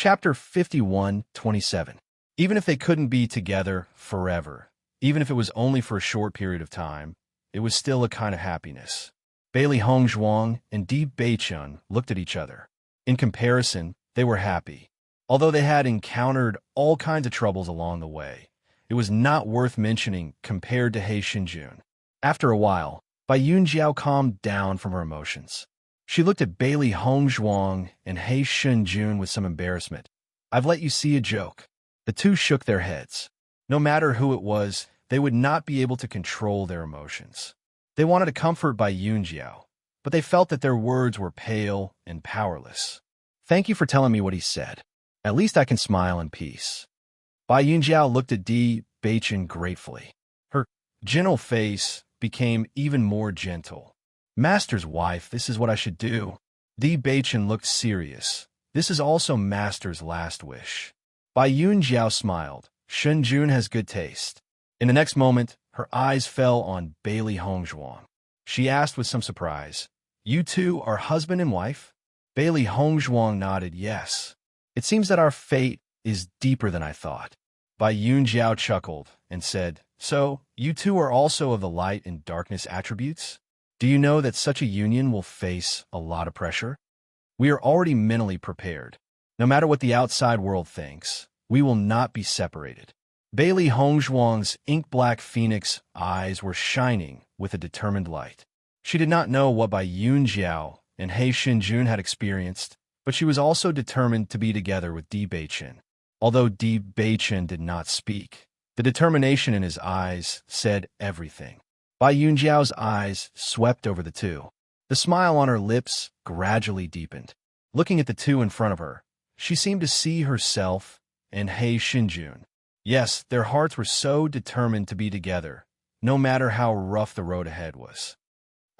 Chapter 51:27. Even if they couldn't be together forever, even if it was only for a short period of time, it was still a kind of happiness. Bailey Hongzhuang and Di Beichun looked at each other. In comparison, they were happy. Although they had encountered all kinds of troubles along the way, it was not worth mentioning compared to He Xinjun. After a while, Bai Yunjiao calmed down from her emotions. She looked at Bailey Hongzhuang and He Xinjun with some embarrassment. "I've let you see a joke." The two shook their heads. No matter who it was, they would not be able to control their emotions. They wanted to comfort Bai Yunjiao, but they felt that their words were pale and powerless. "Thank you for telling me what he said. At least I can smile in peace." Bai Yunjiao looked at Di Beichun gratefully. Her gentle face became even more gentle. "Master's wife, this is what I should do." Di Beichun looked serious. "This is also Master's last wish." Bai Yunjiao smiled. "Xinjun has good taste." In the next moment, her eyes fell on Bailey Hongzhuang. She asked with some surprise, "You two are husband and wife?" Bailey Hongzhuang nodded yes. "It seems that our fate is deeper than I thought." Bai Yunjiao chuckled and said, "So, you two are also of the light and darkness attributes? Do you know that such a union will face a lot of pressure? We are already mentally prepared. No matter what the outside world thinks, we will not be separated." Bailey Hongzhuang's ink-black phoenix eyes were shining with a determined light. She did not know what Bai Yunjiao and He Xinjun had experienced, but she was also determined to be together with Di Beichun. Although Di Beichun did not speak, the determination in his eyes said everything. Bai Yunjiao's eyes swept over the two. The smile on her lips gradually deepened. Looking at the two in front of her, she seemed to see herself and He Xinjun. Yes, their hearts were so determined to be together, no matter how rough the road ahead was.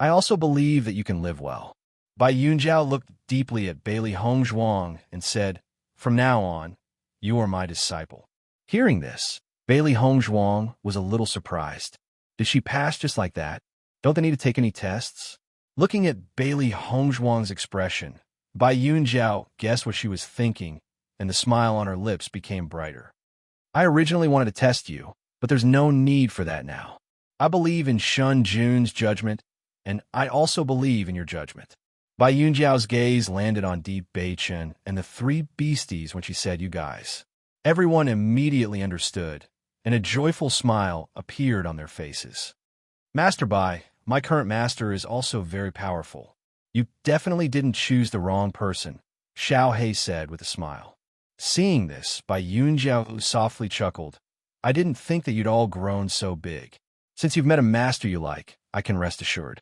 "I also believe that you can live well." Bai Yunjiao looked deeply at Bailey Hongzhuang and said, "From now on, you are my disciple." Hearing this, Bailey Hongzhuang was a little surprised. Did she pass just like that? Don't they need to take any tests? Looking at Bailey Hongzhuang's expression, Bai Yunjiao guessed what she was thinking, and the smile on her lips became brighter. "I originally wanted to test you, but there's no need for that now. I believe in Xinjun's judgment, and I also believe in your judgment." Bai Yunjiao's gaze landed on Di Beichun and the three beasties when she said, "You guys." Everyone immediately understood, and a joyful smile appeared on their faces. "Master Bai, my current master is also very powerful. You definitely didn't choose the wrong person," Xiao He said with a smile. Seeing this, Bai Yunjiao softly chuckled. "I didn't think that you'd all grown so big. Since you've met a master you like, I can rest assured.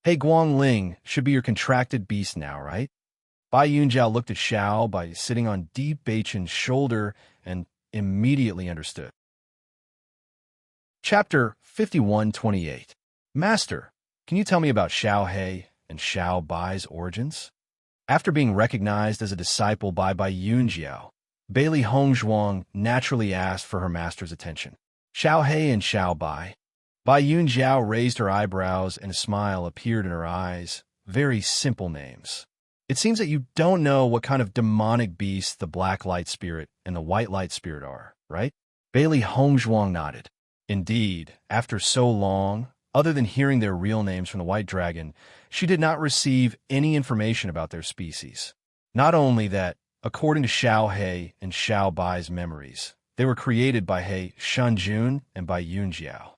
Hey Guangling should be your contracted beast now, right?" Bai Yunjiao looked at Xiao Bai sitting on Di Beichun's shoulder and immediately understood. Chapter 51:28. "Master, can you tell me about Xiao He and Xiao Bai's origins?" After being recognized as a disciple by Bai Yunjiao, Bailey Hongzhuang naturally asked for her master's attention. "Xiao He and Xiao Bai." Bai Yunjiao raised her eyebrows and a smile appeared in her eyes. "Very simple names. It seems that you don't know what kind of demonic beasts the black light spirit and the white light spirit are, right?" Bailey Hongzhuang nodded. Indeed, after so long, other than hearing their real names from the white dragon, she did not receive any information about their species. Not only that, according to Xiao He and Xiao Bai's memories, they were created by He Xinjun and Bai Yunjiao.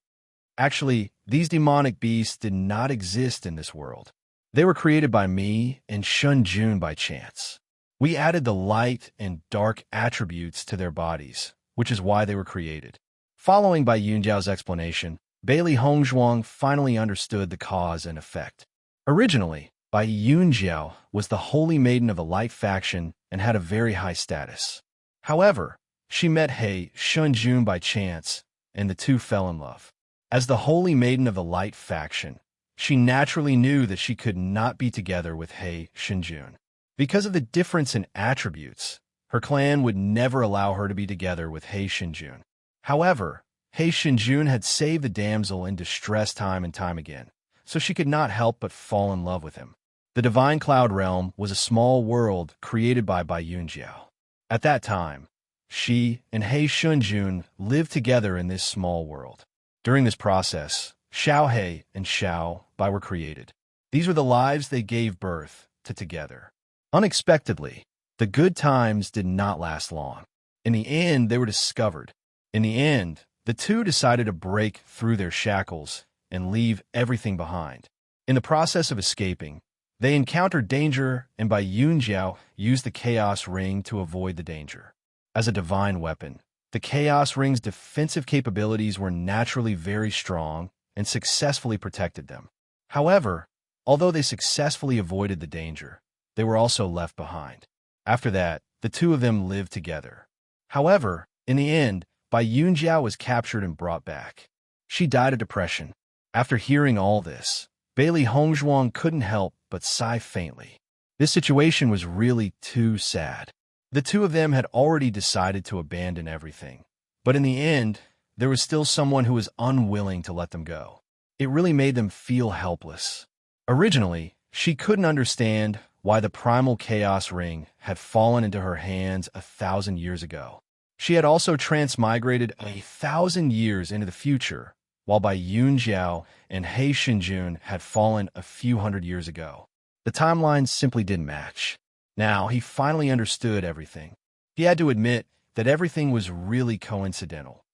Actually, these demonic beasts did not exist in this world. They were created by me and Xinjun by chance. We added the light and dark attributes to their bodies, which is why they were created. Following Bai Yunjiao's explanation, Bailey Hongzhuang finally understood the cause and effect. Originally, Bai Yunjiao was the holy maiden of the light faction and had a very high status. However, she met He Xinjun by chance, and the two fell in love. As the holy maiden of the light faction, she naturally knew that she could not be together with He Xinjun. Because of the difference in attributes, her clan would never allow her to be together with He Xinjun. However, He Xinjun had saved the damsel in distress time and time again, so she could not help but fall in love with him. The Divine Cloud Realm was a small world created by Bai Yunjiao. At that time, she and He Shunjun lived together in this small world. During this process, Xiao He and Xiao Bai were created. These were the lives they gave birth to together. Unexpectedly, the good times did not last long. In the end, they were discovered. In the end, the two decided to break through their shackles and leave everything behind. In the process of escaping, they encountered danger, and Bai Yunjiao used the Chaos Ring to avoid the danger. As a divine weapon, the Chaos Ring's defensive capabilities were naturally very strong and successfully protected them. However, although they successfully avoided the danger, they were also left behind. After that, the two of them lived together. However, in the end, Bai Yunjiao was captured and brought back. She died of depression. After hearing all this, Bailey Hongzhuang couldn't help but sigh faintly. This situation was really too sad. The two of them had already decided to abandon everything. But in the end, there was still someone who was unwilling to let them go. It really made them feel helpless. Originally, she couldn't understand why the primal chaos ring had fallen into her hands 1,000 years ago. She had also transmigrated 1,000 years into the future, while Bai Yunjiao and He Shunjun had fallen a few hundred years ago. The timelines simply didn't match. Now, he finally understood everything. He had to admit that everything was really coincidental.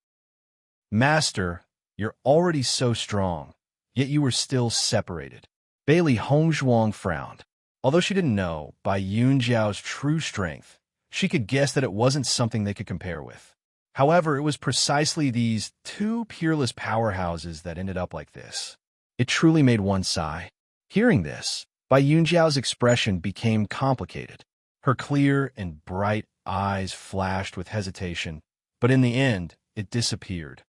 Master, you're already so strong, yet you were still separated. Bailey Hongzhuang frowned. Although she didn't know Bai Yunjiao's true strength, she could guess that it wasn't something they could compare with. However, it was precisely these two peerless powerhouses that ended up like this. It truly made one sigh. Hearing this, Bai Yunjiao's expression became complicated. Her clear and bright eyes flashed with hesitation, but in the end, it disappeared.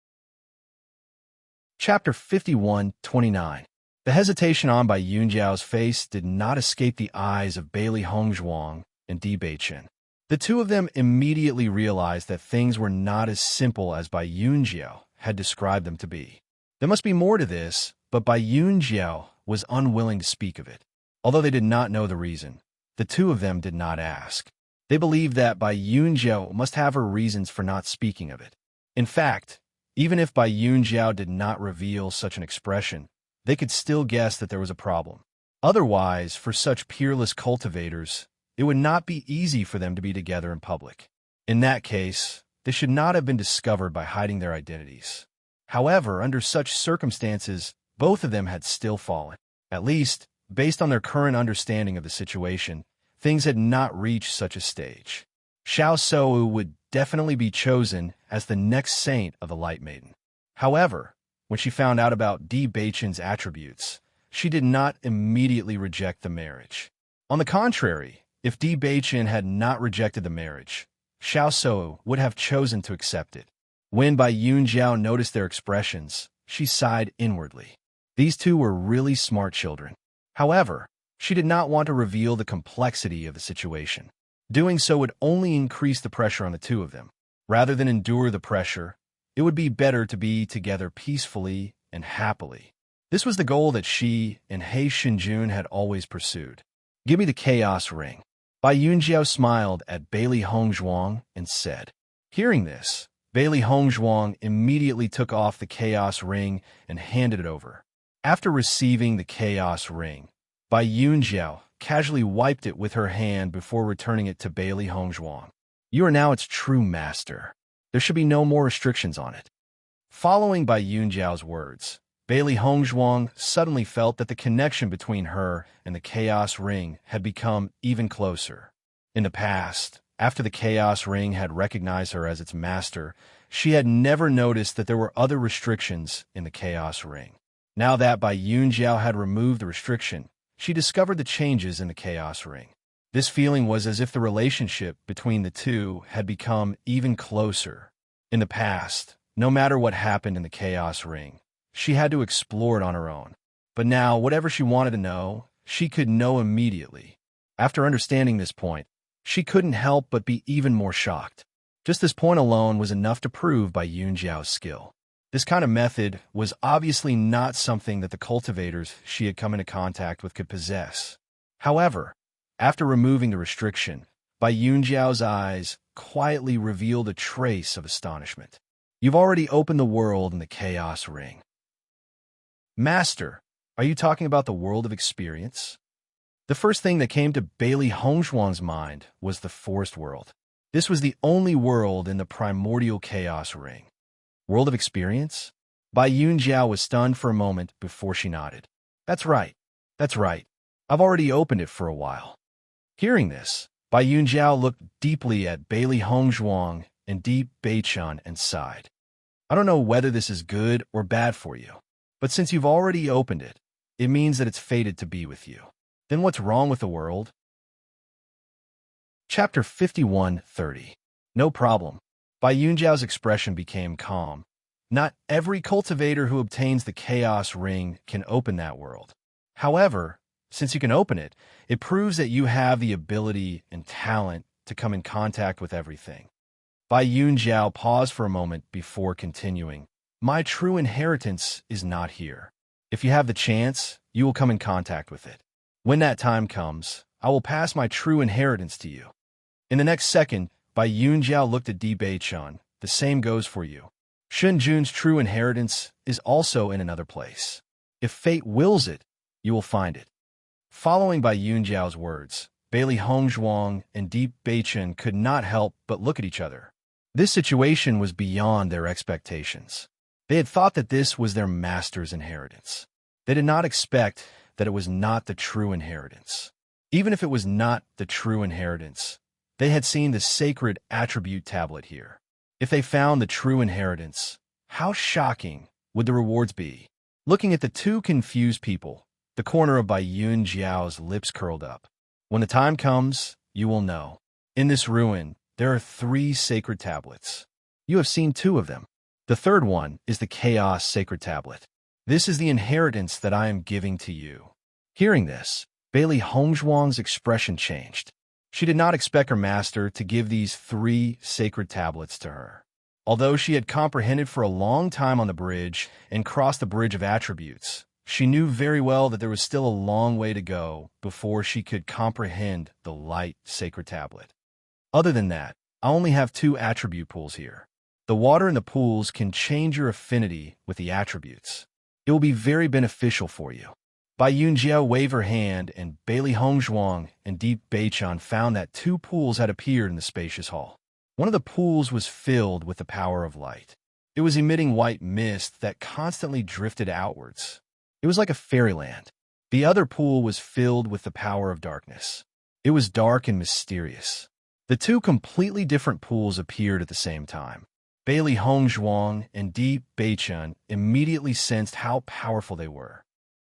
Chapter 51:29. The hesitation on Bai Yunjiao's face did not escape the eyes of Bailey Hongzhuang and Di Beichen. The two of them immediately realized that things were not as simple as Bai Yunjiao had described them to be. There must be more to this, but Bai Yunjiao was unwilling to speak of it. Although they did not know the reason, the two of them did not ask. They believed that Bai Yunjiao must have her reasons for not speaking of it. In fact, even if Bai Yunjiao did not reveal such an expression, they could still guess that there was a problem. Otherwise, for such peerless cultivators, it would not be easy for them to be together in public. In that case, they should not have been discovered by hiding their identities. However, under such circumstances, both of them had still fallen. At least, based on their current understanding of the situation, things had not reached such a stage. Xiao Shou would definitely be chosen as the next saint of the Light Maiden. However, when she found out about Di Beichen's attributes, she did not immediately reject the marriage. On the contrary, if Di Beichen had not rejected the marriage, Xiao Shou would have chosen to accept it. When Bai Yunjiao noticed their expressions, she sighed inwardly. These two were really smart children. However, she did not want to reveal the complexity of the situation. Doing so would only increase the pressure on the two of them. Rather than endure the pressure, it would be better to be together peacefully and happily. This was the goal that she and He Shunjun had always pursued. Give me the Chaos Ring. Bai Yunjiao smiled at Bailey Hongzhuang and said. Hearing this, Bailey Hongzhuang immediately took off the Chaos Ring and handed it over. After receiving the Chaos Ring, Bai Yunjiao casually wiped it with her hand before returning it to Bailey Hongzhuang. You are now its true master. There should be no more restrictions on it. Following Bai Yunjiao's words, Bailey Hongzhuang suddenly felt that the connection between her and the Chaos Ring had become even closer. In the past, after the Chaos Ring had recognized her as its master, she had never noticed that there were other restrictions in the Chaos Ring. Now that Bai Yunjiao had removed the restriction, she discovered the changes in the Chaos Ring. This feeling was as if the relationship between the two had become even closer. In the past, no matter what happened in the Chaos Ring, she had to explore it on her own. But now, whatever she wanted to know, she could know immediately. After understanding this point, she couldn't help but be even more shocked. Just this point alone was enough to prove Bai Yunjiao's skill. This kind of method was obviously not something that the cultivators she had come into contact with could possess. However, after removing the restriction, Bai Yunjiao's eyes quietly revealed a trace of astonishment. You've already opened the world in the Chaos Ring. Master, are you talking about the world of experience? The first thing that came to Bailey Hongzhuang's mind was the forest world. This was the only world in the primordial Chaos Ring. World of experience? Bai Yunjiao was stunned for a moment before she nodded. That's right. That's right. I've already opened it for a while. Hearing this, Bai Yunjiao looked deeply at Bailey Hongzhuang and Deep Beichan and sighed. I don't know whether this is good or bad for you, but since you've already opened it, it means that it's fated to be with you. Then what's wrong with the world? Chapter 51:30. No problem. Bai Yunjiao's expression became calm. Not every cultivator who obtains the Chaos Ring can open that world. However, since you can open it, it proves that you have the ability and talent to come in contact with everything. Bai Yunjiao paused for a moment before continuing. My true inheritance is not here. If you have the chance, you will come in contact with it. When that time comes, I will pass my true inheritance to you. In the next second, Bai Yunjiao looked at Di Beichan. The same goes for you. Shunjun's true inheritance is also in another place. If fate wills it, you will find it. Following Bai Yunjiao's words, Bailey Hongzhuang and Deep Beichan could not help but look at each other. This situation was beyond their expectations. They had thought that this was their master's inheritance. They did not expect that it was not the true inheritance. Even if it was not the true inheritance, they had seen the sacred attribute tablet here. If they found the true inheritance, how shocking would the rewards be? Looking at the two confused people, the corner of Bai Yunjiao's lips curled up. When the time comes, you will know. In this ruin, there are 3 sacred tablets. You have seen 2 of them. The third one is the Chaos Sacred Tablet. This is the inheritance that I am giving to you. Hearing this, Bailey Hongzhuang's expression changed. She did not expect her master to give these 3 sacred tablets to her. Although she had comprehended for a long time on the bridge and crossed the bridge of attributes, she knew very well that there was still a long way to go before she could comprehend the light sacred tablet. Other than that, I only have 2 attribute pools here. The water in the pools can change your affinity with the attributes. It will be very beneficial for you. Bai Yunjiao waved her hand, and Bailey Hongzhuang and Deep Beichan found that 2 pools had appeared in the spacious hall. One of the pools was filled with the power of light. It was emitting white mist that constantly drifted outwards. It was like a fairyland. The other pool was filled with the power of darkness. It was dark and mysterious. The 2 completely different pools appeared at the same time. Bailey Hongzhuang and Deep Beichan immediately sensed how powerful they were.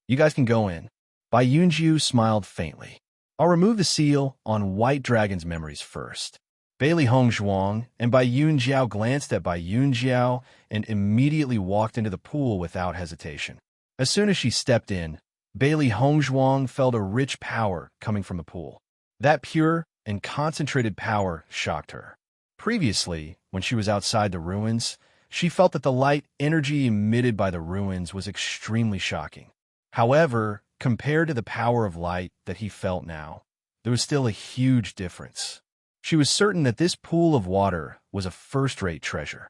You guys can go in. Bai Yunjiu smiled faintly. I'll remove the seal on White Dragon's memories first. Bailey Hongzhuang and Bai Yunjiao glanced at Bai Yunjiao and immediately walked into the pool without hesitation. As soon as she stepped in, Bailey Hongzhuang felt a rich power coming from the pool. That pure and concentrated power shocked her. Previously, when she was outside the ruins, she felt that the light energy emitted by the ruins was extremely shocking. However, compared to the power of light that he felt now, there was still a huge difference. She was certain that this pool of water was a first-rate treasure.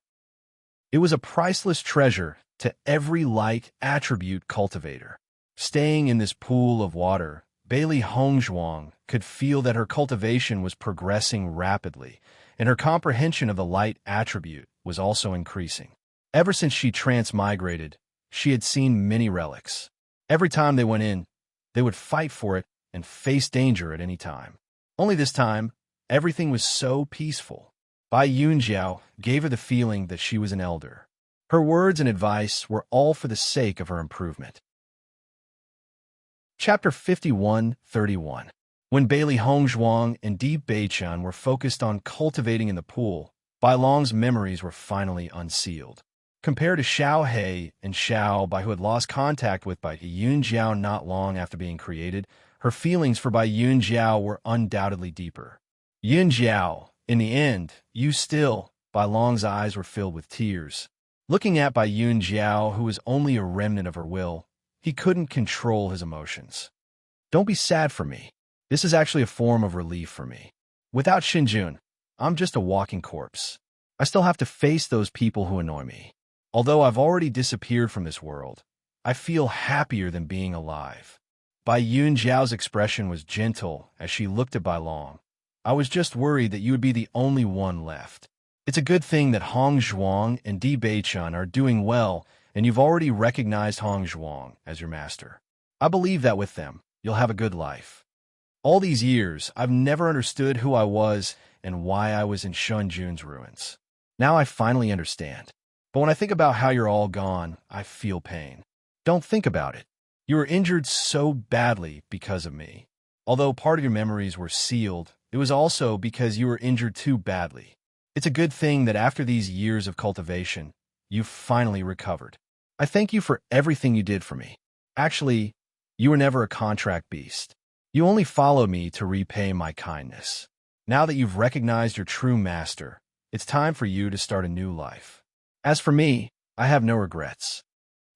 It was a priceless treasure to every light attribute cultivator. Staying in this pool of water, Bailey Hongzhuang could feel that her cultivation was progressing rapidly, and her comprehension of the light attribute was also increasing. Ever since she transmigrated, she had seen many relics. Every time they went in, they would fight for it and face danger at any time. Only this time, everything was so peaceful. Bai Yunjiao gave her the feeling that she was an elder. Her words and advice were all for the sake of her improvement. Chapter 51:31. When Bailey Hongzhuang and Deep Beichan were focused on cultivating in the pool, Bai Long's memories were finally unsealed. Compared to Xiao He and Xiao Bai, who had lost contact with Bai Yunjiao not long after being created, her feelings for Bai Yunjiao were undoubtedly deeper. Yunjiao, in the end, you still. Bai Long's eyes were filled with tears. Looking at Bai Yunjiao, who was only a remnant of her will, he couldn't control his emotions. Don't be sad for me. This is actually a form of relief for me. Without Xinjun, I'm just a walking corpse. I still have to face those people who annoy me. Although I've already disappeared from this world, I feel happier than being alive. Bai Yun Zhao's expression was gentle as she looked at Bai Long. I was just worried that you would be the only one left. It's a good thing that Hong Zhuang and Di Beichun are doing well, and you've already recognized Hong Zhuang as your master. I believe that with them, you'll have a good life. All these years, I've never understood who I was and why I was in Shunjun's ruins. Now I finally understand. But when I think about how you're all gone, I feel pain. Don't think about it. You were injured so badly because of me. Although part of your memories were sealed, it was also because you were injured too badly. It's a good thing that after these years of cultivation, you've finally recovered. I thank you for everything you did for me. Actually, you were never a contract beast. You only followed me to repay my kindness. Now that you've recognized your true master, it's time for you to start a new life. As for me, I have no regrets.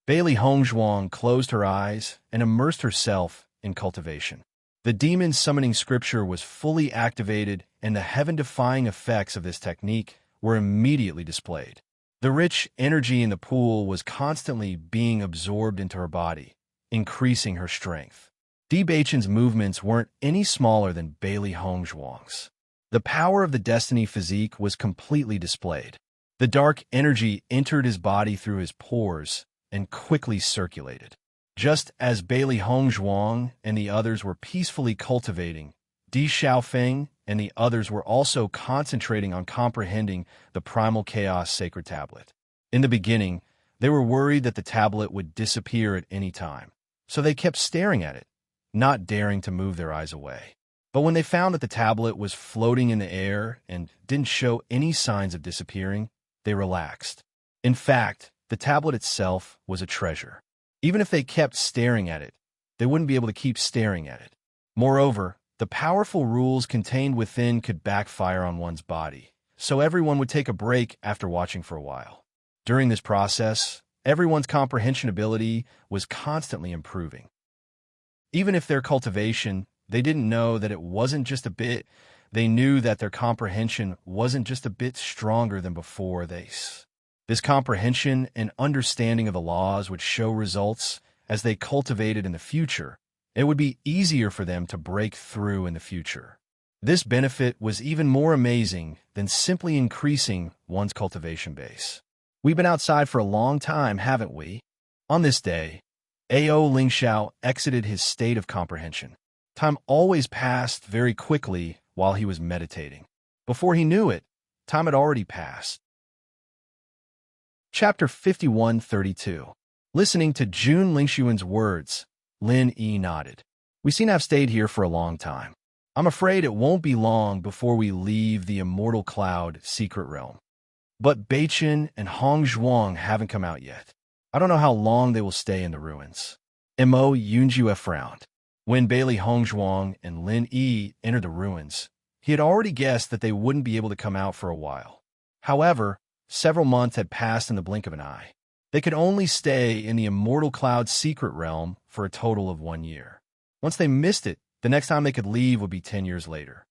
Bailey Hongzhuang closed her eyes and immersed herself in cultivation. The demon summoning scripture was fully activated, and the heaven-defying effects of this technique were immediately displayed. The rich energy in the pool was constantly being absorbed into her body, increasing her strength. Di Beichun's movements weren't any smaller than Bailey Hongzhuang's. The power of the destiny physique was completely displayed. The dark energy entered his body through his pores and quickly circulated. Just as Bailey Hongzhuang and the others were peacefully cultivating, Di Xiaofeng and the others were also concentrating on comprehending the Primal Chaos Sacred Tablet. In the beginning, they were worried that the tablet would disappear at any time, so they kept staring at it, not daring to move their eyes away. But when they found that the tablet was floating in the air and didn't show any signs of disappearing, they relaxed. In fact, the tablet itself was a treasure. Even if they kept staring at it, they wouldn't be able to keep staring at it. Moreover, the powerful rules contained within could backfire on one's body, so everyone would take a break after watching for a while. During this process, everyone's comprehension ability was constantly improving. Even if their cultivation, they didn't know that it wasn't just a bit, they knew that their comprehension wasn't just a bit stronger than before. This comprehension and understanding of the laws would show results as they cultivated in the future. It would be easier for them to break through in the future. This benefit was even more amazing than simply increasing one's cultivation base. We've been outside for a long time, haven't we? On this day, Ao Lingxiao exited his state of comprehension. Time always passed very quickly while he was meditating. Before he knew it, time had already passed. Chapter 5132. Listening to Jun Lingxuan's words, Lin Yi nodded. We seem to have stayed here for a long time. I'm afraid it won't be long before we leave the Immortal Cloud secret realm. But Beichun and Hong Zhuang haven't come out yet. I don't know how long they will stay in the ruins. Mo Yunjue frowned. When Bailey Hongzhuang and Lin Yi entered the ruins, he had already guessed that they wouldn't be able to come out for a while. However, several months had passed in the blink of an eye. They could only stay in the Immortal Cloud secret realm for a total of 1 year. Once they missed it, the next time they could leave would be 10 years later.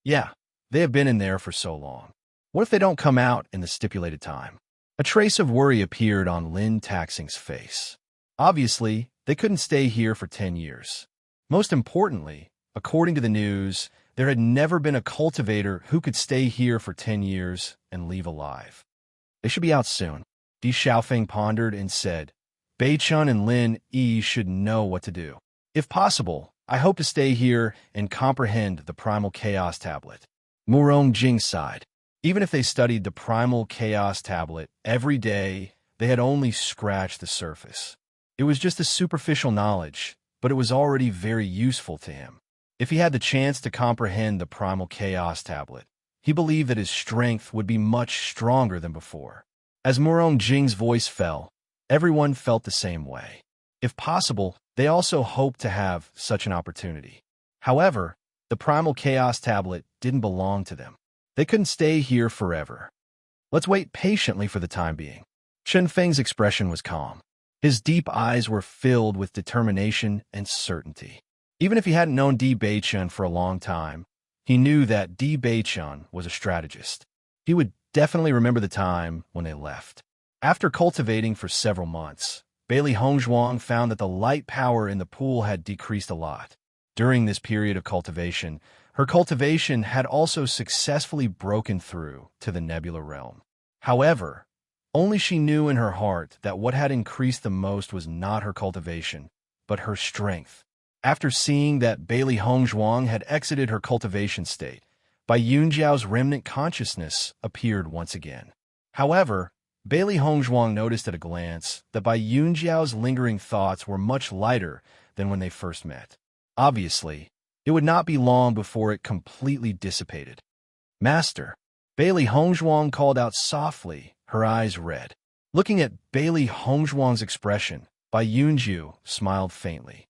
Yeah, they have been in there for so long. What if they don't come out in the stipulated time? A trace of worry appeared on Lin Taxing's face. Obviously, they couldn't stay here for 10 years. Most importantly, according to the news, there had never been a cultivator who could stay here for 10 years and leave alive. They should be out soon. Di Xiaofeng pondered and said, Beichun and Lin Yi should know what to do. If possible, I hope to stay here and comprehend the Primal Chaos Tablet. Murong Jing sighed. Even if they studied the Primal Chaos Tablet every day, they had only scratched the surface. It was just a superficial knowledge, but it was already very useful to him. If he had the chance to comprehend the Primal Chaos Tablet, he believed that his strength would be much stronger than before. As Murong Jing's voice fell, everyone felt the same way. If possible, they also hoped to have such an opportunity. However, the Primal Chaos Tablet didn't belong to them. They couldn't stay here forever. Let's wait patiently for the time being. Chen Feng's expression was calm. His deep eyes were filled with determination and certainty. Even if he hadn't known Di Beichun for a long time, He knew that Di Beichun was a strategist. He would definitely remember the time when they left. After cultivating for several months, Bailey Hongzhuang found that the light power in the pool had decreased a lot. During this period of cultivation, her cultivation had also successfully broken through to the nebula realm. However, only she knew in her heart that what had increased the most was not her cultivation, but her strength. After seeing that Bailey Hongzhuang had exited her cultivation state, Bai Yunjiao's remnant consciousness appeared once again. However, Bailey Hongzhuang noticed at a glance that Bai Yunjiao's lingering thoughts were much lighter than when they first met. Obviously, it would not be long before it completely dissipated. "Master," Bailey Hongzhuang called out softly, her eyes red. Looking at Bailey Hongzhuang's expression, Bai Yunjiu smiled faintly.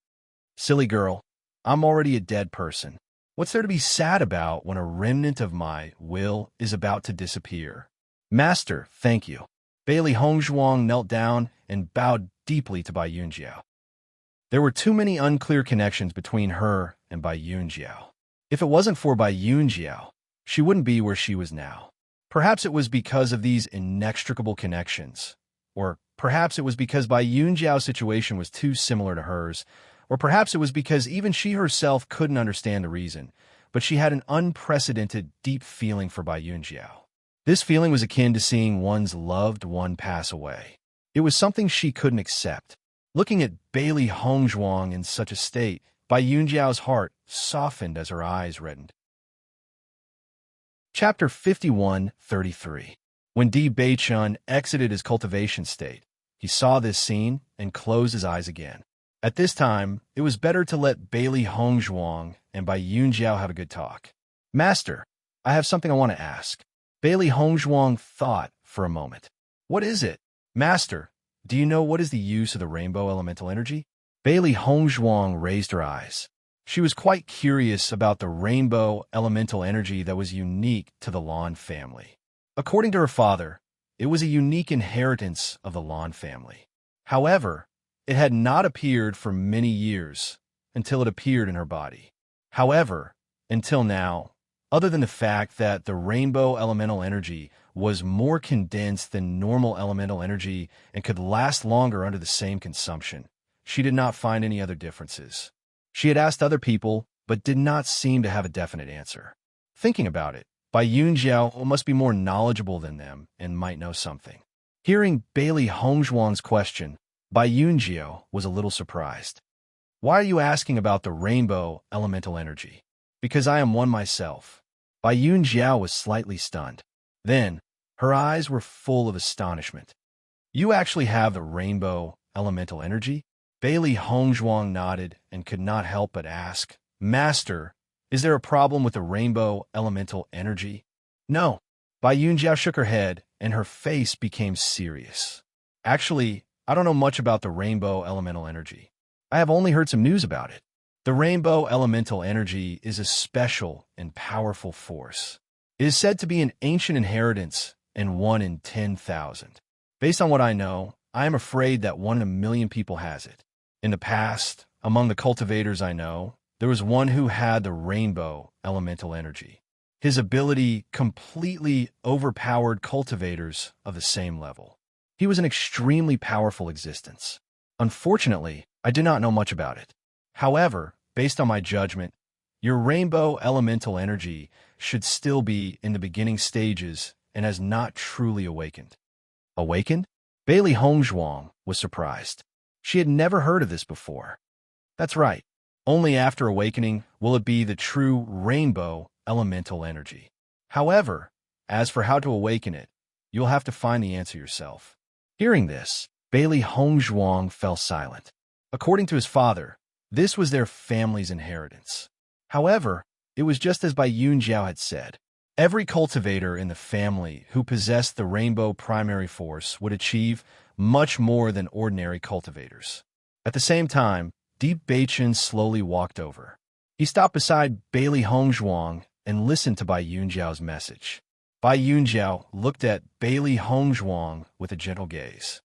"Silly girl, I'm already a dead person. What's there to be sad about when a remnant of my will is about to disappear?" "Master, thank you." Bailey Hongzhuang knelt down and bowed deeply to Bai Yunjiao. There were too many unclear connections between her and Bai Yunjiao. If it wasn't for Bai Yunjiao, she wouldn't be where she was now. Perhaps it was because of these inextricable connections, or perhaps it was because Bai Yunjiao's situation was too similar to hers, or perhaps it was because even she herself couldn't understand the reason, but she had an unprecedented, deep feeling for Bai Yunjiao. This feeling was akin to seeing one's loved one pass away. It was something she couldn't accept. Looking at Bailey Hongzhuang in such a state, Bai Yunjiao's heart softened as her eyes reddened. Chapter 51:33. When Di Beichun exited his cultivation state, he saw this scene and closed his eyes again. At this time, it was better to let Bailey Hongzhuang and Bai Yunjiao have a good talk. "Master, I have something I want to ask." Bailey Hongzhuang thought for a moment. "What is it?" "Master, do you know what is the use of the rainbow elemental energy?" Bailey Hongzhuang raised her eyes. She was quite curious about the rainbow elemental energy that was unique to the Lan family. According to her father, it was a unique inheritance of the Lan family. However, it had not appeared for many years until it appeared in her body. However, until now, other than the fact that the rainbow elemental energy was more condensed than normal elemental energy and could last longer under the same consumption, she did not find any other differences. She had asked other people, but did not seem to have a definite answer. Thinking about it, Bai Yunjiao must be more knowledgeable than them and might know something. Hearing Bailey Hongzhuang's question, Bai Yunjiao was a little surprised. "Why are you asking about the rainbow elemental energy?" "Because I am one myself." Bai Yunjiao was slightly stunned. Then, her eyes were full of astonishment. "You actually have the rainbow elemental energy?" Bailey Hongzhuang nodded and could not help but ask, "Master, is there a problem with the rainbow elemental energy?" "No." Bai Yunjiao shook her head, and her face became serious. "Actually, I don't know much about the rainbow elemental energy. I have only heard some news about it. The rainbow elemental energy is a special and powerful force. It is said to be an ancient inheritance and 1 in 10,000. Based on what I know, I am afraid that 1 in a million people has it. In the past, among the cultivators I know, there was one who had the rainbow elemental energy. His ability completely overpowered cultivators of the same level. He was an extremely powerful existence. Unfortunately, I do not know much about it. However, based on my judgment, your rainbow elemental energy should still be in the beginning stages and has not truly awakened." "Awakened?" Bailey Hongzhuang was surprised. She had never heard of this before. "That's right. Only after awakening will it be the true rainbow elemental energy. However, as for how to awaken it, you'll have to find the answer yourself." Hearing this, Bailey Hongzhuang fell silent. According to his father, this was their family's inheritance. However, it was just as Bai Yunjiao had said. Every cultivator in the family who possessed the rainbow primary force would achieve much more than ordinary cultivators. At the same time, Di Beichun slowly walked over. He stopped beside Bailey Hongzhuang and listened to Bai Yunjiao's message. Bai Yunjiao looked at Bailey Hongzhuang with a gentle gaze.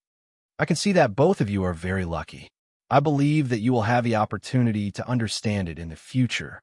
"I can see that both of you are very lucky. I believe that you will have the opportunity to understand it in the future."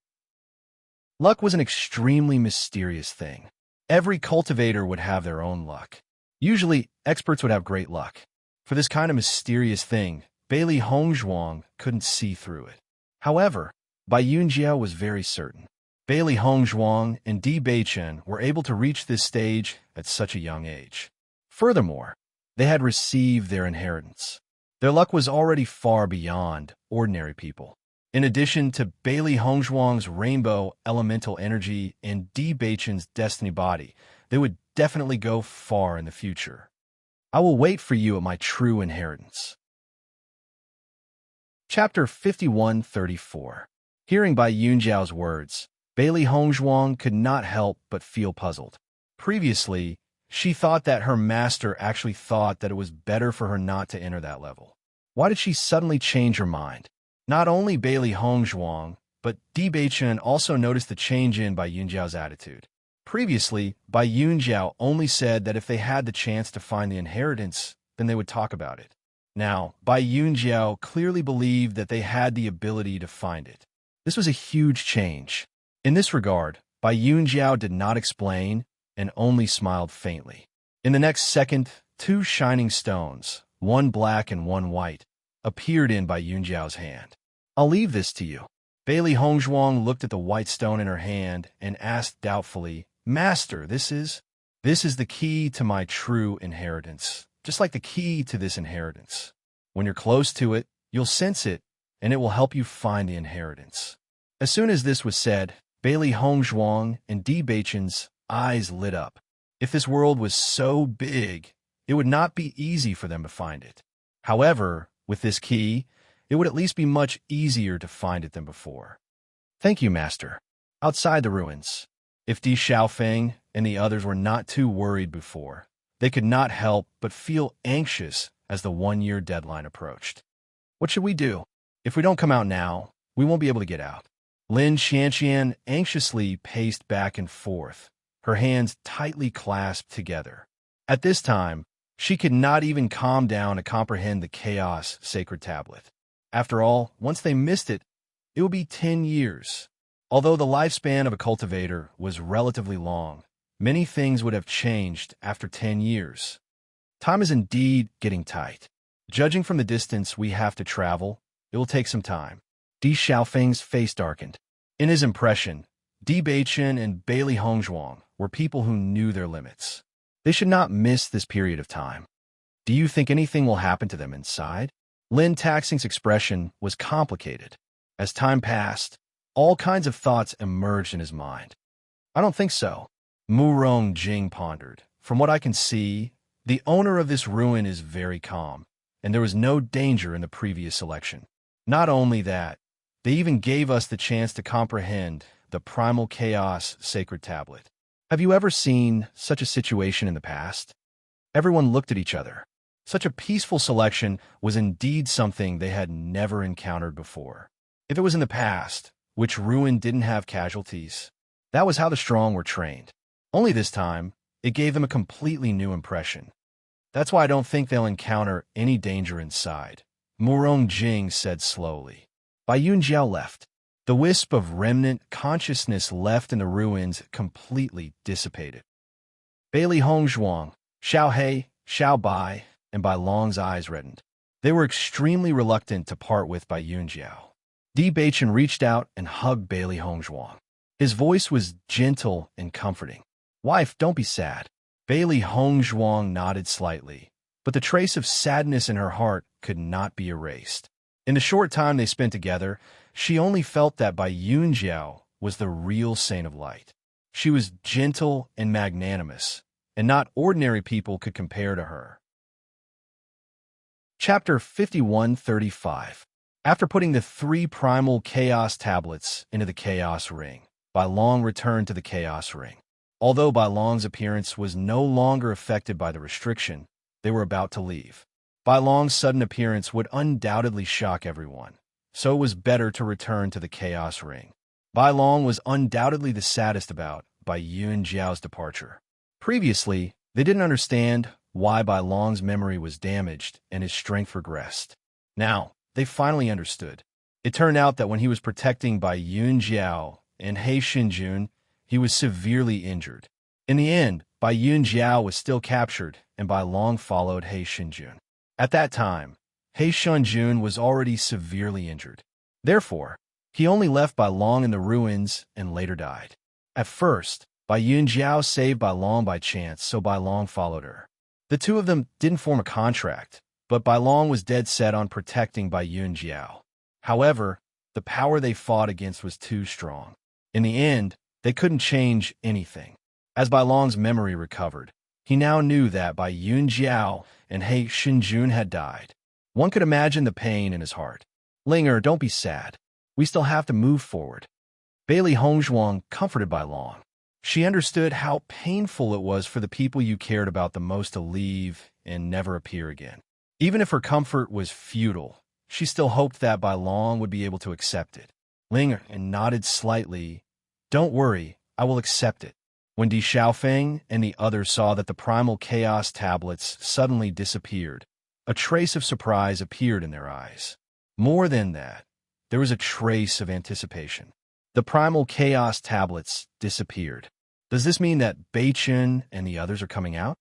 Luck was an extremely mysterious thing. Every cultivator would have their own luck. Usually, experts would have great luck. For this kind of mysterious thing, Bailey Hongzhuang couldn't see through it. However, Bai Yunjiao was very certain. Bailey Hongzhuang and Di Beichen were able to reach this stage at such a young age. Furthermore, they had received their inheritance. Their luck was already far beyond ordinary people. In addition to Bailey Hongzhuang's rainbow elemental energy and Di Beichen's destiny body, they would definitely go far in the future. I will wait for you at my true inheritance. Chapter 5134. Hearing Bai Yunjiao's words, Bailey Hongzhuang could not help but feel puzzled. Previously, she thought that her master actually thought that it was better for her not to enter that level. Why did she suddenly change her mind? Not only Bailey Hongzhuang, but Di Beichen also noticed the change in Bai Yunjiao's attitude. Previously, Bai Yunjiao only said that if they had the chance to find the inheritance, then they would talk about it. Now, Bai Yunjiao clearly believed that they had the ability to find it. This was a huge change. In this regard, Bai Yunjiao did not explain and only smiled faintly. In the next second, two shining stones, one black and one white, appeared in Bai Yunjiao's hand. I'll leave this to you. Bailey Hongzhuang looked at the white stone in her hand and asked doubtfully, Master, this is the key to my true inheritance, just like the key to this inheritance. When you're close to it, you'll sense it, and it will help you find the inheritance. As soon as this was said, Bailey Hongzhuang and Di Beichen's eyes lit up. If this world was so big, it would not be easy for them to find it. However, with this key, it would at least be much easier to find it than before. Thank you, Master. Outside the ruins, if Di Xiaofeng and the others were not too worried before, they could not help but feel anxious as the one-year deadline approached. What should we do? If we don't come out now, we won't be able to get out. Lin Xianxian anxiously paced back and forth, her hands tightly clasped together. At this time, she could not even calm down to comprehend the Chaos Sacred Tablet. After all, once they missed it, it would be 10 years. Although the lifespan of a cultivator was relatively long, many things would have changed after 10 years. Time is indeed getting tight. Judging from the distance we have to travel, it will take some time. Di Xiaofeng's face darkened. In his impression, Di Beichen and Bailey Hongzhuang were people who knew their limits. They should not miss this period of time. Do you think anything will happen to them inside? Lin Taxing's expression was complicated. As time passed, all kinds of thoughts emerged in his mind. I don't think so. Murong Jing pondered. From what I can see, the owner of this ruin is very calm, and there was no danger in the previous election. Not only that, they even gave us the chance to comprehend the primal chaos sacred tablet. Have you ever seen such a situation in the past? Everyone looked at each other. Such a peaceful selection was indeed something they had never encountered before. If it was in the past, which ruin didn't have casualties, that was how the strong were trained. Only this time, it gave them a completely new impression. That's why I don't think they'll encounter any danger inside, Murong Jing said slowly. Bai Yunjiao left. The wisp of remnant consciousness left in the ruins completely dissipated. Bailey Hongzhuang, Xiao He, Xiao Bai, and Bai Long's eyes reddened. They were extremely reluctant to part with Bai Yunjiao. Di Beichen reached out and hugged Bailey Hongzhuang. His voice was gentle and comforting. Wife, don't be sad. Bailey Hongzhuang nodded slightly, but the trace of sadness in her heart could not be erased. In the short time they spent together, she only felt that Bai Yunjiao was the real saint of light. She was gentle and magnanimous, and not ordinary people could compare to her. Chapter 5135. After putting the 3 primal chaos tablets into the chaos ring, Bai Long returned to the chaos ring. Although Bai Long's appearance was no longer affected by the restriction, they were about to leave. Bai Long's sudden appearance would undoubtedly shock everyone, so it was better to return to the chaos ring. Bai Long was undoubtedly the saddest about Bai Yunjiao's departure. Previously, they didn't understand why Bai Long's memory was damaged and his strength regressed. Now, they finally understood. It turned out that when he was protecting Bai Yunjiao and He Xinjun, he was severely injured. In the end, Bai Yun Jiao was still captured, and Bai Long followed He Xinjun. At that time, He Xinjun was already severely injured. Therefore, he only left Bai Long in the ruins and later died. At first, Bai Yun Jiao saved Bai Long by chance, so Bai Long followed her. The two of them didn't form a contract, but Bai Long was dead set on protecting Bai Yun Jiao. However, the power they fought against was too strong. In the end, they couldn't change anything. As Bai Long's memory recovered, he now knew that Bai Yun Jiao and He Xinjun had died. One could imagine the pain in his heart. Linger, don't be sad. We still have to move forward. Bailey Hongzhuang comforted Bai Long. She understood how painful it was for the people you cared about the most to leave and never appear again. Even if her comfort was futile, she still hoped that Bai Long would be able to accept it. Linger nodded slightly. Don't worry, I will accept it. When Di Xiaofeng and the others saw that the primal chaos tablets suddenly disappeared, a trace of surprise appeared in their eyes. More than that, there was a trace of anticipation. The primal chaos tablets disappeared. Does this mean that Beichen and the others are coming out?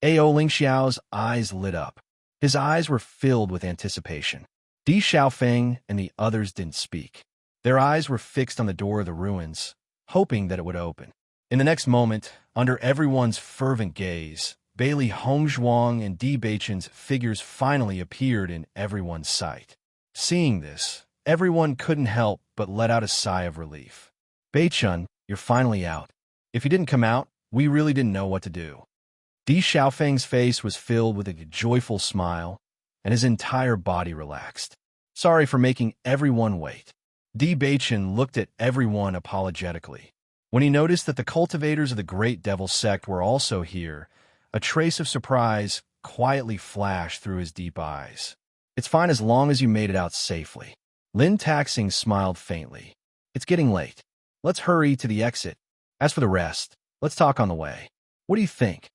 Ao Lingxiao's eyes lit up. His eyes were filled with anticipation. Di Xiaofeng and the others didn't speak. Their eyes were fixed on the door of the ruins, hoping that it would open. In the next moment, under everyone's fervent gaze, Bailey Hongzhuang and Di Beichen's figures finally appeared in everyone's sight. Seeing this, everyone couldn't help but let out a sigh of relief. Beichen, you're finally out. If you didn't come out, we really didn't know what to do. Di Xiaofeng's face was filled with a joyful smile, and his entire body relaxed. Sorry for making everyone wait. Di Beichen looked at everyone apologetically. When he noticed that the cultivators of the Great Devil Sect were also here, a trace of surprise quietly flashed through his deep eyes. It's fine as long as you made it out safely. Lin Taxing smiled faintly. It's getting late. Let's hurry to the exit. As for the rest, let's talk on the way. What do you think?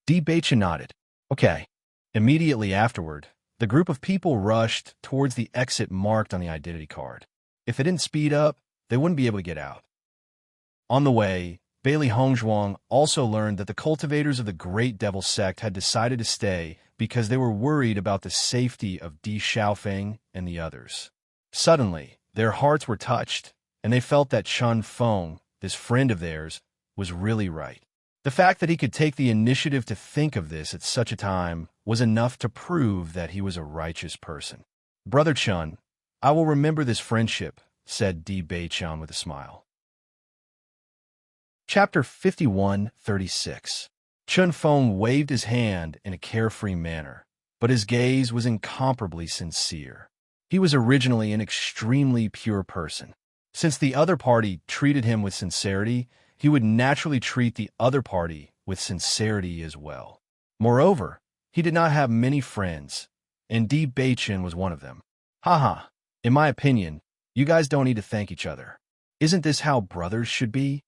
Di Beichen nodded. Okay. Immediately afterward, the group of people rushed towards the exit marked on the identity card. If they didn't speed up, they wouldn't be able to get out. On the way, Bailey Hongzhuang also learned that the cultivators of the Great Devil Sect had decided to stay because they were worried about the safety of Di Xiaofeng and the others. Suddenly, their hearts were touched, and they felt that Chun Feng, this friend of theirs, was really right. The fact that he could take the initiative to think of this at such a time was enough to prove that he was a righteous person. Brother Chun, I will remember this friendship, said Di Beichen with a smile. Chapter 51:36. Chun Feng waved his hand in a carefree manner, but his gaze was incomparably sincere. He was originally an extremely pure person. Since the other party treated him with sincerity, he would naturally treat the other party with sincerity as well. Moreover, he did not have many friends, and Di Beichen was one of them. Haha, in my opinion, you guys don't need to thank each other. Isn't this how brothers should be?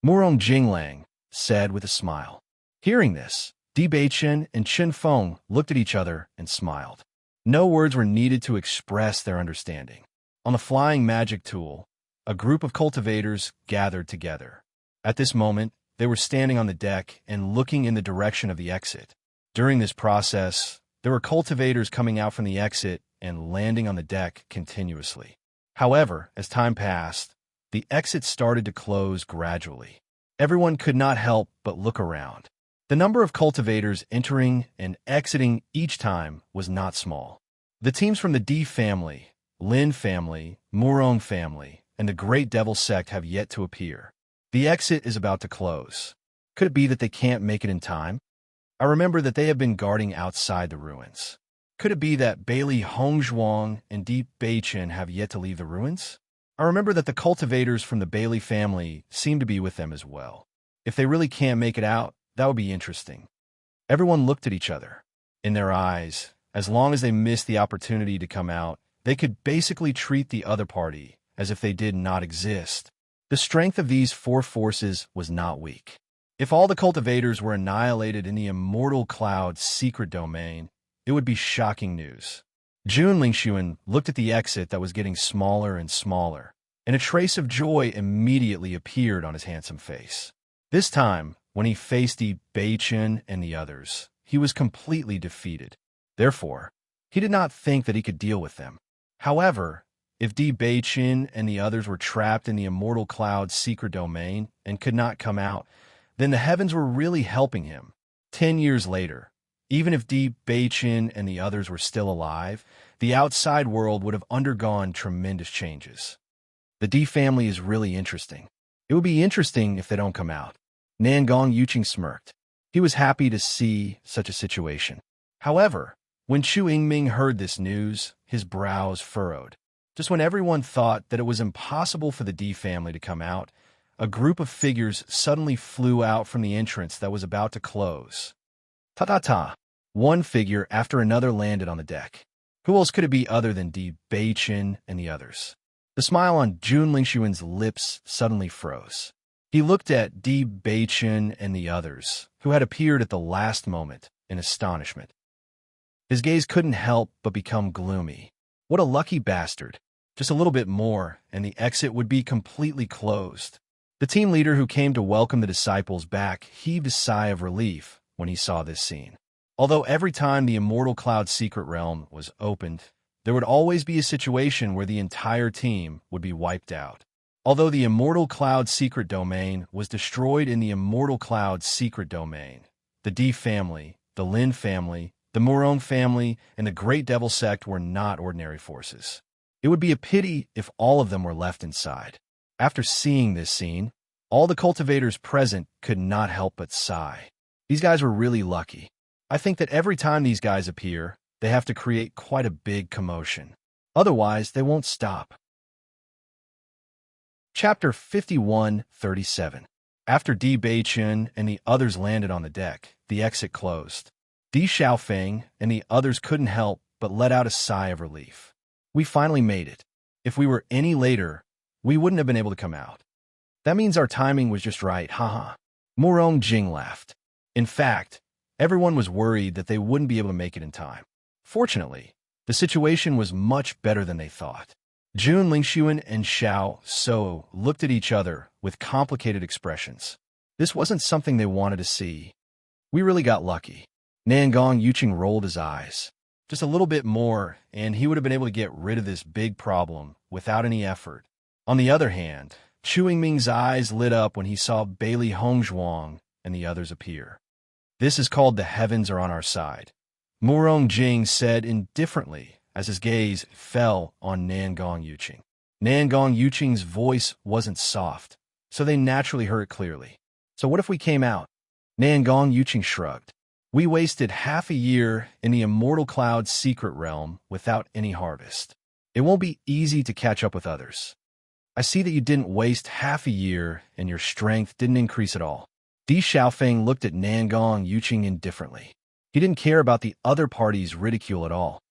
Murong Jinglang said with a smile. Hearing this, Di Beichen and Chun Feng looked at each other and smiled. No words were needed to express their understanding. On the flying magic tool, a group of cultivators gathered together. At this moment, they were standing on the deck and looking in the direction of the exit. During this process, there were cultivators coming out from the exit and landing on the deck continuously. However, as time passed, the exit started to close gradually. Everyone could not help but look around. The number of cultivators entering and exiting each time was not small. The teams from the Di family, Lin family, Murong family, and the Great Devil Sect have yet to appear. The exit is about to close. Could it be that they can't make it in time? I remember that they have been guarding outside the ruins. Could it be that Bailey Hongzhuang and Di Beichen have yet to leave the ruins? I remember that the cultivators from the Bailey family seem to be with them as well. If they really can't make it out, that would be interesting. Everyone looked at each other. In their eyes, as long as they missed the opportunity to come out, they could basically treat the other party as if they did not exist. The strength of these four forces was not weak. If all the cultivators were annihilated in the Immortal Cloud's secret domain, it would be shocking news. Jun Lingxuan looked at the exit that was getting smaller and smaller. and a trace of joy immediately appeared on his handsome face. This time, when he faced Di Beichen and the others, he was completely defeated. Therefore, he did not think that he could deal with them. However, if Di Beichen and the others were trapped in the Immortal Cloud's secret domain and could not come out, then the heavens were really helping him. 10 years later, even if Di Beichen and the others were still alive, the outside world would have undergone tremendous changes. The Di family is really interesting. It would be interesting if they don't come out. Nangong Yuqing smirked. He was happy to see such a situation. However, when Chu Yingming heard this news, his brows furrowed. Just when everyone thought that it was impossible for the Di family to come out, a group of figures suddenly flew out from the entrance that was about to close. Ta-ta-ta! One figure after another landed on the deck. Who else could it be other than Di Beichen and the others? The smile on Jun Lingxuan's lips suddenly froze. He looked at Di Beichen and the others, who had appeared at the last moment, in astonishment. His gaze couldn't help but become gloomy. What a lucky bastard. Just a little bit more, and the exit would be completely closed. The team leader who came to welcome the disciples back heaved a sigh of relief when he saw this scene. Although every time the Immortal Cloud secret realm was opened, there would always be a situation where the entire team would be wiped out. Although the Immortal Cloud secret domain was destroyed in the Immortal Cloud secret domain, the Di family, the Lin family, the Murong family, and the Great Devil sect were not ordinary forces. It would be a pity if all of them were left inside. After seeing this scene, all the cultivators present could not help but sigh. These guys were really lucky. I think that every time these guys appear, they have to create quite a big commotion. Otherwise, they won't stop. Chapter 51:37. After Di Beichen and the others landed on the deck, the exit closed. Di Xiaofeng and the others couldn't help but let out a sigh of relief. We finally made it. If we were any later, we wouldn't have been able to come out. That means our timing was just right, haha. Murong Jing laughed. In fact, everyone was worried that they wouldn't be able to make it in time. Fortunately, the situation was much better than they thought. Jun Lingxuan and Xiao So looked at each other with complicated expressions. This wasn't something they wanted to see. We really got lucky. Nangong Yuqing rolled his eyes. Just a little bit more, and he would have been able to get rid of this big problem without any effort. On the other hand, Chu Yingming's eyes lit up when he saw Bailey Hongzhuang and the others appear. This is called the heavens are on our side, Murong Jing said indifferently as his gaze fell on Nangong Yuqing. Nangong Yuqing's voice wasn't soft, so they naturally heard it clearly. So what if we came out? Nangong Yuqing shrugged. We wasted half a year in the Immortal Cloud's secret realm without any harvest. It won't be easy to catch up with others. I see that you didn't waste half a year and your strength didn't increase at all. Di Xiaofeng looked at Nangong Yuqing indifferently. He didn't care about the other party's ridicule at all.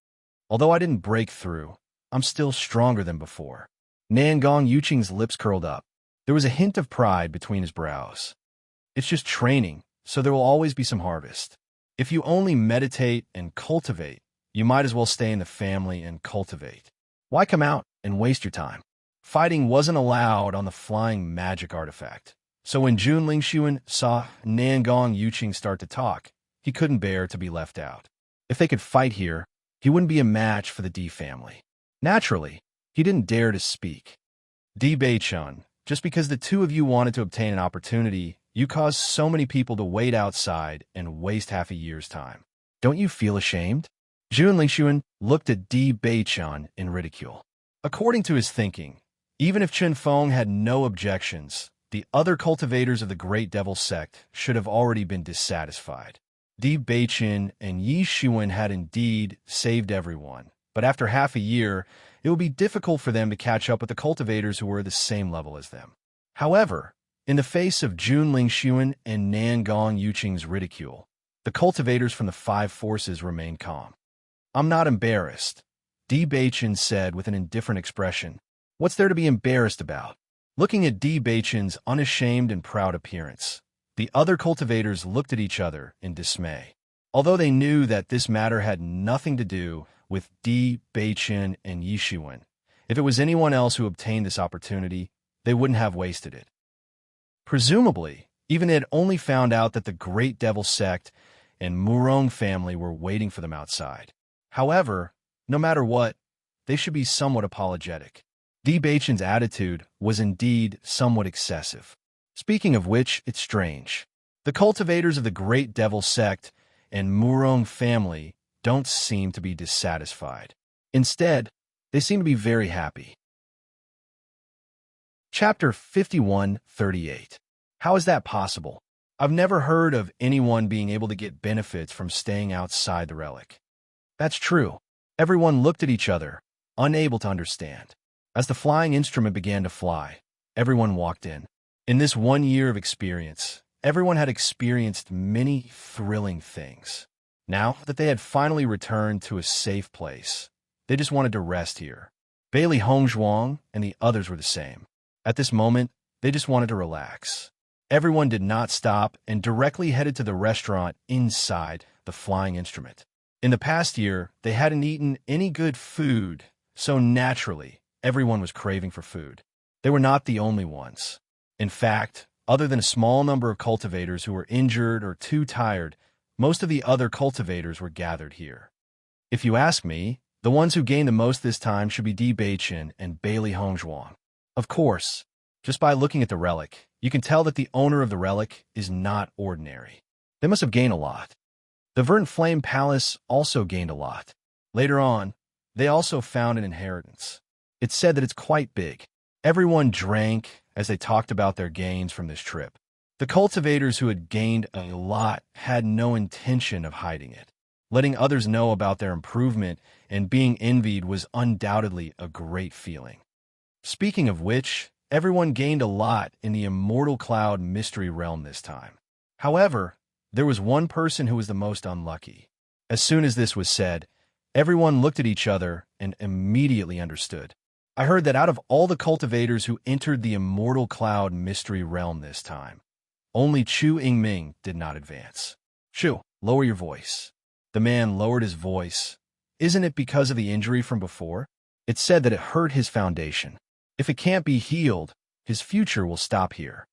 Although I didn't break through, I'm still stronger than before. Nangong Yuqing's lips curled up. There was a hint of pride between his brows. It's just training, so there will always be some harvest. If you only meditate and cultivate, you might as well stay in the family and cultivate. Why come out and waste your time? Fighting wasn't allowed on the flying magic artifact. So when Jun Lingxuan saw Nangong Yuqing start to talk, he couldn't bear to be left out. If they could fight here, he wouldn't be a match for the Di family. Naturally, he didn't dare to speak. Di Beichen, just because the two of you wanted to obtain an opportunity, you caused so many people to wait outside and waste half a year's time. Don't you feel ashamed? Jun Lingxuan looked at Di Beichen in ridicule. According to his thinking, even if Chen Feng had no objections, the other cultivators of the Great Devil sect should have already been dissatisfied. Di Beichen and Yi Xuan had indeed saved everyone, but after half a year, it would be difficult for them to catch up with the cultivators who were at the same level as them. However, in the face of Jun Lingxuan and Nangong Yuqing's ridicule, the cultivators from the five forces remained calm. I'm not embarrassed, Di Beichen said with an indifferent expression. What's there to be embarrassed about? Looking at Di Beichen's unashamed and proud appearance, the other cultivators looked at each other in dismay. Although they knew that this matter had nothing to do with Di Beichen and Yi Xuan, If it was anyone else who obtained this opportunity, they wouldn't have wasted it. Presumably, even they had only found out that the Great Devil Sect and Murong family were waiting for them outside. However, no matter what, they should be somewhat apologetic. Di Baichen's attitude was indeed somewhat excessive. Speaking of which, it's strange. The cultivators of the Great Devil Sect and Murong family don't seem to be dissatisfied. Instead, they seem to be very happy. Chapter 51:38. How is that possible? I've never heard of anyone being able to get benefits from staying outside the relic. That's true. Everyone looked at each other, unable to understand. As the flying instrument began to fly, everyone walked in. In this 1 year of experience, everyone had experienced many thrilling things. Now that they had finally returned to a safe place, they just wanted to rest here. Bailey Hongzhuang and the others were the same. At this moment, they just wanted to relax. Everyone did not stop and directly headed to the restaurant inside the flying instrument. In the past year, they hadn't eaten any good food, so naturally, everyone was craving for food. They were not the only ones. In fact, other than a small number of cultivators who were injured or too tired, most of the other cultivators were gathered here. If you ask me, the ones who gained the most this time should be Di Baichen and Bailey Hongzhuang. Of course, just by looking at the relic, you can tell that the owner of the relic is not ordinary. They must have gained a lot. The Verdant Flame Palace also gained a lot. Later on, they also found an inheritance. It's said that it's quite big. Everyone drank as they talked about their gains from this trip. The cultivators who had gained a lot had no intention of hiding it. Letting others know about their improvement and being envied was undoubtedly a great feeling. Speaking of which, everyone gained a lot in the Immortal Cloud Mystery Realm this time. However, there was one person who was the most unlucky. As soon as this was said, everyone looked at each other and immediately understood. I heard that out of all the cultivators who entered the Immortal Cloud Mystery Realm this time, only Chu Yingming did not advance. Chu, lower your voice. The man lowered his voice. Isn't it because of the injury from before? It's said that it hurt his foundation. If it can't be healed, his future will stop here.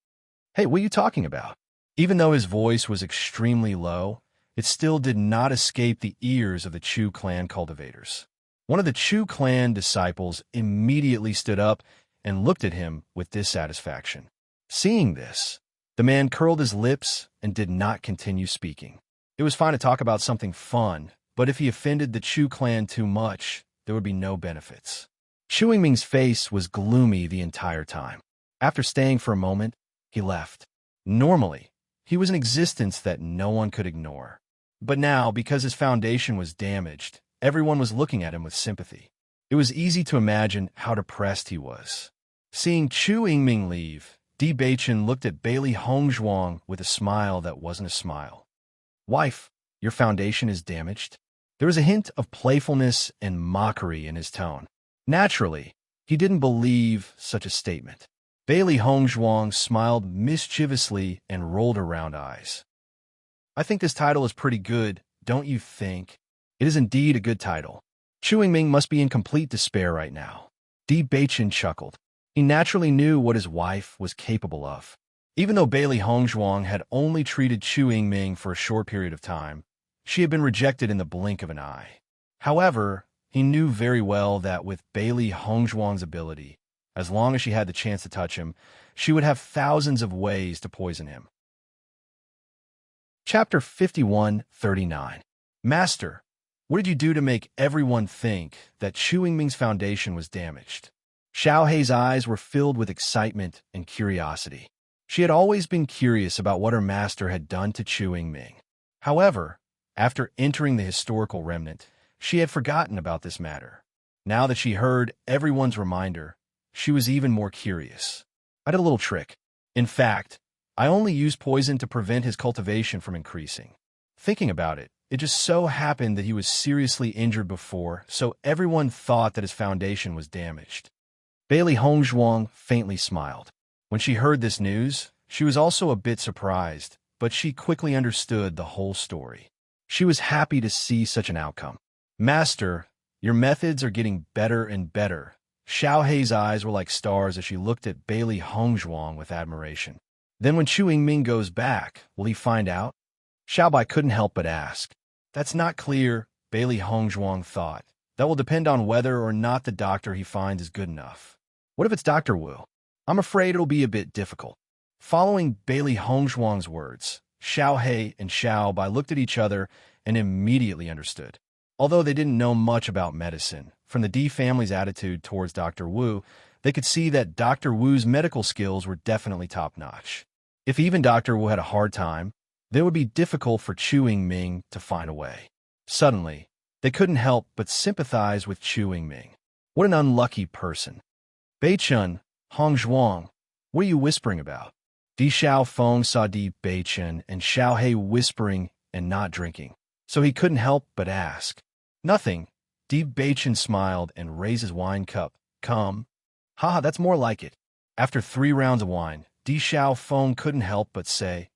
Hey, what are you talking about? Even though his voice was extremely low, it still did not escape the ears of the Chu clan cultivators. One of the Chu clan disciples immediately stood up and looked at him with dissatisfaction. Seeing this, the man curled his lips and did not continue speaking. It was fine to talk about something fun, but if he offended the Chu clan too much, there would be no benefits. Chu Yingming's face was gloomy the entire time. After staying for a moment, he left. Normally, he was an existence that no one could ignore. But now, because his foundation was damaged, everyone was looking at him with sympathy. It was easy to imagine how depressed he was. Seeing Chu Yingming leave, Di Baichen looked at Bailey Hongzhuang with a smile that wasn't a smile. Wife, your foundation is damaged? There was a hint of playfulness and mockery in his tone. Naturally, he didn't believe such a statement. Bailey Hongzhuang smiled mischievously and rolled her round eyes. I think this title is pretty good, don't you think? It is indeed a good title. Chu Yingming must be in complete despair right now. Di Baichen chuckled. He naturally knew what his wife was capable of. Even though Bailey Hongzhuang had only treated Chu Yingming for a short period of time, she had been rejected in the blink of an eye. However, he knew very well that with Bailey Hongzhuang's ability, as long as she had the chance to touch him, she would have thousands of ways to poison him. Chapter 51:39. Master, what did you do to make everyone think that Chu Yingming's foundation was damaged? Xiao Hei's eyes were filled with excitement and curiosity. She had always been curious about what her master had done to Chu Yingming. However, after entering the historical remnant, she had forgotten about this matter. Now that she heard everyone's reminder, she was even more curious. I did a little trick. In fact, I only used poison to prevent his cultivation from increasing. Thinking about it, it just so happened that he was seriously injured before, so everyone thought that his foundation was damaged. Bailey Hongzhuang faintly smiled. When she heard this news, she was also a bit surprised, but she quickly understood the whole story. She was happy to see such an outcome. Master, your methods are getting better and better, Xiao Hei's eyes were like stars as she looked at Bailey Hongzhuang with admiration. Then when Chu Yingming goes back, will he find out? Xiao Bai couldn't help but ask. That's not clear, Bailey Hongzhuang thought. That will depend on whether or not the doctor he finds is good enough. What if it's Dr. Wu? I'm afraid it'll be a bit difficult. Following Bailey Hongzhuang's words, Xiao Hei and Xiao Bai looked at each other and immediately understood. Although they didn't know much about medicine, from the Di family's attitude towards Dr. Wu, they could see that Dr. Wu's medical skills were definitely top-notch. If even Dr. Wu had a hard time, it would be difficult for Chu Yingming to find a way. Suddenly, they couldn't help but sympathize with Chu Yingming. What an unlucky person. Beichun, Hongzhuang, what are you whispering about? Di Xiaofeng saw Di Beichun and Xiao Hei whispering and not drinking, so he couldn't help but ask. Nothing. Di Beichun smiled and raised his wine cup. Come. Haha, that's more like it. After 3 rounds of wine, Di Xiaofeng couldn't help but say,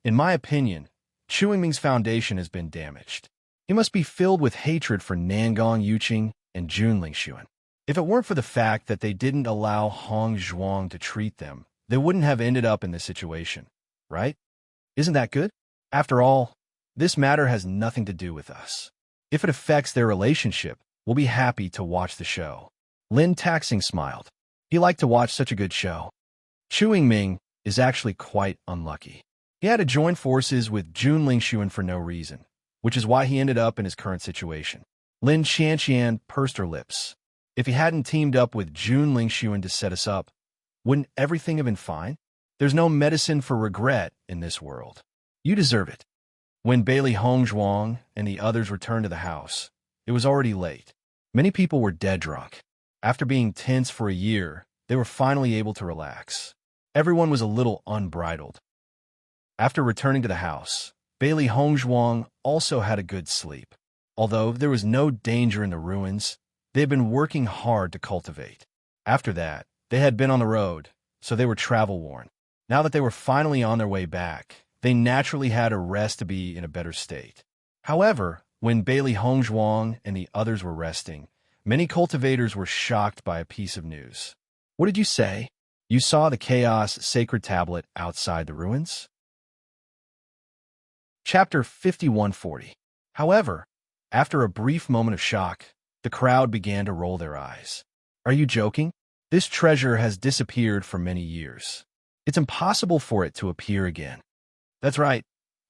in my opinion, Chu Yingming's foundation has been damaged. He must be filled with hatred for Nangong Yuqing and Jun Lingxuan. If it weren't for the fact that they didn't allow Hong Zhuang to treat them, they wouldn't have ended up in this situation, right? Isn't that good? After all, this matter has nothing to do with us. If it affects their relationship, we'll be happy to watch the show. Lin Taxing smiled. He liked to watch such a good show. Chu Yingming is actually quite unlucky. He had to join forces with Jun Lingxuan for no reason, which is why he ended up in his current situation. Lin Qianqian pursed her lips. If he hadn't teamed up with Jun Lingxuan to set us up, wouldn't everything have been fine? There's no medicine for regret in this world. You deserve it. When Bailey Hongzhuang and the others returned to the house, it was already late. Many people were dead drunk. After being tense for a year, they were finally able to relax. Everyone was a little unbridled. After returning to the house, Bailey Hongzhuang also had a good sleep. Although there was no danger in the ruins, they had been working hard to cultivate. After that, they had been on the road, so they were travel-worn. Now that they were finally on their way back, they naturally had a rest to be in a better state. However, when Bailey Hongzhuang and the others were resting, many cultivators were shocked by a piece of news. What did you say? You saw the Chaos Sacred Tablet outside the ruins? Chapter 5140. However, after a brief moment of shock, the crowd began to roll their eyes. Are you joking? This treasure has disappeared for many years. It's impossible for it to appear again. That's right.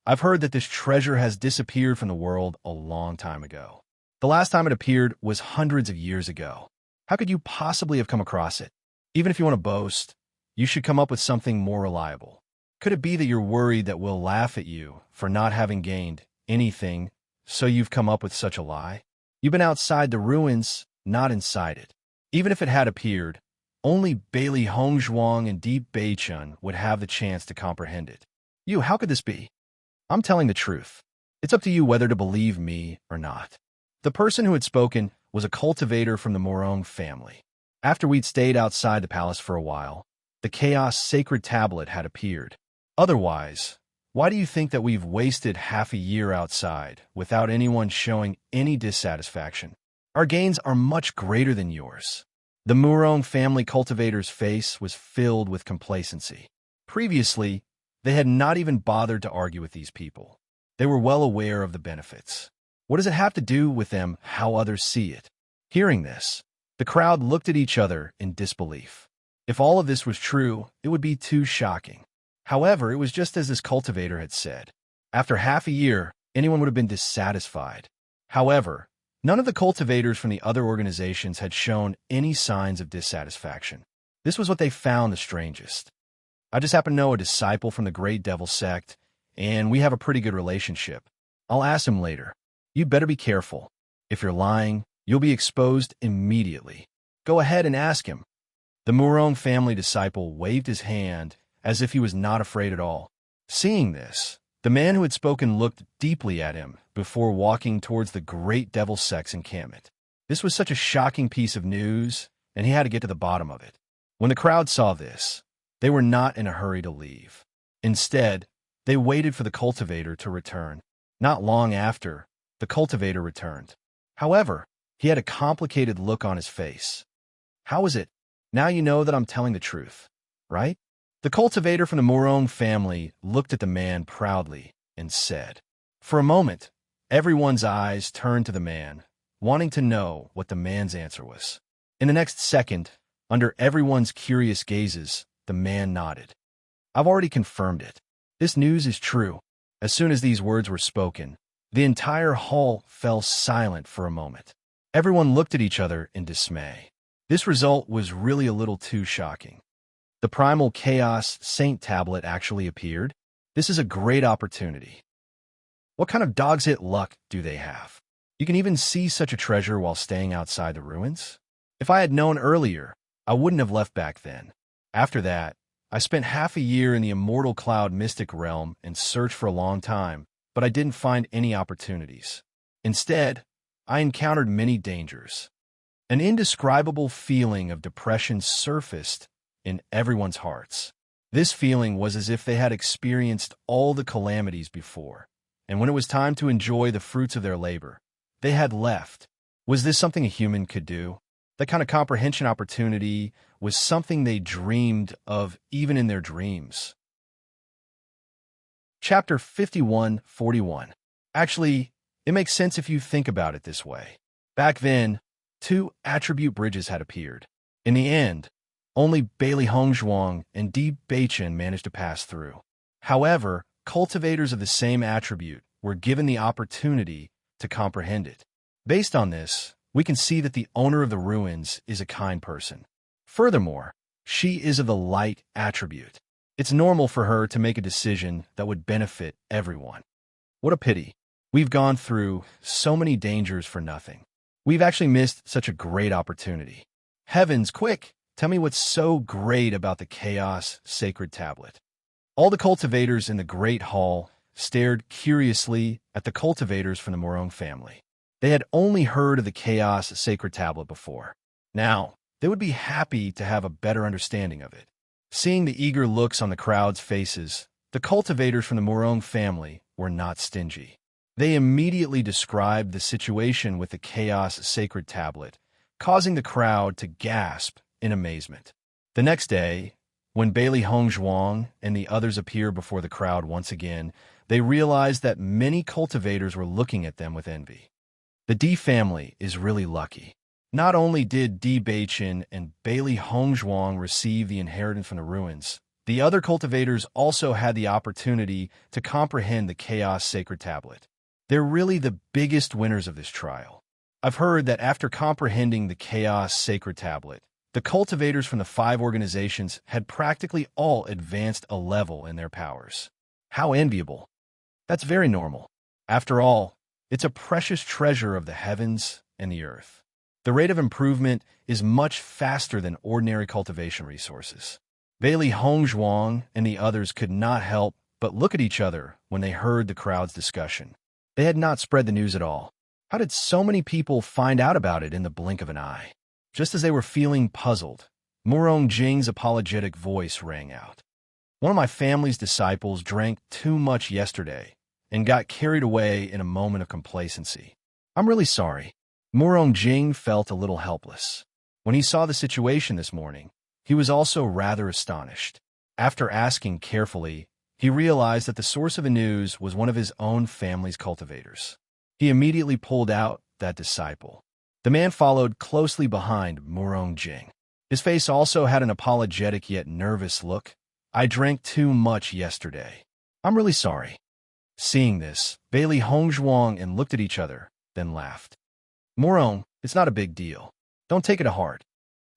I've heard that this treasure has disappeared from the world a long time ago. The last time it appeared was hundreds of years ago. How could you possibly have come across it? Even if you want to boast, you should come up with something more reliable. Could it be that you're worried that we'll laugh at you for not having gained anything, so you've come up with such a lie? You've been outside the ruins, not inside it. Even if it had appeared, only Bailey Hongzhuang and Di Beichun would have the chance to comprehend it. How could this be? I'm telling the truth. It's up to you whether to believe me or not. The person who had spoken was a cultivator from the Morong family. After we'd stayed outside the palace for a while, the Chaos Sacred Tablet had appeared. Otherwise, why do you think that we've wasted half a year outside without anyone showing any dissatisfaction? Our gains are much greater than yours. The Morong family cultivator's face was filled with complacency. Previously, they had not even bothered to argue with these people. They were well aware of the benefits. What does it have to do with them how others see it? Hearing this, the crowd looked at each other in disbelief. If all of this was true, it would be too shocking. However, it was just as this cultivator had said. After half a year, anyone would have been dissatisfied. However, none of the cultivators from the other organizations had shown any signs of dissatisfaction. This was what they found the strangest. I just happen to know a disciple from the Great Devil sect, and we have a pretty good relationship. I'll ask him later. You'd better be careful. If you're lying, you'll be exposed immediately. Go ahead and ask him. The Morong family disciple waved his hand as if he was not afraid at all. Seeing this, the man who had spoken looked deeply at him before walking towards the Great Devil sect's encampment. This was such a shocking piece of news, and he had to get to the bottom of it. When the crowd saw this, they were not in a hurry to leave. Instead, they waited for the cultivator to return. Not long after, the cultivator returned. However, he had a complicated look on his face. How is it? Now you know that I'm telling the truth, right? The cultivator from the Morong family looked at the man proudly and said. For a moment, everyone's eyes turned to the man, wanting to know what the man's answer was. In the next second, under everyone's curious gazes, the man nodded. I've already confirmed it. This news is true. As soon as these words were spoken, the entire hall fell silent for a moment. Everyone looked at each other in dismay. This result was really a little too shocking. The primal chaos saint tablet actually appeared. This is a great opportunity. What kind of dog's hit luck do they have? You can even see such a treasure while staying outside the ruins? If I had known earlier, I wouldn't have left back then. After that, I spent half a year in the immortal cloud mystic realm and searched for a long time, but I didn't find any opportunities. Instead, I encountered many dangers. An indescribable feeling of depression surfaced in everyone's hearts. This feeling was as if they had experienced all the calamities before, and when it was time to enjoy the fruits of their labor, they had left. Was this something a human could do? That kind of comprehension opportunity was something they dreamed of even in their dreams. Chapter 51-41. Actually, it makes sense if you think about it this way. Back then, 2 attribute bridges had appeared. In the end, only Bailey Hongzhuang and Di Beichen managed to pass through. However, cultivators of the same attribute were given the opportunity to comprehend it. Based on this, we can see that the owner of the ruins is a kind person. Furthermore, she is of the light attribute. It's normal for her to make a decision that would benefit everyone. What a pity. We've gone through so many dangers for nothing. We've actually missed such a great opportunity. Heavens, quick! Tell me what's so great about the Chaos Sacred Tablet. All the cultivators in the Great Hall stared curiously at the cultivators from the Morong family. They had only heard of the Chaos Sacred Tablet before. Now, they would be happy to have a better understanding of it. Seeing the eager looks on the crowd's faces, the cultivators from the Morong family were not stingy. They immediately described the situation with the Chaos Sacred Tablet, causing the crowd to gasp in amazement. The next day, when Bailey Hongzhuang and the others appeared before the crowd once again, they realized that many cultivators were looking at them with envy. The Di family is really lucky. Not only did Di Beichen and Bailey Hongzhuang receive the inheritance from the ruins, the other cultivators also had the opportunity to comprehend the Chaos Sacred Tablet. They're really the biggest winners of this trial. I've heard that after comprehending the Chaos Sacred Tablet, the cultivators from the 5 organizations had practically all advanced a level in their powers. How enviable. That's very normal. After all, it's a precious treasure of the heavens and the earth. The rate of improvement is much faster than ordinary cultivation resources. Bailey Hongzhuang and the others could not help but look at each other when they heard the crowd's discussion. They had not spread the news at all. How did so many people find out about it in the blink of an eye? Just as they were feeling puzzled, Morong Jing's apologetic voice rang out. One of my family's disciples drank too much yesterday and got carried away in a moment of complacency. I'm really sorry. Morong Jing felt a little helpless. When he saw the situation this morning, he was also rather astonished. After asking carefully, he realized that the source of the news was one of his own family's cultivators. He immediately pulled out that disciple. The man followed closely behind Morong Jing. His face also had an apologetic yet nervous look. I drank too much yesterday. I'm really sorry. Seeing this, Bailey Hongzhuang and looked at each other, then laughed. Morong, it's not a big deal. Don't take it to heart.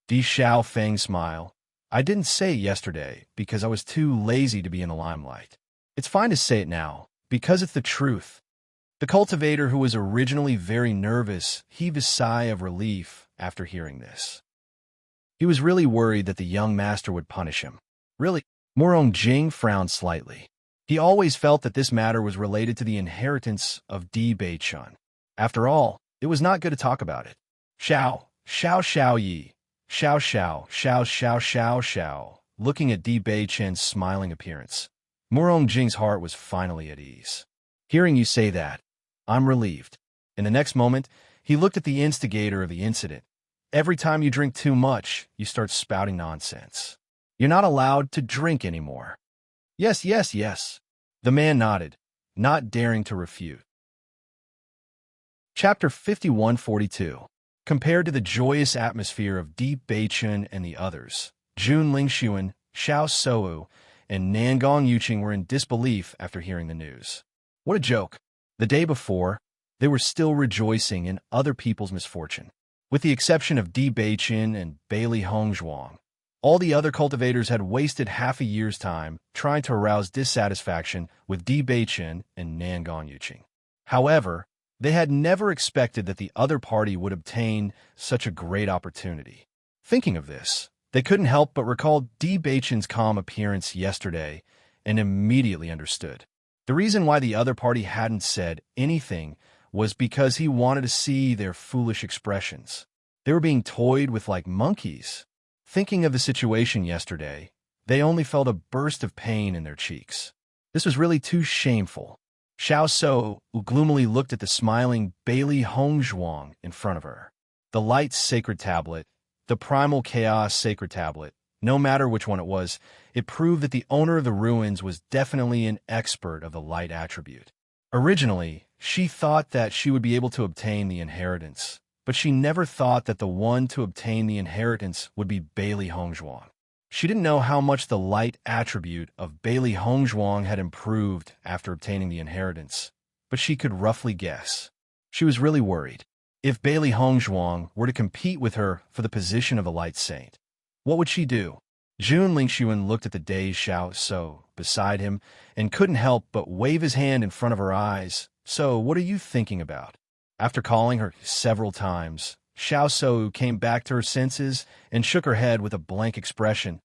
Di Xiaofeng smiled. I didn't say it yesterday because I was too lazy to be in the limelight. It's fine to say it now, because it's the truth. The cultivator, who was originally very nervous, heaved a sigh of relief after hearing this. He was really worried that the young master would punish him. Really? Morong Jing frowned slightly. He always felt that this matter was related to the inheritance of Di Beichen. After all, it was not good to talk about it. Xiao, Xiao Xiao Yi, Xiao Xiao, Xiao Xiao Xiao Xiao. Looking at Di Beichen's smiling appearance, Morong Jing's heart was finally at ease. Hearing you say that, I'm relieved. In the next moment, he looked at the instigator of the incident, Every time you drink too much, you start spouting nonsense. You're not allowed to drink anymore. Yes, yes, yes. The man nodded, not daring to refute. Chapter 5142. Compared to the joyous atmosphere of Di Beichun and the others, Jun Lingxuan, Xiao Sou, and Nangong Yuqing were in disbelief after hearing the news. What a joke. The day before, they were still rejoicing in other people's misfortune. With the exception of Di Beichun and Bailey Hongzhuang, all the other cultivators had wasted half a year's time trying to arouse dissatisfaction with Di Beichun and Nangong Yuqing. However, they had never expected that the other party would obtain such a great opportunity. Thinking of this, they couldn't help but recall Di Beichun's calm appearance yesterday and immediately understood. The reason why the other party hadn't said anything was because he wanted to see their foolish expressions. They were being toyed with like monkeys. Thinking of the situation yesterday, they only felt a burst of pain in their cheeks. This was really too shameful. Xiao Sou gloomily looked at the smiling Bailey Hongzhuang in front of her. The Light's Sacred Tablet, the Primal Chaos Sacred Tablet, no matter which one it was, it proved that the owner of the ruins was definitely an expert of the light attribute. Originally, she thought that she would be able to obtain the inheritance, but she never thought that the one to obtain the inheritance would be Bailey Hongzhuang. She didn't know how much the light attribute of Bailey Hongzhuang had improved after obtaining the inheritance, but she could roughly guess. She was really worried. If Bailey Hongzhuang were to compete with her for the position of a light saint, what would she do? Jun Lingxuan looked at the dazed Xiao Sou beside him and couldn't help but wave his hand in front of her eyes. So, what are you thinking about? After calling her several times, Xiao Sou came back to her senses and shook her head with a blank expression.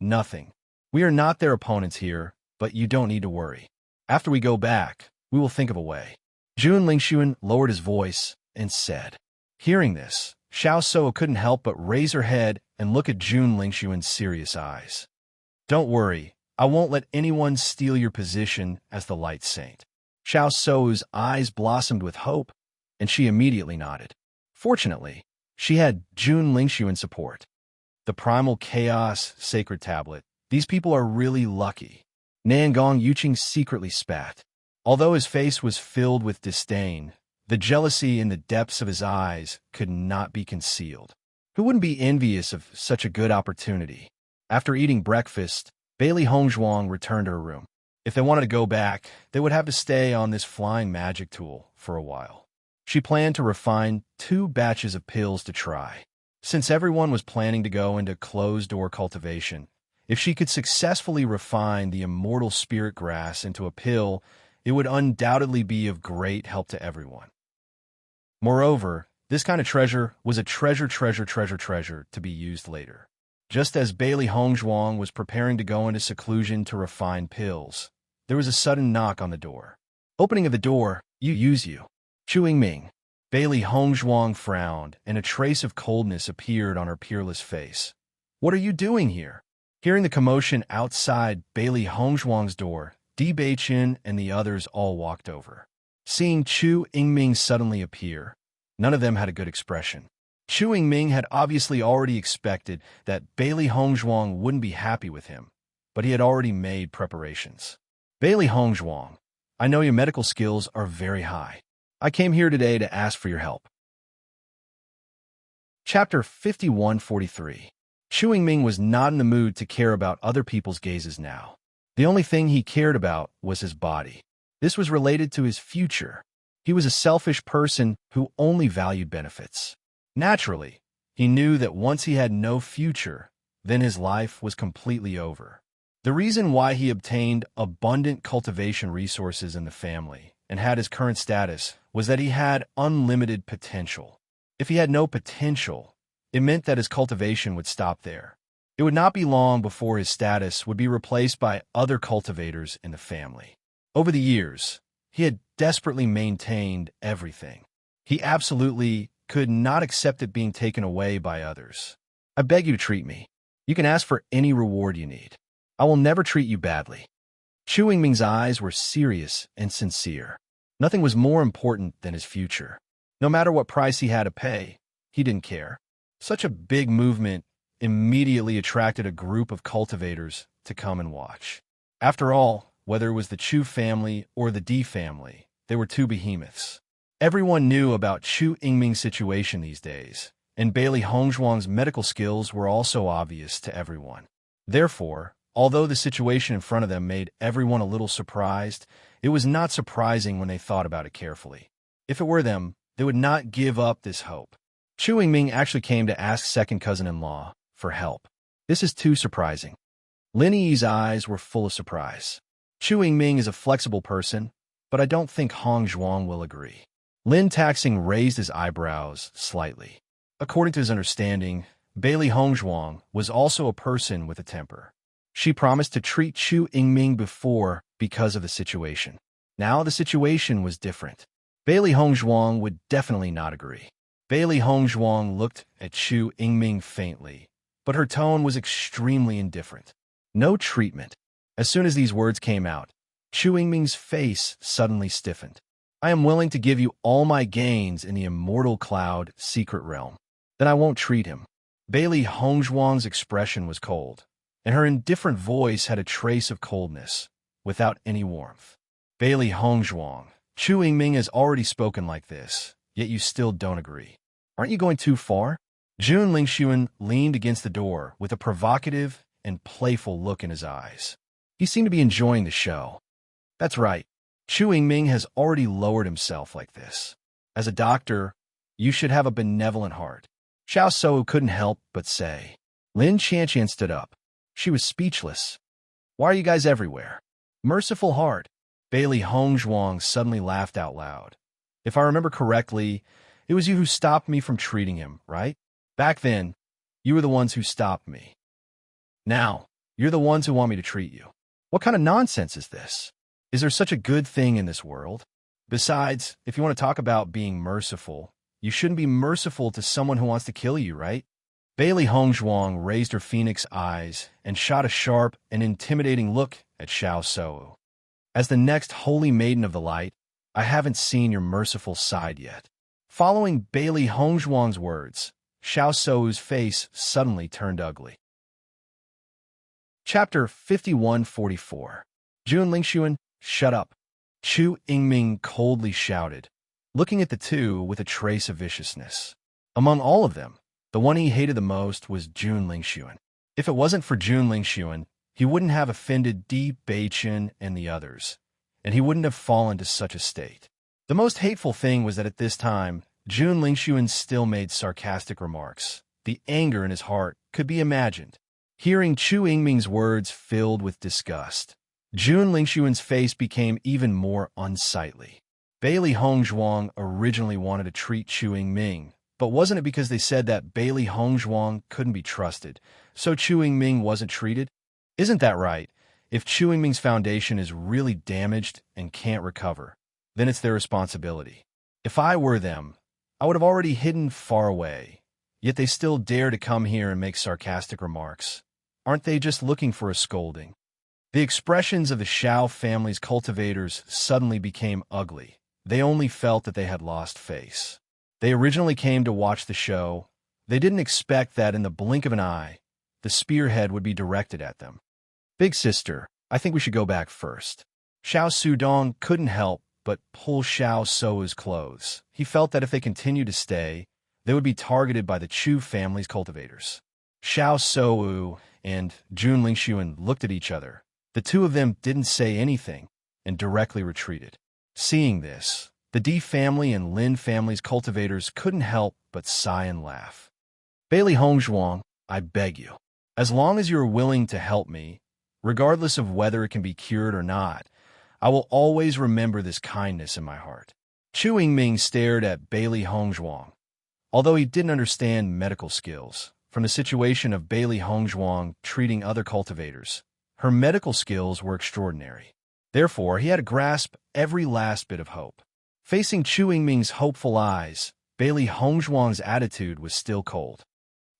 Nothing. We are not their opponents here, but you don't need to worry. After we go back, we will think of a way. Jun Lingxuan lowered his voice and said. Hearing this, Xiao Sou couldn't help but raise her head and look at Jun Lingxuan's serious eyes. Don't worry, I won't let anyone steal your position as the Light Saint. Xiao Sou's eyes blossomed with hope, and she immediately nodded. Fortunately, she had Jun Lingxuan's support. The Primal Chaos Sacred Tablet. These people are really lucky. Nangong Yuqing secretly spat. Although his face was filled with disdain, the jealousy in the depths of his eyes could not be concealed. Who wouldn't be envious of such a good opportunity? After eating breakfast, Bailey Hongzhuang returned to her room. If they wanted to go back, they would have to stay on this flying magic tool for a while. She planned to refine 2 batches of pills to try. Since everyone was planning to go into closed-door cultivation, if she could successfully refine the immortal spirit grass into a pill, it would undoubtedly be of great help to everyone. Moreover, this kind of treasure was a treasure to be used later. Just as Bailey Hongzhuang was preparing to go into seclusion to refine pills, there was a sudden knock on the door. Opening of the door, you. Chewing Ming. Bailey Hongzhuang frowned, and a trace of coldness appeared on her peerless face. What are you doing here? Hearing the commotion outside Bailey Hongzhuang's door, Di Beichun and the others all walked over. Seeing Chu Yingming suddenly appear, none of them had a good expression. Chu Yingming had obviously already expected that Bailey Hongzhuang wouldn't be happy with him, but he had already made preparations. Bailey Hongzhuang, I know your medical skills are very high. I came here today to ask for your help. Chapter 5143. Chu Yingming was not in the mood to care about other people's gazes now. The only thing he cared about was his body. This was related to his future. He was a selfish person who only valued benefits. Naturally, he knew that once he had no future, then his life was completely over. The reason why he obtained abundant cultivation resources in the family and had his current status was that he had unlimited potential. If he had no potential, it meant that his cultivation would stop there. It would not be long before his status would be replaced by other cultivators in the family. Over the years, he had desperately maintained everything. He absolutely could not accept it being taken away by others. I beg you to treat me. You can ask for any reward you need. I will never treat you badly. Chu Yingming's eyes were serious and sincere. Nothing was more important than his future. No matter what price he had to pay, he didn't care. Such a big movement immediately attracted a group of cultivators to come and watch. After all, whether it was the Chu family or the Di family, they were two behemoths. Everyone knew about Chu Yingming's situation these days, and Bailey Hongzhuang's medical skills were also obvious to everyone. Therefore, although the situation in front of them made everyone a little surprised, it was not surprising when they thought about it carefully. If it were them, they would not give up this hope. Chu Yingming actually came to ask second cousin-in-law for help. This is too surprising. Lin Yi's eyes were full of surprise. Chu Yingming is a flexible person, but I don't think Hong Zhuang will agree. Lin Taxing raised his eyebrows slightly. According to his understanding, Bailey Hongzhuang was also a person with a temper. She promised to treat Chu Yingming before because of the situation. Now the situation was different. Bailey Hongzhuang would definitely not agree. Bailey Hongzhuang looked at Chu Yingming faintly, but her tone was extremely indifferent. No treatment. As soon as these words came out, Chu Yingming's face suddenly stiffened. I am willing to give you all my gains in the Immortal Cloud secret realm. Then I won't treat him. Bailey Hongzhuang's expression was cold, and her indifferent voice had a trace of coldness, without any warmth. Bailey Hongzhuang, Chu Yingming has already spoken like this, yet you still don't agree. Aren't you going too far? Jun Lingxuan leaned against the door with a provocative and playful look in his eyes. He seemed to be enjoying the show. That's right. Chu Yingming has already lowered himself like this. As a doctor, you should have a benevolent heart. Xiao Sou couldn't help but say. Lin Qianqian stood up. She was speechless. Why are you guys everywhere? Merciful heart. Bailey Hongzhuang suddenly laughed out loud. If I remember correctly, it was you who stopped me from treating him, right? Back then, you were the ones who stopped me. Now, you're the ones who want me to treat you. What kind of nonsense is this? Is there such a good thing in this world? Besides, if you want to talk about being merciful, you shouldn't be merciful to someone who wants to kill you, right? Bailey Hongzhuang raised her phoenix eyes and shot a sharp and intimidating look at Xiao Sou. As the next holy maiden of the light, I haven't seen your merciful side yet. Following Bailey Hongzhuang's words, Xiao Sou's face suddenly turned ugly. Chapter 5144. Jun Lingxuan, shut up. Chu Yingming coldly shouted, looking at the two with a trace of viciousness. Among all of them, the one he hated the most was Jun Lingxuan. If it wasn't for Jun Lingxuan, he wouldn't have offended Di Beichen and the others, and he wouldn't have fallen to such a state. The most hateful thing was that at this time, Jun Lingxuan still made sarcastic remarks. The anger in his heart could be imagined. Hearing Chu Yingming's words filled with disgust, Jun Lingxuan's face became even more unsightly. Bailey Hongzhuang originally wanted to treat Chu Yingming, but wasn't it because they said that Bailey Hongzhuang couldn't be trusted, so Chu Yingming wasn't treated? Isn't that right? If Chu Yingming's foundation is really damaged and can't recover, then it's their responsibility. If I were them, I would have already hidden far away, yet they still dare to come here and make sarcastic remarks. Aren't they just looking for a scolding? The expressions of the Xiao family's cultivators suddenly became ugly. They only felt that they had lost face. They originally came to watch the show. They didn't expect that in the blink of an eye, the spearhead would be directed at them. Big sister, I think we should go back first. Xiao Sudong couldn't help but pull Xiao Sou's clothes. He felt that if they continued to stay, they would be targeted by the Chu family's cultivators. Xiao Sou and Jun Lingxuan looked at each other. The two of them didn't say anything and directly retreated. Seeing this, the Di family and Lin family's cultivators couldn't help but sigh and laugh. Bailey Hongzhuang, I beg you, as long as you are willing to help me, regardless of whether it can be cured or not, I will always remember this kindness in my heart. Chu Yingming stared at Bailey Hongzhuang. Although he didn't understand medical skills, from the situation of Bailey Hongzhuang treating other cultivators, her medical skills were extraordinary. Therefore, he had to grasp every last bit of hope. Facing Chu Yingming's hopeful eyes, Bailey Hongzhuang's attitude was still cold.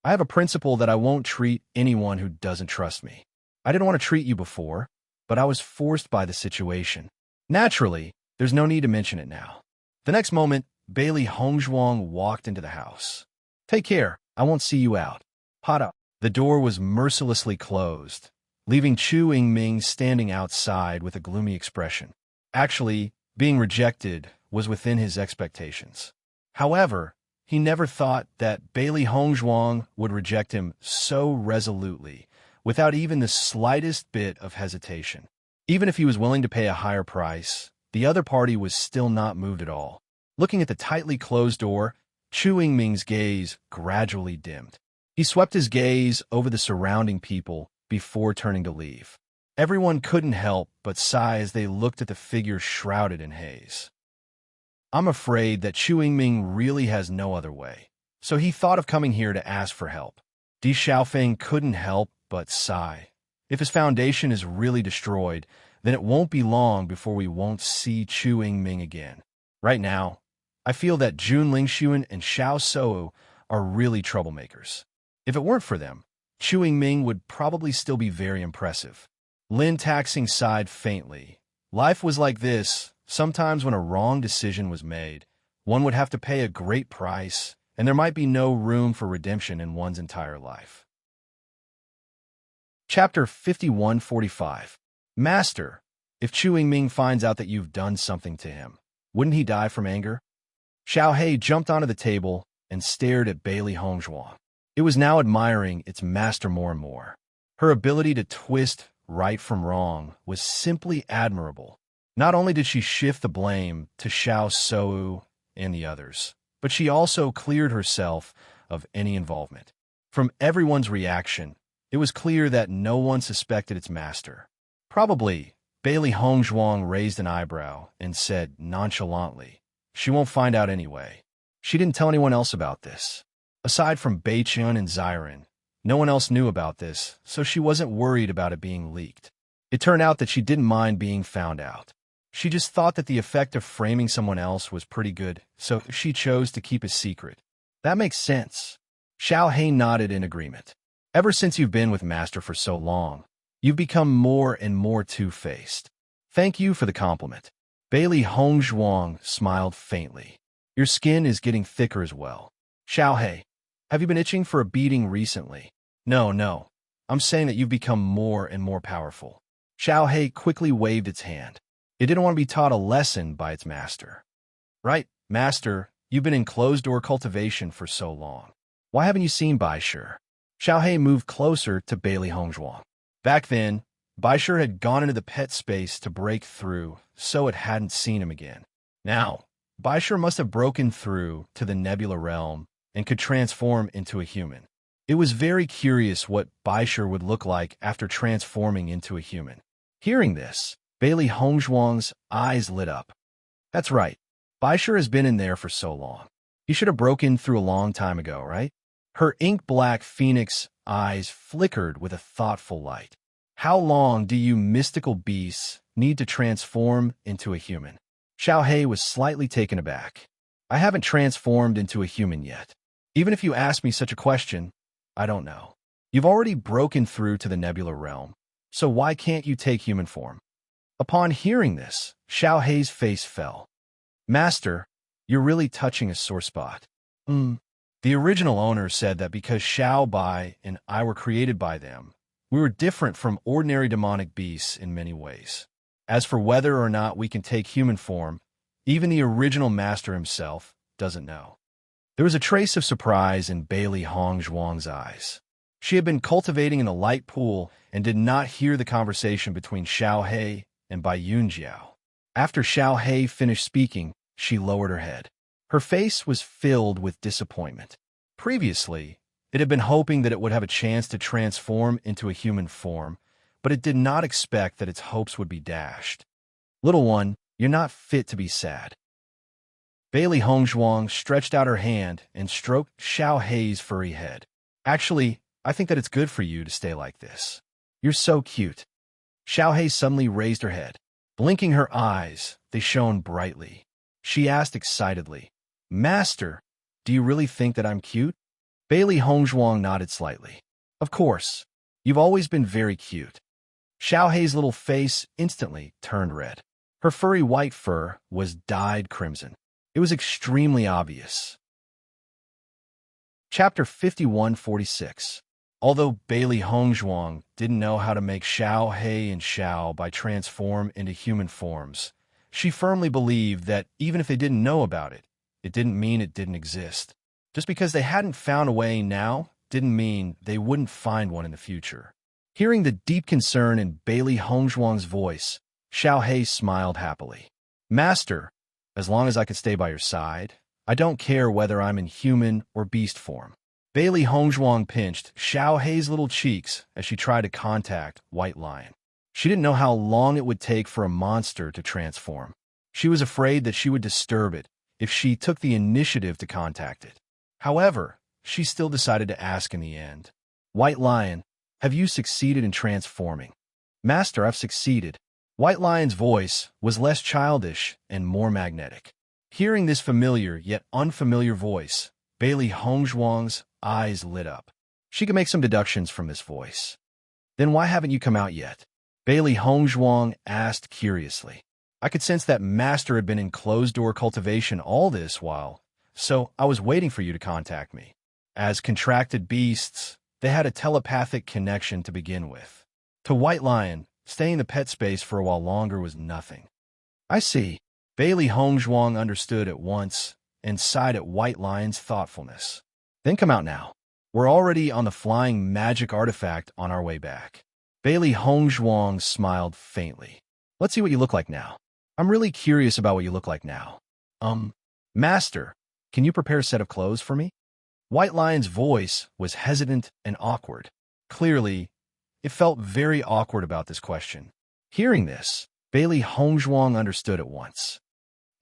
I have a principle that I won't treat anyone who doesn't trust me. I didn't want to treat you before, but I was forced by the situation. Naturally, there's no need to mention it now. The next moment, Bailey Hongzhuang walked into the house. Take care. I won't see you out. Hada. The door was mercilessly closed, leaving Chu Yingming standing outside with a gloomy expression. Actually, being rejected was within his expectations. However, he never thought that Bailey Hongzhuang would reject him so resolutely, without even the slightest bit of hesitation. Even if he was willing to pay a higher price, the other party was still not moved at all. Looking at the tightly closed door, Chu Yingming's gaze gradually dimmed. He swept his gaze over the surrounding people before turning to leave. Everyone couldn't help but sigh as they looked at the figure shrouded in haze. I'm afraid that Chu Yingming really has no other way, so he thought of coming here to ask for help. Di Xiaofeng couldn't help but sigh. If his foundation is really destroyed, then it won't be long before we won't see Chu Yingming again. Right now, I feel that Jun Lingxuan and Xiao Sou are really troublemakers. If it weren't for them, Chu Yingming would probably still be very impressive. Lin Taxing sighed faintly. Life was like this. Sometimes when a wrong decision was made, one would have to pay a great price, and there might be no room for redemption in one's entire life. Chapter 5145. Master, if Chu Yingming finds out that you've done something to him, wouldn't he die from anger? Xiao Hei jumped onto the table and stared at Bailey Hongzhuang. It was now admiring its master more and more. Her ability to twist right from wrong was simply admirable. Not only did she shift the blame to Xiao Sou and the others, but she also cleared herself of any involvement. From everyone's reaction, it was clear that no one suspected its master. Probably, Bailey Hongzhuang raised an eyebrow and said nonchalantly, "She won't find out anyway." She didn't tell anyone else about this. Aside from Beichun and Xiren, no one else knew about this, so she wasn't worried about it being leaked. It turned out that she didn't mind being found out. She just thought that the effect of framing someone else was pretty good, so she chose to keep a secret. That makes sense. Xiao Hei nodded in agreement. Ever since you've been with Master for so long, you've become more and more two-faced. Thank you for the compliment. Bailey Hongzhuang smiled faintly. Your skin is getting thicker as well. Xiao Hei, have you been itching for a beating recently? No. I'm saying that you've become more and more powerful. Xiao Hei quickly waved its hand. It didn't want to be taught a lesson by its master. Right, Master, you've been in closed-door cultivation for so long. Why haven't you seen Baishur? Xiao Hei moved closer to Bailey Hongzhuang. Back then, Baishur had gone into the pet space to break through, so it hadn't seen him again. Now, Baishur must have broken through to the Nebula realm and could transform into a human. It was very curious what Baishur would look like after transforming into a human. Hearing this, Bailey Hongzhuang's eyes lit up. That's right. Baishur has been in there for so long. He should have broken through a long time ago, right? Her ink-black phoenix eyes flickered with a thoughtful light. How long do you mystical beasts need to transform into a human? Xiao Hei was slightly taken aback. I haven't transformed into a human yet. Even if you ask me such a question, I don't know. You've already broken through to the Nebula realm, so why can't you take human form? Upon hearing this, Xiao Hei's face fell. Master, you're really touching a sore spot. The original owner said that because Xiao Bai and I were created by them, we were different from ordinary demonic beasts in many ways. As for whether or not we can take human form, even the original master himself doesn't know. There was a trace of surprise in Bailey Hongzhuang's eyes. She had been cultivating in a light pool and did not hear the conversation between Xiao Hei and Bai Yunjiao. After Xiao Hei finished speaking, she lowered her head. Her face was filled with disappointment. Previously, it had been hoping that it would have a chance to transform into a human form, but it did not expect that its hopes would be dashed. Little one, you're not fit to be sad. Bailey Hongzhuang stretched out her hand and stroked Xiao Hei's furry head. Actually, I think that it's good for you to stay like this. You're so cute. Xiao Hei suddenly raised her head. Blinking her eyes, they shone brightly. She asked excitedly, Master, do you really think that I'm cute? Bailey Hongzhuang nodded slightly. Of course. You've always been very cute. Xiao Hei's little face instantly turned red. Her furry white fur was dyed crimson. It was extremely obvious. Chapter 5146. Although Bailey Hongzhuang didn't know how to make Xiao He and Xiao Bai transform into human forms, she firmly believed that even if they didn't know about it, it didn't mean it didn't exist. Just because they hadn't found a way now didn't mean they wouldn't find one in the future. Hearing the deep concern in Bailey Hongzhuang's voice, Xiao He smiled happily. Master, as long as I can stay by your side, I don't care whether I'm in human or beast form. Bailey Hongzhuang pinched Xiao He's little cheeks as she tried to contact White Lion. She didn't know how long it would take for a monster to transform. She was afraid that she would disturb it if she took the initiative to contact it. However, she still decided to ask in the end. White Lion, have you succeeded in transforming? Master, I've succeeded. White Lion's voice was less childish and more magnetic. Hearing this familiar yet unfamiliar voice, Bailey Hongzhuang's eyes lit up. She could make some deductions from this voice. Then why haven't you come out yet? Bailey Hongzhuang asked curiously. I could sense that Master had been in closed-door cultivation all this while, so I was waiting for you to contact me. As contracted beasts, they had a telepathic connection to begin with. To White Lion, staying in the pet space for a while longer was nothing. I see. Bailey Hongzhuang understood at once and sighed at White Lion's thoughtfulness. Then come out now. We're already on the flying magic artifact on our way back. Bailey Hongzhuang smiled faintly. Let's see what you look like now. I'm really curious about what you look like now. Master, can you prepare a set of clothes for me? White Lion's voice was hesitant and awkward. Clearly, it felt very awkward about this question. Hearing this, Bailey Hongzhuang understood at once.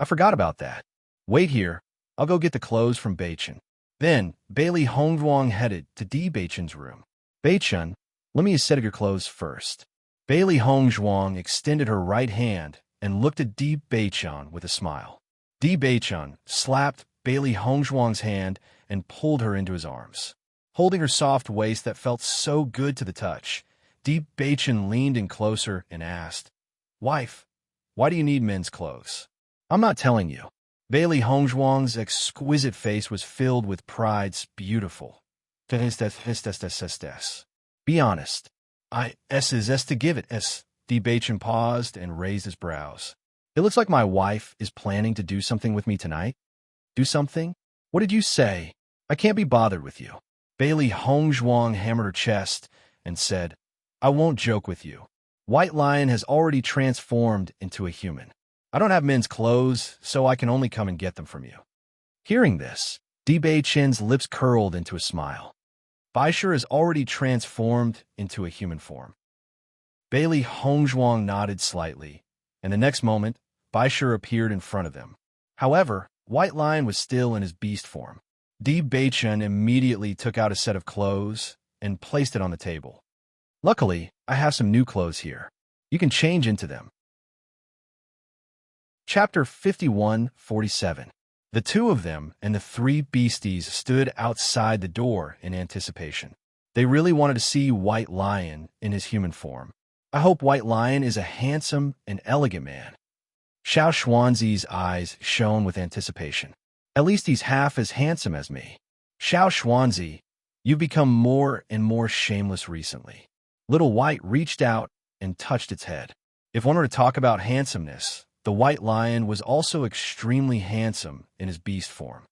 I forgot about that. Wait here. I'll go get the clothes from Beichen. Then, Bailey Hongzhuang headed to Di Beichen's room. Beichen, let me a set of your clothes first. Bailey Hongzhuang extended her right hand and looked at Di Beichen with a smile. Di Beichen slapped Bailey Hongzhuang's hand and pulled her into his arms. Holding her soft waist that felt so good to the touch, Di Beichen leaned in closer and asked, Wife, why do you need men's clothes? I'm not telling you. Bailey Hongzhuang's exquisite face was filled with pride's beautiful. Be honest. I is to give it s. Di Beichen paused and raised his brows. It looks like my wife is planning to do something with me tonight. Do something? What did you say? I can't be bothered with you. Bailey Hongzhuang hammered her chest and said, I won't joke with you. White Lion has already transformed into a human. I don't have men's clothes, so I can only come and get them from you. Hearing this, Di Beichen's lips curled into a smile. Baisher is already transformed into a human form. Bailey Hongzhuang nodded slightly, and the next moment, Baisher appeared in front of them. However, White Lion was still in his beast form. Di Beichen immediately took out a set of clothes and placed it on the table. Luckily, I have some new clothes here. You can change into them. Chapter 5147. The two of them and the three beasties stood outside the door in anticipation. They really wanted to see White Lion in his human form. I hope White Lion is a handsome and elegant man. Xiao Xuanzi's eyes shone with anticipation. At least he's half as handsome as me. Xiao Xuanzi, you've become more and more shameless recently. Little White reached out and touched its head. If one were to talk about handsomeness, the White Lion was also extremely handsome in his beast form.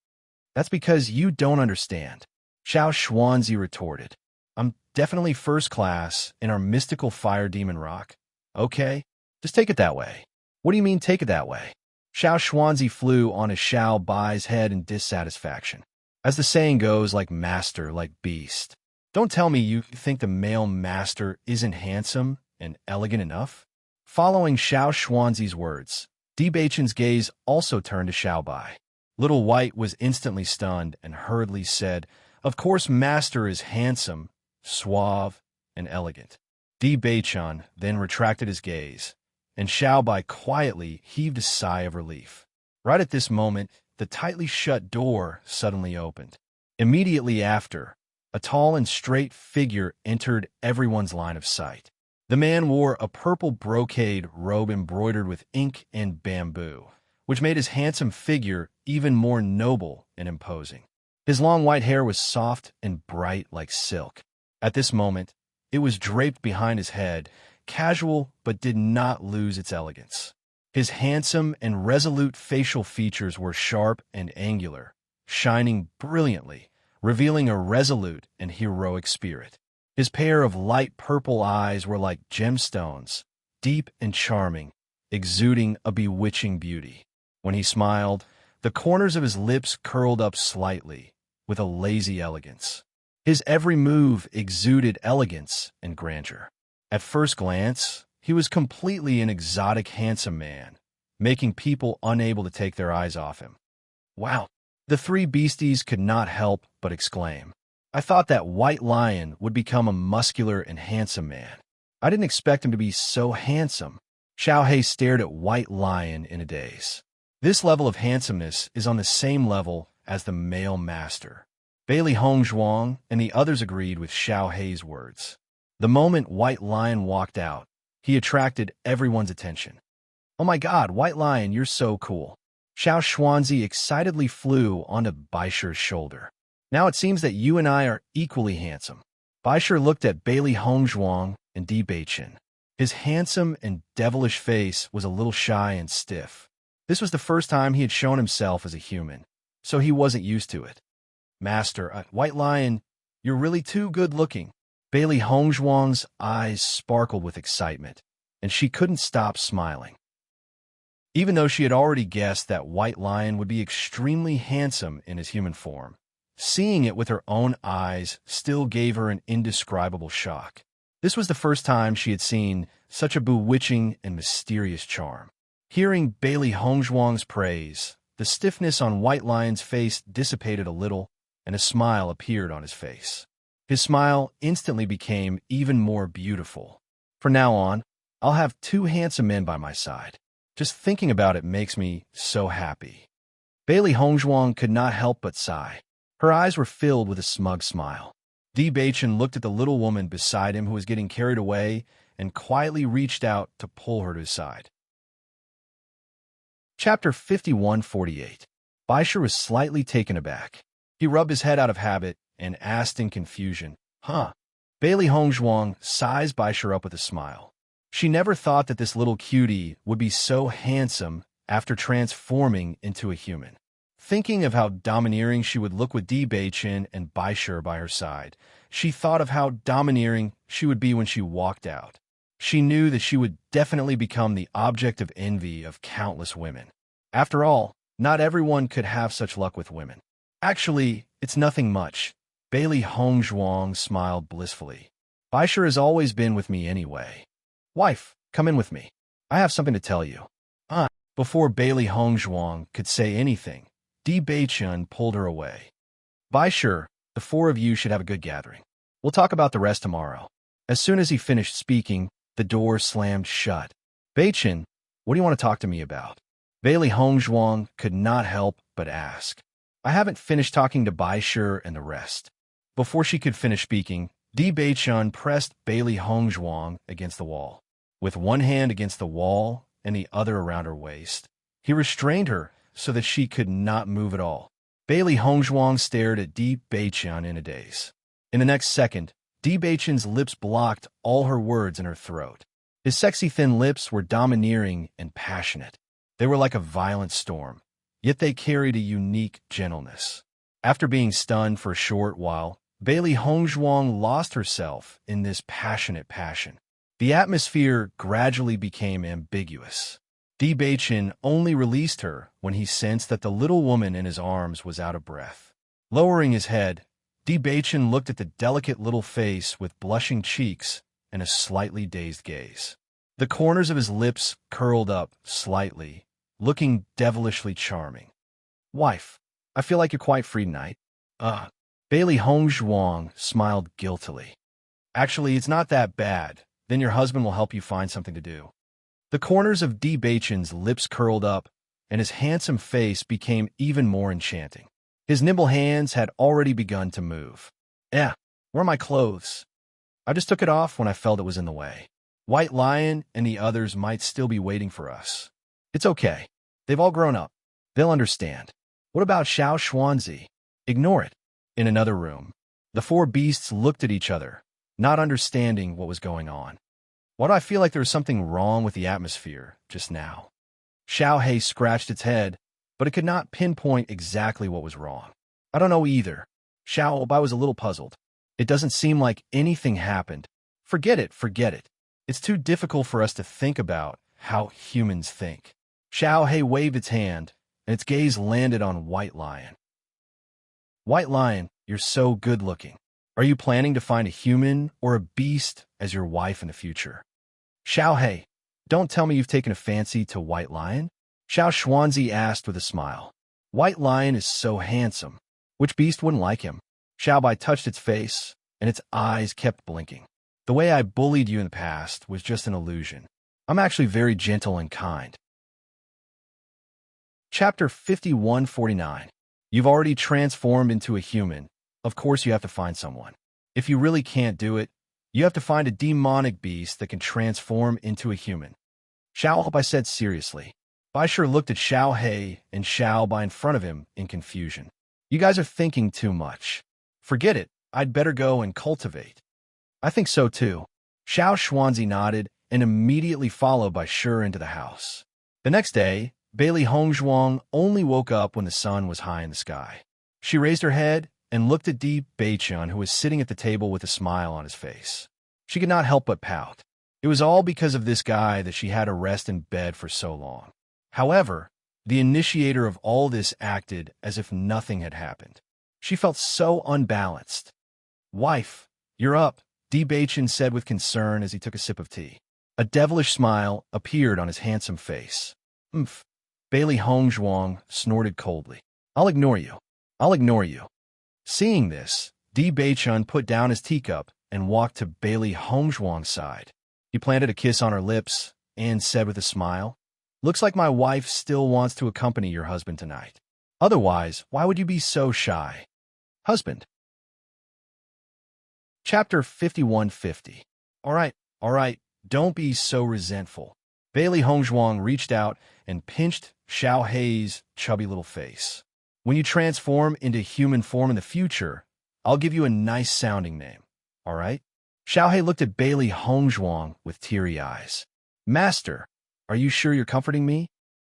That's because you don't understand. Xiao Xuanzi retorted. I'm definitely first class in our mystical fire demon rock. Okay, just take it that way. What do you mean take it that way? Xiao Xuanzi flew on his Xiao Bai's head in dissatisfaction. As the saying goes, like master, like beast. Don't tell me you think the male master isn't handsome and elegant enough? Following Xiao Xuanzi's words, Di Beichen's gaze also turned to Xiao Bai. Little White was instantly stunned and hurriedly said, Of course master is handsome, suave, and elegant. Di Beichen then retracted his gaze, and Xiao Bai quietly heaved a sigh of relief. Right at this moment, the tightly shut door suddenly opened. Immediately after, a tall and straight figure entered everyone's line of sight. The man wore a purple brocade robe embroidered with ink and bamboo, which made his handsome figure even more noble and imposing. His long white hair was soft and bright like silk. At this moment, it was draped behind his head, casual but did not lose its elegance. His handsome and resolute facial features were sharp and angular, shining brilliantly, revealing a resolute and heroic spirit. His pair of light purple eyes were like gemstones, deep and charming, exuding a bewitching beauty. When he smiled, the corners of his lips curled up slightly, with a lazy elegance. His every move exuded elegance and grandeur. At first glance, he was completely an exotic, handsome man, making people unable to take their eyes off him. Wow! The three beasties could not help but exclaim. I thought that White Lion would become a muscular and handsome man. I didn't expect him to be so handsome. Xiao Hei stared at White Lion in a daze. This level of handsomeness is on the same level as the male master. Bailey Hongzhuang and the others agreed with Xiao Hei's words. The moment White Lion walked out, he attracted everyone's attention. Oh my God, White Lion, you're so cool. Xiao Xuanzi excitedly flew onto Baisher's shoulder. Now it seems that you and I are equally handsome. Baisher looked at Bailey Hongzhuang and Di Beichen. His handsome and devilish face was a little shy and stiff. This was the first time he had shown himself as a human, so he wasn't used to it. Master, White Lion, you're really too good-looking. Bailey Hongzhuang's eyes sparkled with excitement, and she couldn't stop smiling. Even though she had already guessed that White Lion would be extremely handsome in his human form, seeing it with her own eyes still gave her an indescribable shock. This was the first time she had seen such a bewitching and mysterious charm. Hearing Bailey Hongzhuang's praise, the stiffness on White Lion's face dissipated a little, and a smile appeared on his face. His smile instantly became even more beautiful. From now on, I'll have two handsome men by my side. Just thinking about it makes me so happy. Bailey Hongzhuang could not help but sigh. Her eyes were filled with a smug smile. Di Beichen looked at the little woman beside him who was getting carried away and quietly reached out to pull her to his side. Chapter 5148. Baisher was slightly taken aback. He rubbed his head out of habit and asked in confusion, Huh? Bailey Hongzhuang sized Baisher up with a smile. She never thought that this little cutie would be so handsome after transforming into a human. Thinking of how domineering she would look with Di Beichen and Baisher by her side, she thought of how domineering she would be when she walked out. She knew that she would definitely become the object of envy of countless women. After all, not everyone could have such luck with women. Actually, it's nothing much. Bailey Hongzhuang smiled blissfully. Baisher has always been with me anyway. Wife, come in with me. I have something to tell you. Before Bailey Hongzhuang could say anything, Di Beichen pulled her away. Baisher, the four of you should have a good gathering. We'll talk about the rest tomorrow. As soon as he finished speaking, the door slammed shut. Beichen, what do you want to talk to me about? Bailey Hongzhuang could not help but ask. I haven't finished talking to Baisher and the rest. Before she could finish speaking, Di Beichen pressed Bailey Hongzhuang against the wall. With one hand against the wall and the other around her waist, he restrained her so that she could not move at all. Bailey Hongzhuang stared at Di Beichen in a daze. In the next second, Di Beichen's lips blocked all her words in her throat. His sexy thin lips were domineering and passionate. They were like a violent storm, yet they carried a unique gentleness. After being stunned for a short while, Bailey Hongzhuang lost herself in this passionate passion. The atmosphere gradually became ambiguous. Di Beichen only released her when he sensed that the little woman in his arms was out of breath. Lowering his head, Di Beichen looked at the delicate little face with blushing cheeks and a slightly dazed gaze. The corners of his lips curled up slightly, looking devilishly charming. Wife, I feel like you're quite free tonight. Bailey Hongzhuang smiled guiltily. Actually, it's not that bad. Then your husband will help you find something to do. The corners of Di Beichen's lips curled up, and his handsome face became even more enchanting. His nimble hands had already begun to move. Where are my clothes? I just took it off when I felt it was in the way. White Lion and the others might still be waiting for us. It's okay. They've all grown up. They'll understand. What about Xiao Xuanzi? Ignore it. In another room, the four beasts looked at each other, not understanding what was going on. Why do I feel like there was something wrong with the atmosphere just now? Xiao Hei scratched its head, but it could not pinpoint exactly what was wrong. I don't know either. Xiao Bai was a little puzzled. It doesn't seem like anything happened. Forget it, forget it. It's too difficult for us to think about how humans think. Xiao Hei waved its hand, and its gaze landed on White Lion. White Lion, you're so good-looking. Are you planning to find a human or a beast as your wife in the future? Xiao Hei, don't tell me you've taken a fancy to White Lion? Xiao Xuanzi asked with a smile. White Lion is so handsome. Which beast wouldn't like him? Xiao Bai touched its face, and its eyes kept blinking. The way I bullied you in the past was just an illusion. I'm actually very gentle and kind. Chapter 5149. You've already transformed into a human. Of course you have to find someone. If you really can't do it, you have to find a demonic beast that can transform into a human. Xiao Bai said seriously. Bai Shi looked at Xiao Hei and Xiao Bai in front of him in confusion. You guys are thinking too much. Forget it. I'd better go and cultivate. I think so too. Xiao Xuanzi nodded and immediately followed Bai Shi into the house. The next day, Bailey Hongzhuang only woke up when the sun was high in the sky. She raised her head and looked at Di Beichun, who was sitting at the table with a smile on his face. She could not help but pout. It was all because of this guy that she had to rest in bed for so long. However, the initiator of all this acted as if nothing had happened. She felt so unbalanced. Wife, you're up, Di Beichun said with concern as he took a sip of tea. A devilish smile appeared on his handsome face. Umph. Bailey Hongzhuang snorted coldly. I'll ignore you. I'll ignore you. Seeing this, Di Beichun put down his teacup and walked to Bailey Hongzhuang's side. He planted a kiss on her lips and said with a smile, Looks like my wife still wants to accompany your husband tonight. Otherwise, why would you be so shy? Husband. Chapter 5150. All right, don't be so resentful. Bailey Hongzhuang reached out and pinched Xiao Hei's chubby little face. When you transform into human form in the future, I'll give you a nice-sounding name, all right? Xiao Hei looked at Bailey Hongzhuang with teary eyes. Master, are you sure you're comforting me?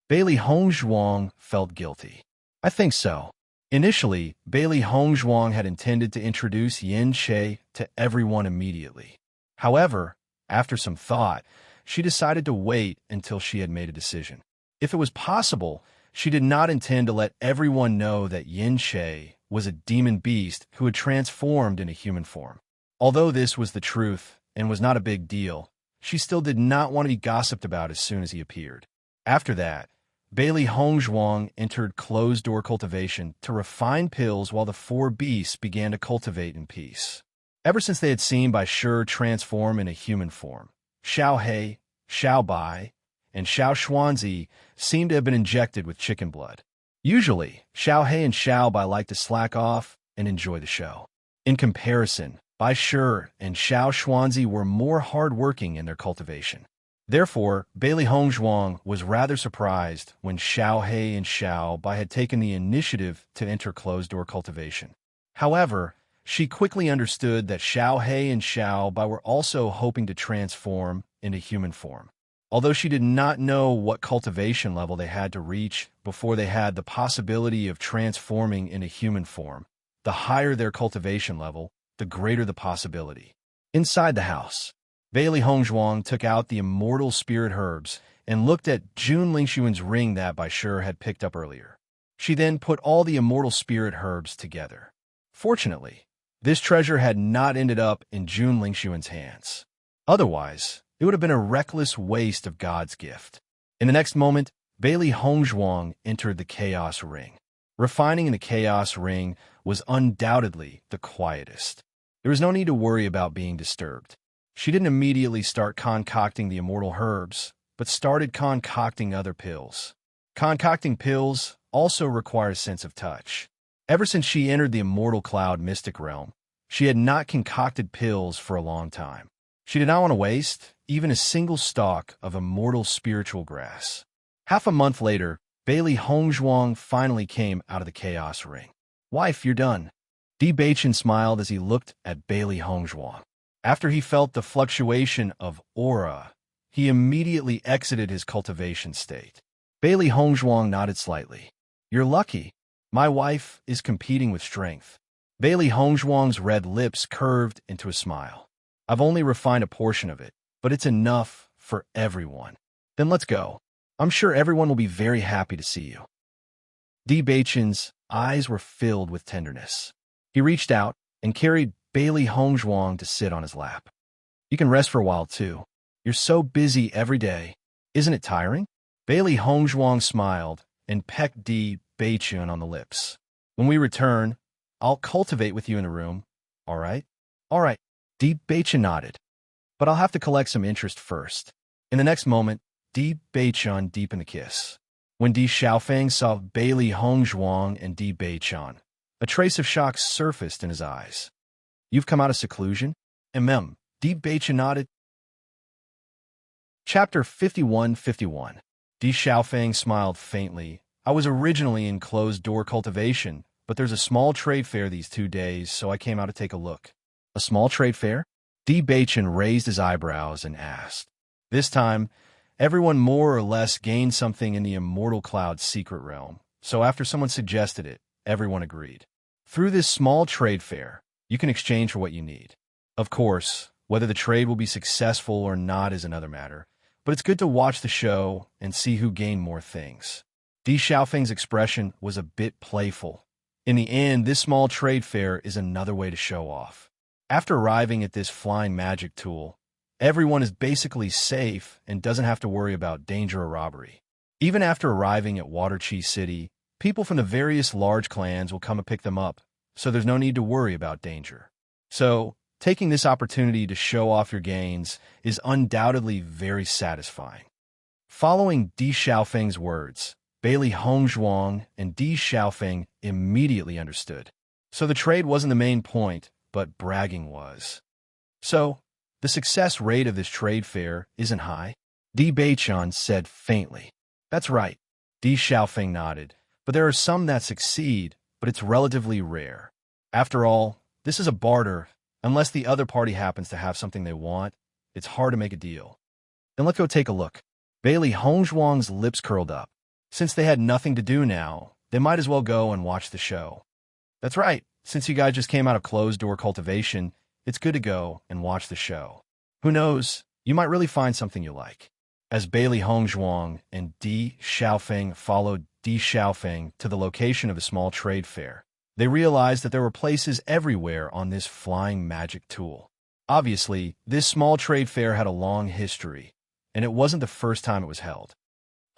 Bailey Hongzhuang felt guilty. I think so. Initially, Bailey Hongzhuang had intended to introduce Yin Che to everyone immediately. However, after some thought, she decided to wait until she had made a decision. If it was possible, she did not intend to let everyone know that Yin Che was a demon beast who had transformed into human form. Although this was the truth and was not a big deal, she still did not want to be gossiped about as soon as he appeared. After that, Bailey Hongzhuang entered closed-door cultivation to refine pills while the four beasts began to cultivate in peace. Ever since they had seen Bai Shi transform into human form, Xiao Hei, Xiao Bai, and Xiao Xuanzi seemed to have been injected with chicken blood. Usually, Xiao Hei and Xiao Bai liked to slack off and enjoy the show. In comparison, Bai Shi and Xiao Xuanzi were more hard-working in their cultivation. Therefore, Bailey Hongzhuang was rather surprised when Xiao Hei and Xiao Bai had taken the initiative to enter closed-door cultivation. However, she quickly understood that Xiao Hei and Xiao Bai were also hoping to transform into human form. Although she did not know what cultivation level they had to reach before they had the possibility of transforming into human form, the higher their cultivation level, the greater the possibility. Inside the house, Bailey Hongzhuang took out the immortal spirit herbs and looked at Jun Lingxuan's ring that Bai Shi had picked up earlier. She then put all the immortal spirit herbs together. Fortunately, this treasure had not ended up in Jun Lingxuan's hands. Otherwise, it would have been a reckless waste of God's gift. In the next moment, Bailey Hongzhuang entered the Chaos Ring. Refining in the Chaos Ring was undoubtedly the quietest. There was no need to worry about being disturbed. She didn't immediately start concocting the immortal herbs, but started concocting other pills. Concocting pills also requires sense of touch. Ever since she entered the immortal cloud mystic realm, she had not concocted pills for a long time. She did not want to waste even a single stalk of immortal spiritual grass. Half a month later, Bailey Hongzhuang finally came out of the Chaos Ring. Wife, you're done. Di Beichen smiled as he looked at Bailey Hongzhuang. After he felt the fluctuation of aura, he immediately exited his cultivation state. Bailey Hongzhuang nodded slightly. You're lucky. My wife is competing with strength. Bailey Hongzhuang's red lips curved into a smile. I've only refined a portion of it, but it's enough for everyone. Then let's go. I'm sure everyone will be very happy to see you. Di Beichen's eyes were filled with tenderness. He reached out and carried Bailey Hongzhuang to sit on his lap. You can rest for a while, too. You're so busy every day. Isn't it tiring? Bailey Hongzhuang smiled and pecked Di Beichen on the lips. When we return, I'll cultivate with you in the room. All right? All right. Di Beichen nodded. But I'll have to collect some interest first. In the next moment, Di Beichen deepened the kiss. When Di Xiaofeng saw Bailey Hongzhuang and Di Beichen, a trace of shock surfaced in his eyes. You've come out of seclusion? Di Beichen nodded. Chapter 51:51. Di Xiaofeng smiled faintly. I was originally in closed-door cultivation, but there's a small trade fair these 2 days, so I came out to take a look. A small trade fair? Di Beichen raised his eyebrows and asked. This time, everyone more or less gained something in the Immortal Cloud's secret realm, so after someone suggested it, everyone agreed. Through this small trade fair, you can exchange for what you need. Of course, whether the trade will be successful or not is another matter, but it's good to watch the show and see who gained more things. Di Xiaofeng's expression was a bit playful. In the end, this small trade fair is another way to show off. After arriving at this flying magic tool, everyone is basically safe and doesn't have to worry about danger or robbery. Even after arriving at Waterchi City, people from the various large clans will come and pick them up, so there's no need to worry about danger. So, taking this opportunity to show off your gains is undoubtedly very satisfying. Following Di Xiaofeng's words, Bailey Hongzhuang and Di Xiaofeng immediately understood. So the trade wasn't the main point, but bragging was. So, the success rate of this trade fair isn't high? Di Beichen said faintly. That's right. Di Xiaofeng nodded. But there are some that succeed, but it's relatively rare. After all, this is a barter. Unless the other party happens to have something they want, it's hard to make a deal. Then let's go take a look. Bailey Hongzhuang's lips curled up. Since they had nothing to do now, they might as well go and watch the show. That's right. Since you guys just came out of closed-door cultivation, it's good to go and watch the show. Who knows, you might really find something you like. As Bailey Hongzhuang and Di Xiaofeng followed Di Xiaofeng to the location of a small trade fair, they realized that there were places everywhere on this flying magic tool. Obviously, this small trade fair had a long history, and it wasn't the first time it was held.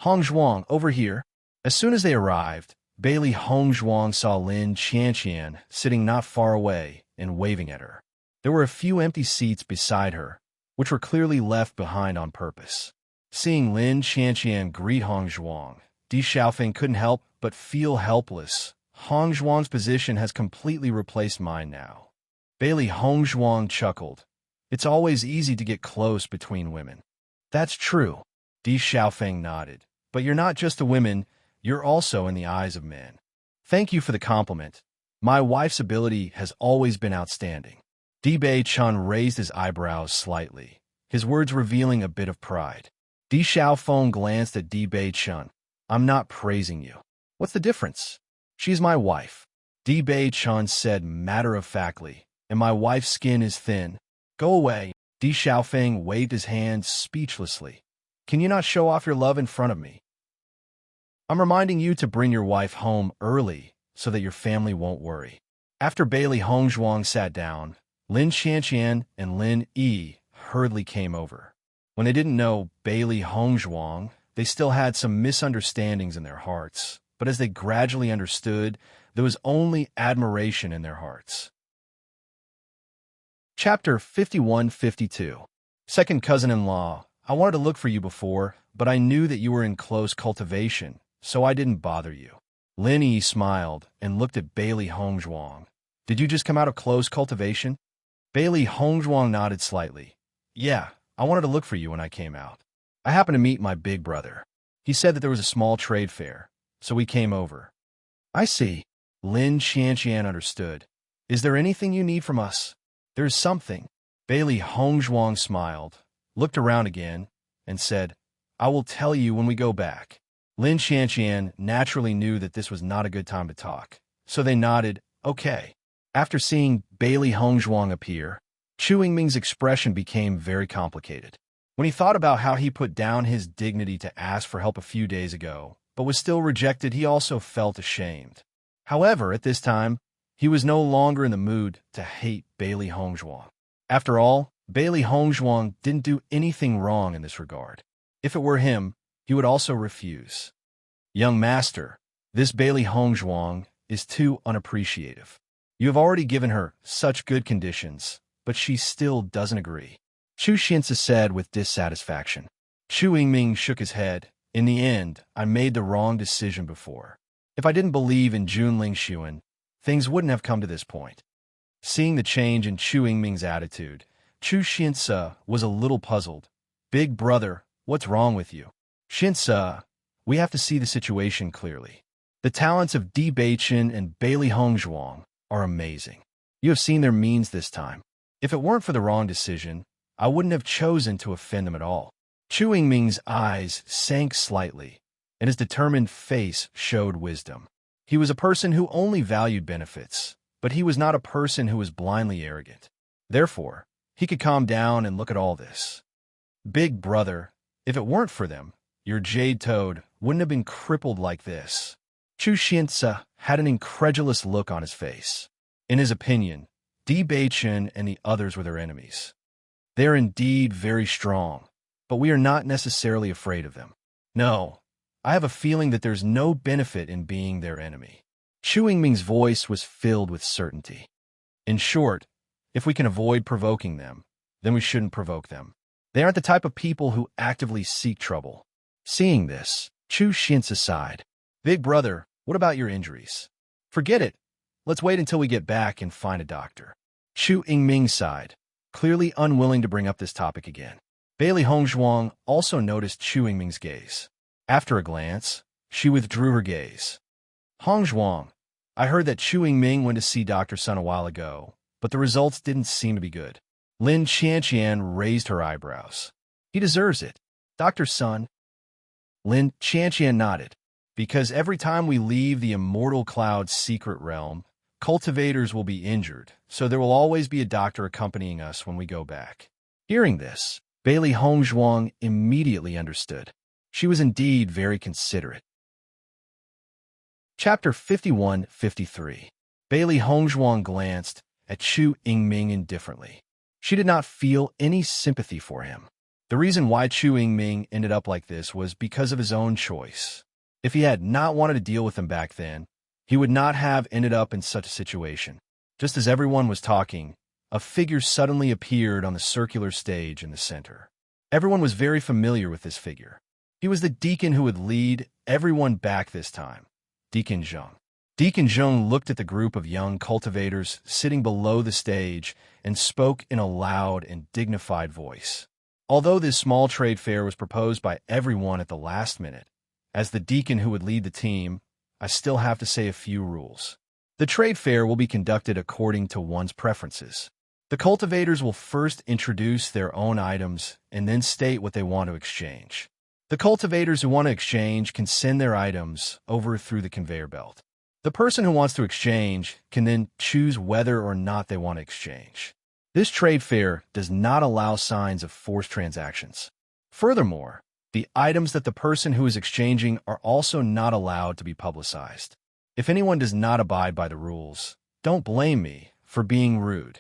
Hongzhuang, over here. As soon as they arrived, Bailey Hongzhuang saw Lin Qianqian sitting not far away and waving at her. There were a few empty seats beside her, which were clearly left behind on purpose. Seeing Lin Qianqian greet Hongzhuang, Di Xiaofeng couldn't help but feel helpless. Hongzhuang's position has completely replaced mine now. Bailey Hongzhuang chuckled. It's always easy to get close between women. That's true. Di Xiaofeng nodded. But you're not just a woman, you're also in the eyes of men. Thank you for the compliment. My wife's ability has always been outstanding. Di Beichen raised his eyebrows slightly, his words revealing a bit of pride. Di Xiaofeng glanced at Di Beichen. I'm not praising you. What's the difference? She's my wife. Di Beichen said matter-of-factly, and my wife's skin is thin. Go away. Di Xiaofeng waved his hand speechlessly. Can you not show off your love in front of me? I'm reminding you to bring your wife home early so that your family won't worry. After Bailey Hongzhuang sat down, Lin Qianqian and Lin Yi hurriedly came over. When they didn't know Bailey Hongzhuang, they still had some misunderstandings in their hearts, but as they gradually understood, there was only admiration in their hearts. Chapter 51:52. Second cousin-in-law, I wanted to look for you before, but I knew that you were in close cultivation, so I didn't bother you. Lin Yi smiled and looked at Bailey Hongzhuang. Did you just come out of close cultivation? Bailey Hongzhuang nodded slightly. Yeah, I wanted to look for you when I came out. I happened to meet my big brother. He said that there was a small trade fair, so we came over. I see. Lin Qianqian understood. Is there anything you need from us? There is something. Bailey Hongzhuang smiled, looked around again, and said, I will tell you when we go back. Lin Qianqian naturally knew that this was not a good time to talk, so they nodded, okay. After seeing Bailey Hongzhuang appear, Chu Yingming's expression became very complicated. When he thought about how he put down his dignity to ask for help a few days ago, but was still rejected, he also felt ashamed. However, at this time, he was no longer in the mood to hate Bailey Hongzhuang. After all, Bailey Hongzhuang didn't do anything wrong in this regard. If it were him, he would also refuse. Young master, this Bailey Hongzhuang is too unappreciative. You have already given her such good conditions, but she still doesn't agree. Chu Xianzi said with dissatisfaction. Chu Yingming shook his head. In the end, I made the wrong decision before. If I didn't believe in Junling Xuan, things wouldn't have come to this point. Seeing the change in Chu Yingming's attitude, Chu Xianzi was a little puzzled. Big brother, what's wrong with you? Xianzi, we have to see the situation clearly. The talents of Di Beichen and Bailey Hongzhuang are amazing. You have seen their means this time. If it weren't for the wrong decision, I wouldn't have chosen to offend them at all. Chu Yingming's eyes sank slightly, and his determined face showed wisdom. He was a person who only valued benefits, but he was not a person who was blindly arrogant. Therefore, he could calm down and look at all this. Big brother, if it weren't for them, your jade toad wouldn't have been crippled like this. Chu Xianzi had an incredulous look on his face. In his opinion, Di Beichen and the others were their enemies. They are indeed very strong, but we are not necessarily afraid of them. No, I have a feeling that there's no benefit in being their enemy. Chu Yingming's voice was filled with certainty. In short, if we can avoid provoking them, then we shouldn't provoke them. They aren't the type of people who actively seek trouble. Seeing this, Chu Xianzi sighed. Big brother, what about your injuries? Forget it. Let's wait until we get back and find a doctor. Chu Yingming sighed, clearly unwilling to bring up this topic again. Bailey Hongzhuang also noticed Chu Yingming's gaze. After a glance, she withdrew her gaze. Hongzhuang, I heard that Chu Yingming went to see Dr. Sun a while ago, but the results didn't seem to be good. Lin Qianqian raised her eyebrows. He deserves it. Dr. Sun. Lin Qianqian nodded. Because every time we leave the Immortal Cloud's secret realm, cultivators will be injured, so there will always be a doctor accompanying us when we go back. Hearing this, Bailey Hongzhuang immediately understood. She was indeed very considerate. Chapter 51-53. Bailey Hongzhuang glanced at Chu Yingming indifferently. She did not feel any sympathy for him. The reason why Chu Yingming ended up like this was because of his own choice. If he had not wanted to deal with them back then, he would not have ended up in such a situation. Just as everyone was talking, a figure suddenly appeared on the circular stage in the center. Everyone was very familiar with this figure. He was the deacon who would lead everyone back this time, Deacon Zheng. Deacon Zheng looked at the group of young cultivators sitting below the stage and spoke in a loud and dignified voice. Although this small trade fair was proposed by everyone at the last minute, as the deacon who would lead the team, I still have to say a few rules. The trade fair will be conducted according to one's preferences. The cultivators will first introduce their own items and then state what they want to exchange. The cultivators who want to exchange can send their items over through the conveyor belt. The person who wants to exchange can then choose whether or not they want to exchange. This trade fair does not allow signs of forced transactions. Furthermore, the items that the person who is exchanging are also not allowed to be publicized. If anyone does not abide by the rules, don't blame me for being rude.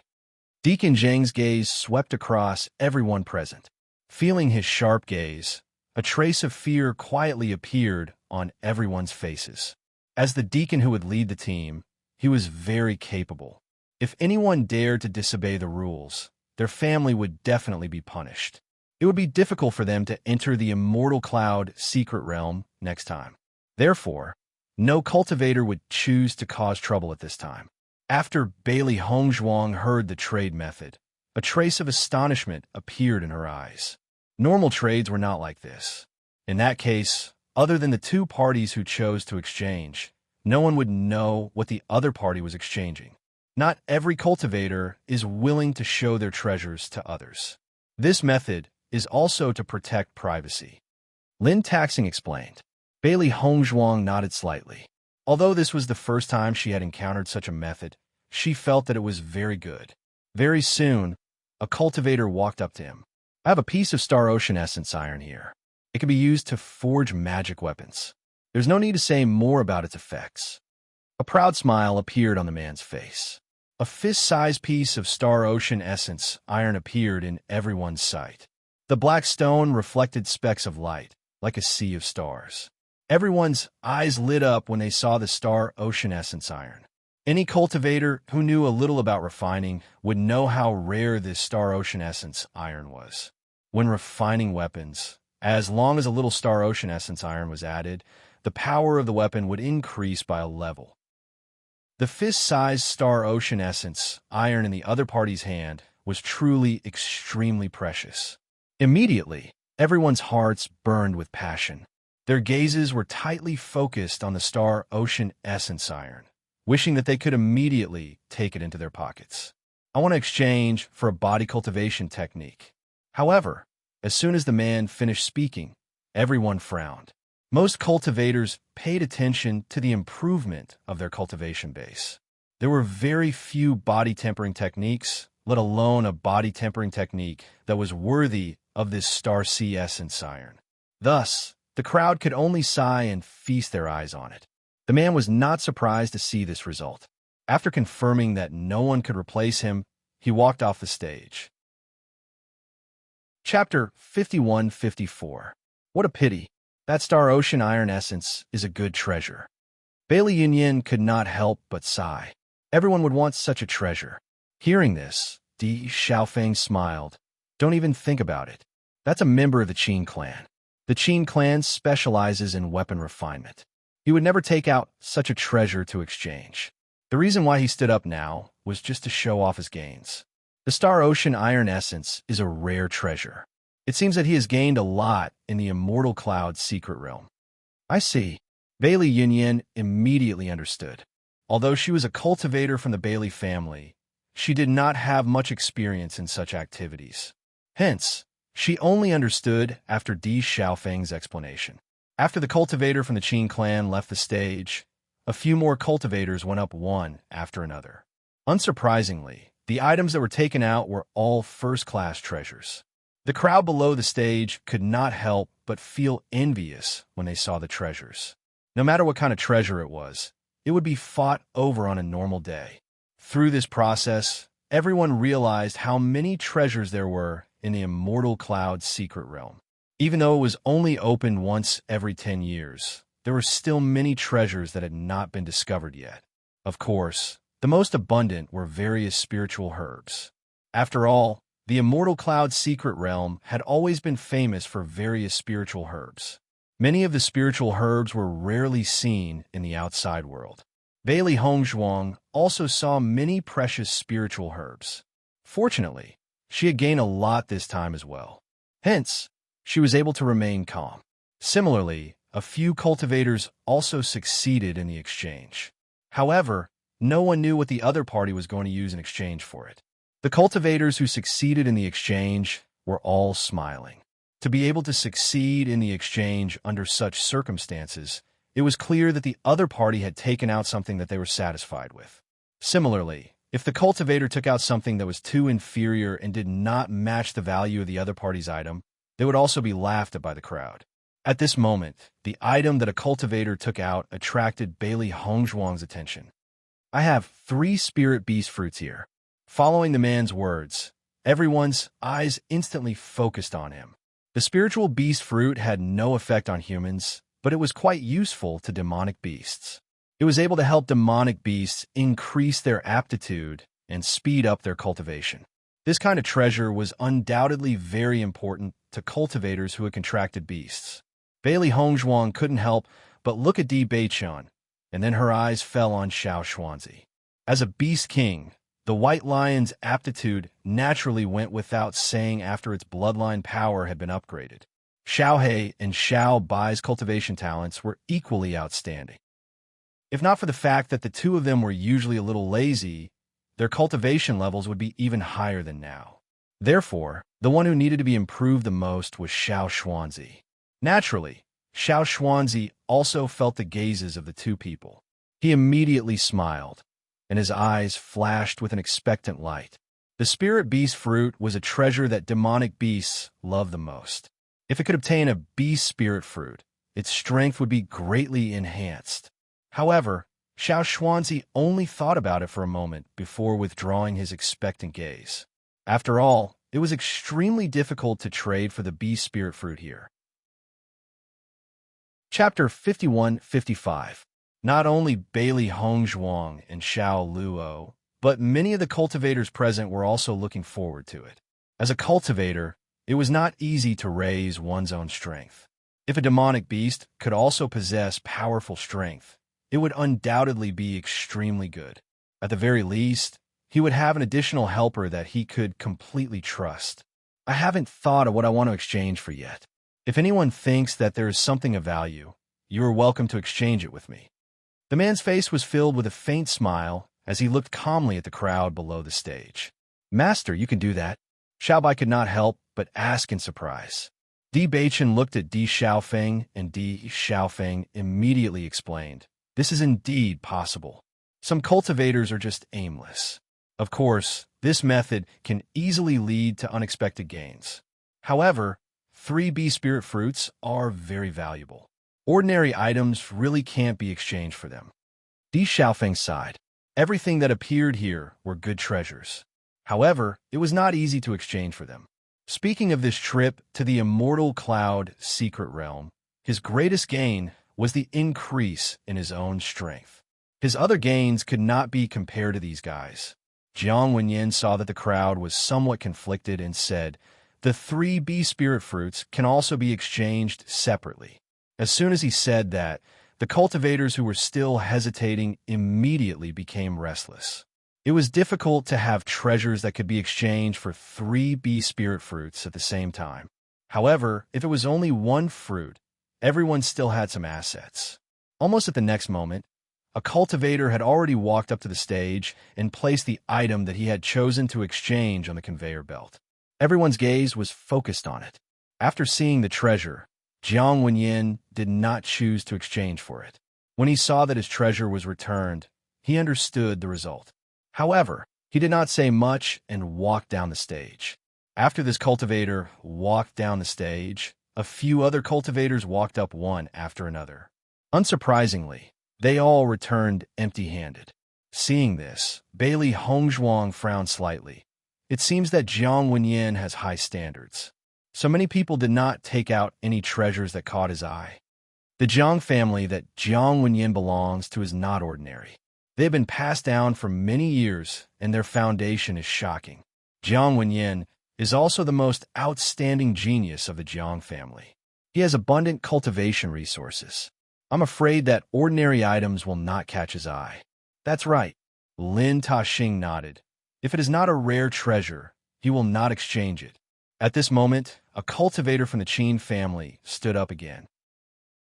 Deacon Zheng's gaze swept across everyone present. Feeling his sharp gaze, a trace of fear quietly appeared on everyone's faces. As the deacon who would lead the team, he was very capable. If anyone dared to disobey the rules, their family would definitely be punished. It would be difficult for them to enter the Immortal Cloud secret realm next time. Therefore, no cultivator would choose to cause trouble at this time. After Bailey Hongzhuang heard the trade method, a trace of astonishment appeared in her eyes. Normal trades were not like this. In that case, other than the two parties who chose to exchange, no one would know what the other party was exchanging. Not every cultivator is willing to show their treasures to others. This method is also to protect privacy. Lin Taxing explained. Bailey Hongzhuang nodded slightly. Although this was the first time she had encountered such a method, she felt that it was very good. Very soon, a cultivator walked up to him. I have a piece of Star Ocean Essence iron here. It can be used to forge magic weapons. There's no need to say more about its effects. A proud smile appeared on the man's face. A fist-sized piece of Star Ocean Essence iron appeared in everyone's sight. The black stone reflected specks of light, like a sea of stars. Everyone's eyes lit up when they saw the Star Ocean Essence iron. Any cultivator who knew a little about refining would know how rare this Star Ocean Essence iron was. When refining weapons, as long as a little Star Ocean Essence iron was added, the power of the weapon would increase by a level. The fist-sized Star Ocean Essence iron in the other party's hand was truly extremely precious. Immediately, everyone's hearts burned with passion. Their gazes were tightly focused on the Star Ocean Essence iron, wishing that they could immediately take it into their pockets. I want to exchange for a body cultivation technique. However, as soon as the man finished speaking, everyone frowned. Most cultivators paid attention to the improvement of their cultivation base. There were very few body tempering techniques, let alone a body tempering technique that was worthy of this Star Sea Essence iron. Thus, the crowd could only sigh and feast their eyes on it. The man was not surprised to see this result. After confirming that no one could replace him, he walked off the stage. Chapter 51-54. What a pity. That Star Ocean Iron Essence is a good treasure. Bailey Yunyin could not help but sigh. Everyone would want such a treasure. Hearing this, Di Xiaofeng smiled. Don't even think about it. That's a member of the Qin clan. The Qin clan specializes in weapon refinement. He would never take out such a treasure to exchange. The reason why he stood up now was just to show off his gains. The Star Ocean Iron Essence is a rare treasure. It seems that he has gained a lot in the Immortal Cloud secret realm. I see. Bailey Yunyin immediately understood. Although she was a cultivator from the Bailey family, she did not have much experience in such activities. Hence, she only understood after Di Xiaofeng's explanation. After the cultivator from the Qin clan left the stage, a few more cultivators went up one after another. Unsurprisingly, the items that were taken out were all first-class treasures. The crowd below the stage could not help but feel envious when they saw the treasures. No matter what kind of treasure it would be fought over on a normal day. Through this process, everyone realized how many treasures there were in the Immortal Cloud secret realm. Even though it was only opened once every 10 years, there were still many treasures that had not been discovered yet. Of course, the most abundant were various spiritual herbs. After all, the Immortal Cloud secret realm had always been famous for various spiritual herbs. Many of the spiritual herbs were rarely seen in the outside world. Bailey Hongzhuang also saw many precious spiritual herbs. Fortunately, she had gained a lot this time as well. Hence, she was able to remain calm. Similarly, a few cultivators also succeeded in the exchange. However, no one knew what the other party was going to use in exchange for it. The cultivators who succeeded in the exchange were all smiling. To be able to succeed in the exchange under such circumstances, it was clear that the other party had taken out something that they were satisfied with. Similarly, if the cultivator took out something that was too inferior and did not match the value of the other party's item, they would also be laughed at by the crowd. At this moment, the item that a cultivator took out attracted Bailey Hongzhuang's attention. I have 3 spirit beast fruits here. Following the man's words, everyone's eyes instantly focused on him. The spiritual beast fruit had no effect on humans, but it was quite useful to demonic beasts. It was able to help demonic beasts increase their aptitude and speed up their cultivation. This kind of treasure was undoubtedly very important to cultivators who had contracted beasts. Bailey Hongzhuang couldn't help but look at Di Beichun, and then her eyes fell on Xiao Xuanzi. As a beast king, the White Lion's aptitude naturally went without saying after its bloodline power had been upgraded. Xiao He and Xiao Bai's cultivation talents were equally outstanding. If not for the fact that the two of them were usually a little lazy, their cultivation levels would be even higher than now. Therefore, the one who needed to be improved the most was Xiao Xuanzi. Naturally, Xiao Xuanzi also felt the gazes of the two people. He immediately smiled, and his eyes flashed with an expectant light. The spirit beast fruit was a treasure that demonic beasts love the most. If it could obtain a beast spirit fruit, its strength would be greatly enhanced. However, Xiao Xuanzi only thought about it for a moment before withdrawing his expectant gaze. After all, it was extremely difficult to trade for the beast spirit fruit here. Chapter 51-55. Not only Bailey Hongzhuang and Xiao Luo, but many of the cultivators present were also looking forward to it. As a cultivator, it was not easy to raise one's own strength. If a demonic beast could also possess powerful strength, it would undoubtedly be extremely good. At the very least, he would have an additional helper that he could completely trust. I haven't thought of what I want to exchange for yet. If anyone thinks that there is something of value, you are welcome to exchange it with me. The man's face was filled with a faint smile as he looked calmly at the crowd below the stage. Master, you can do that. Xiaobai could not help but ask in surprise. Di Beichen looked at Di Xiaofeng, and Di Xiaofeng immediately explained, "This is indeed possible. Some cultivators are just aimless. Of course, this method can easily lead to unexpected gains. However, 3B spirit fruits are very valuable. Ordinary items really can't be exchanged for them." Di Xiaofeng sighed. Everything that appeared here were good treasures. However, it was not easy to exchange for them. Speaking of this trip to the Immortal Cloud Secret Realm, his greatest gain was the increase in his own strength. His other gains could not be compared to these guys. Jiang Wenyin saw that the crowd was somewhat conflicted and said, "The 3B spirit fruits can also be exchanged separately." As soon as he said that, the cultivators who were still hesitating immediately became restless. It was difficult to have treasures that could be exchanged for 3B spirit fruits at the same time. However, if it was only one fruit, everyone still had some assets. Almost at the next moment, a cultivator had already walked up to the stage and placed the item that he had chosen to exchange on the conveyor belt. Everyone's gaze was focused on it. After seeing the treasure, Jiang Wenyin did not choose to exchange for it. When he saw that his treasure was returned, he understood the result. However, he did not say much and walked down the stage. After this cultivator walked down the stage, a few other cultivators walked up one after another. Unsurprisingly, they all returned empty-handed. Seeing this, Bailey Hongzhuang frowned slightly. It seems that Jiang Wenyin has high standards. So many people did not take out any treasures that caught his eye. The Jiang family that Jiang Wenyin belongs to is not ordinary. They have been passed down for many years, and their foundation is shocking. Jiang Wenyin is also the most outstanding genius of the Jiang family. He has abundant cultivation resources. I'm afraid that ordinary items will not catch his eye. That's right. Lin Taxing nodded. If it is not a rare treasure, he will not exchange it. At this moment, a cultivator from the Qin family stood up again.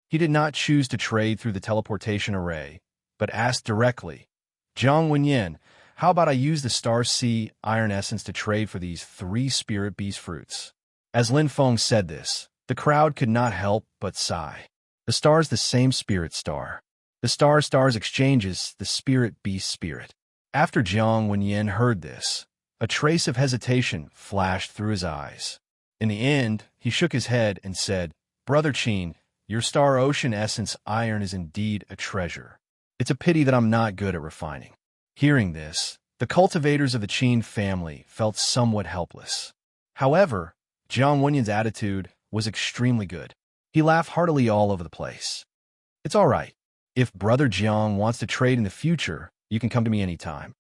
He did not choose to trade through the teleportation array, but asked directly, "Jiang Wenyin, how about I use the Star Sea Iron Essence to trade for these 3 Spirit Beast fruits?" As Lin Feng said this, the crowd could not help but sigh. The star is the same spirit star. The star-stars exchanges the Spirit Beast spirit. After Jiang Wenyin heard this, a trace of hesitation flashed through his eyes. In the end, he shook his head and said, "Brother Qin, your Star Ocean Essence iron is indeed a treasure. It's a pity that I'm not good at refining." Hearing this, the cultivators of the Qin family felt somewhat helpless. However, Jiang Wenyin's attitude was extremely good. He laughed heartily all over the place. "It's all right. If Brother Jiang wants to trade in the future, you can come to me anytime."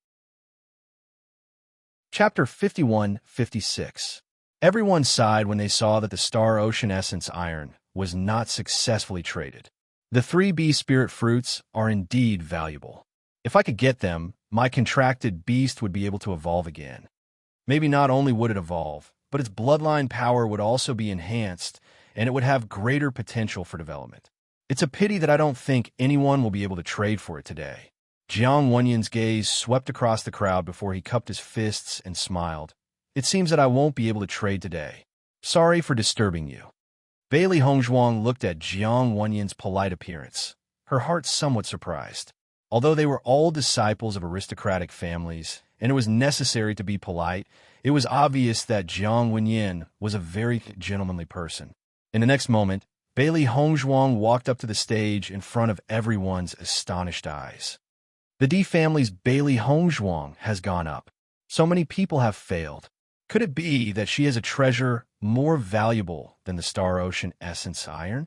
Chapter 51-56. Everyone sighed when they saw that the Star Ocean Essence iron was not successfully traded. The 3B spirit fruits are indeed valuable. If I could get them, my contracted beast would be able to evolve again. Maybe not only would it evolve, but its bloodline power would also be enhanced, and it would have greater potential for development. It's a pity that I don't think anyone will be able to trade for it today. Jiang Wenyan's gaze swept across the crowd before he cupped his fists and smiled. It seems that I won't be able to trade today. Sorry for disturbing you. Bailey Hongzhuang looked at Jiang Wenyan's polite appearance, her heart somewhat surprised. Although they were all disciples of aristocratic families, and it was necessary to be polite, it was obvious that Jiang Wenyan was a very gentlemanly person. In the next moment, Bailey Hongzhuang walked up to the stage in front of everyone's astonished eyes. The D family's Bailey Hongzhuang has gone up. So many people have failed. Could it be that she has a treasure more valuable than the Star Ocean Essence Iron?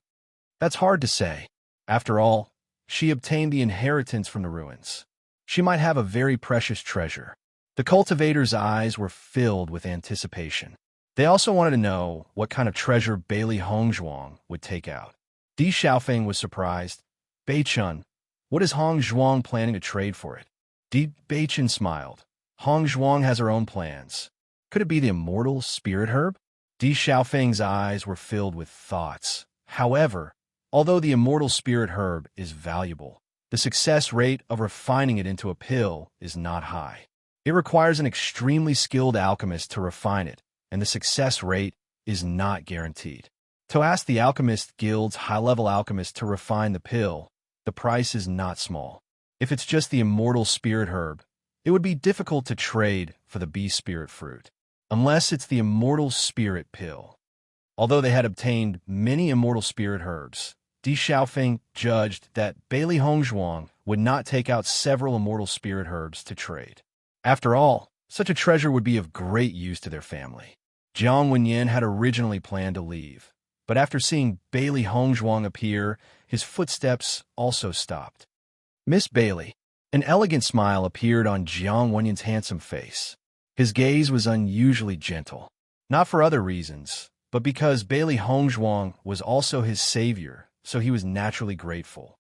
That's hard to say. After all, she obtained the inheritance from the ruins. She might have a very precious treasure. The cultivator's eyes were filled with anticipation. They also wanted to know what kind of treasure Bailey Hongzhuang would take out. Di Xiaofeng was surprised. Beichun, what is Hongzhuang planning to trade for it? Di Beichun smiled. Hongzhuang has her own plans. Could it be the immortal spirit herb? Di Xiaofeng's eyes were filled with thoughts. However, although the immortal spirit herb is valuable, the success rate of refining it into a pill is not high. It requires an extremely skilled alchemist to refine it, and the success rate is not guaranteed. To ask the Alchemist Guild's high-level alchemist to refine the pill, the price is not small. If it's just the immortal spirit herb, it would be difficult to trade for the bee spirit fruit, unless it's the immortal spirit pill. Although they had obtained many immortal spirit herbs, Di Xiaofeng judged that Bailey Hongzhuang would not take out several immortal spirit herbs to trade. After all, such a treasure would be of great use to their family. Jiang Wenyan had originally planned to leave, but after seeing Bailey Hongzhuang appear, his footsteps also stopped. Miss Bailey. An elegant smile appeared on Jiang Wenyan's handsome face. His gaze was unusually gentle, not for other reasons, but because Bailey Hongzhuang was also his savior, so he was naturally grateful.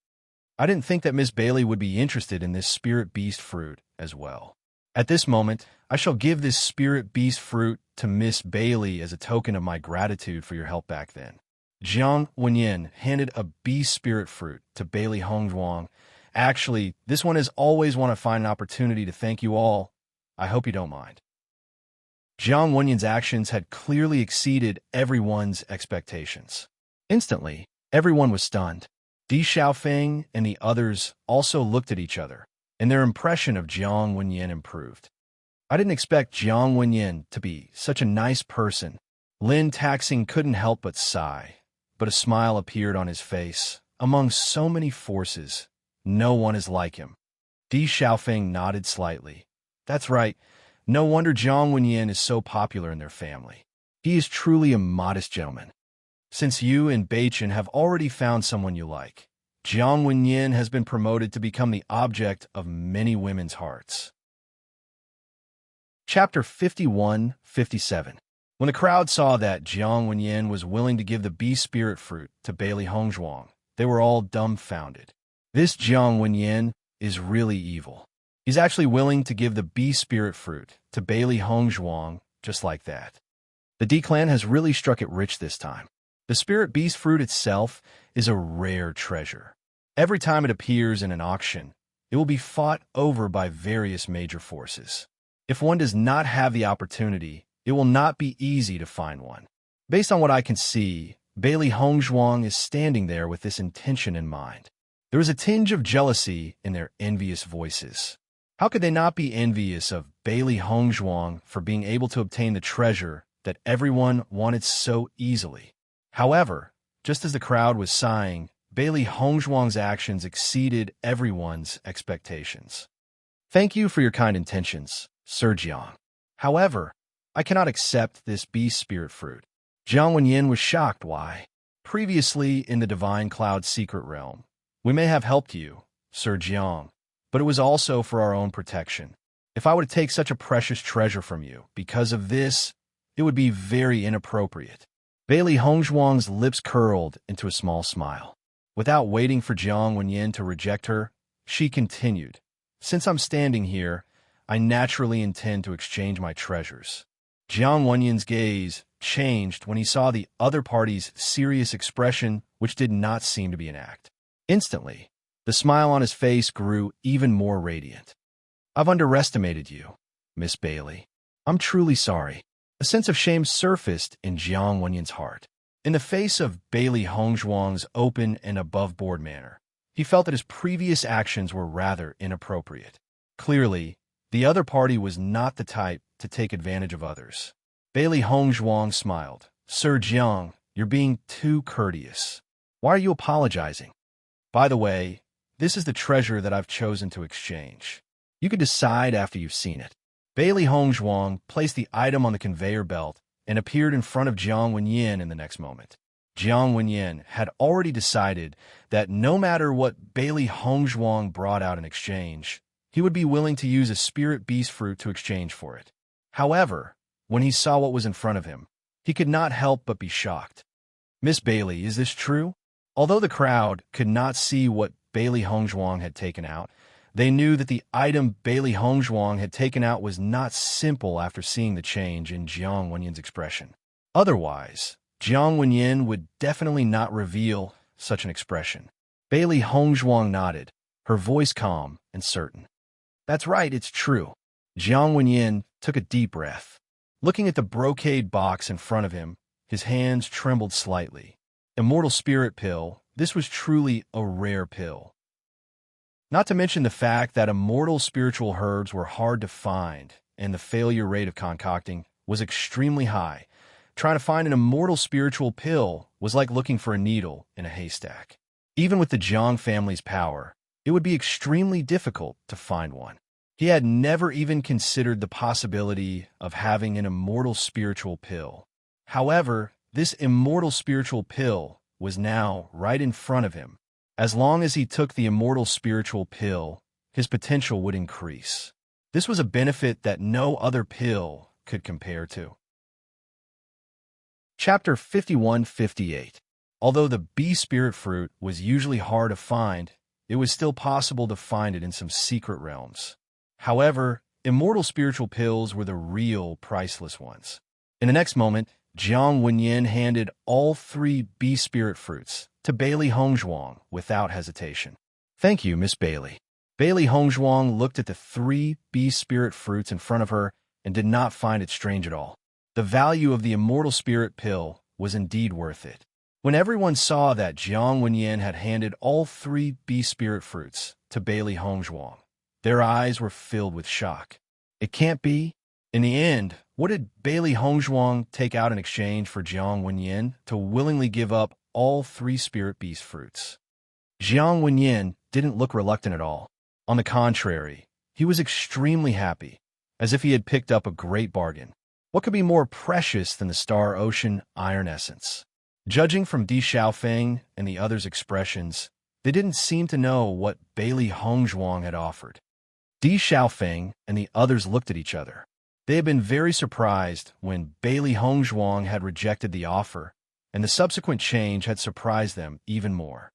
I didn't think that Miss Bailey would be interested in this spirit beast fruit as well. At this moment, I shall give this spirit beast fruit to Miss Bailey as a token of my gratitude for your help back then. Jiang Wenyan handed a beast spirit fruit to Bailey Hongzhuang. Actually, this one has always wanted to find an opportunity to thank you all. I hope you don't mind. Jiang Wenyan's actions had clearly exceeded everyone's expectations. Instantly, everyone was stunned. Di Xiaofeng and the others also looked at each other, and their impression of Jiang Wenyan improved. I didn't expect Jiang Wenyan to be such a nice person. Lin Taxing couldn't help but sigh, but a smile appeared on his face. Among so many forces, no one is like him. Di Xiaofeng nodded slightly. That's right. No wonder Jiang Wenyan is so popular in their family. He is truly a modest gentleman. Since you and Beichen have already found someone you like, Jiang Wenyan has been promoted to become the object of many women's hearts. Chapter 51-57. When the crowd saw that Jiang Wenyan was willing to give the bee spirit fruit to Bailey Hongzhuang, they were all dumbfounded. This Jiang Wenyan is really evil. He's actually willing to give the bee spirit fruit to Bailey Hongzhuang just like that. The D clan has really struck it rich this time. The spirit beast fruit itself is a rare treasure. Every time it appears in an auction, it will be fought over by various major forces. If one does not have the opportunity, it will not be easy to find one. Based on what I can see, Bailey Hongzhuang is standing there with this intention in mind. There is a tinge of jealousy in their envious voices. How could they not be envious of Bailey Hongzhuang for being able to obtain the treasure that everyone wanted so easily? However, just as the crowd was sighing, Bailey Hongzhuang's actions exceeded everyone's expectations. Thank you for your kind intentions, Sir Jiang. However, I cannot accept this beast spirit fruit. Jiang Wenyan was shocked. Why? Previously in the Divine Cloud Secret Realm, we may have helped you, Sir Jiang, but it was also for our own protection. If I were to take such a precious treasure from you because of this, it would be very inappropriate. Bailey Hongzhuang's lips curled into a small smile. Without waiting for Jiang Wenyan to reject her, she continued, Since I'm standing here, I naturally intend to exchange my treasures. Jiang Wenyan's gaze changed when he saw the other party's serious expression, which did not seem to be an act. Instantly, the smile on his face grew even more radiant. I've underestimated you, Miss Bailey. I'm truly sorry. A sense of shame surfaced in Jiang Wenyan's heart. In the face of Bailey Hongzhuang's open and above-board manner, he felt that his previous actions were rather inappropriate. Clearly, the other party was not the type to take advantage of others. Bailey Hongzhuang smiled. Sir Jiang, you're being too courteous. Why are you apologizing? By the way, this is the treasure that I've chosen to exchange. You can decide after you've seen it. Bailey Hongzhuang placed the item on the conveyor belt and appeared in front of Jiang Wenyan in the next moment. Jiang Wenyan had already decided that no matter what Bailey Hongzhuang brought out in exchange, he would be willing to use a spirit beast fruit to exchange for it. However, when he saw what was in front of him, he could not help but be shocked. Miss Bailey, is this true? Although the crowd could not see what Bailey Hongzhuang had taken out, they knew that the item Bailey Hongzhuang had taken out was not simple after seeing the change in Jiang Wenyan's expression. Otherwise, Jiang Wenyan would definitely not reveal such an expression. Bailey Hongzhuang nodded, her voice calm and certain. That's right, it's true. Jiang Wenyan took a deep breath. Looking at the brocade box in front of him, his hands trembled slightly. Immortal Spirit Pill, this was truly a rare pill. Not to mention the fact that immortal spiritual herbs were hard to find, and the failure rate of concocting was extremely high. Trying to find an immortal spiritual pill was like looking for a needle in a haystack. Even with the Jiang family's power, it would be extremely difficult to find one. He had never even considered the possibility of having an immortal spiritual pill. However, this immortal spiritual pill was now right in front of him. As long as he took the immortal spiritual pill, his potential would increase. This was a benefit that no other pill could compare to. Chapter 51-58. Although the bee spirit fruit was usually hard to find, it was still possible to find it in some secret realms. However, immortal spiritual pills were the real priceless ones. In the next moment, Jiang Wenyan handed all 3 bee spirit fruits to Bailey Hongzhuang without hesitation. Thank you, Miss Bailey. Bailey Hongzhuang looked at the 3 bee spirit fruits in front of her and did not find it strange at all. The value of the immortal spirit pill was indeed worth it. When everyone saw that Jiang Wenyan had handed all 3 bee spirit fruits to Bailey Hongzhuang, their eyes were filled with shock. It can't be. In the end, what did Bailey Hongzhuang take out in exchange for Jiang Wenyan to willingly give up all 3 spirit beast fruits? Jiang Wenyan didn't look reluctant at all. On the contrary, he was extremely happy, as if he had picked up a great bargain. What could be more precious than the Star Ocean Iron Essence? Judging from Di Xiaofeng and the others' expressions, they didn't seem to know what Bailey Hongzhuang had offered. Di Xiaofeng and the others looked at each other. They had been very surprised when Bailey Hongzhuang had rejected the offer, and the subsequent change had surprised them even more.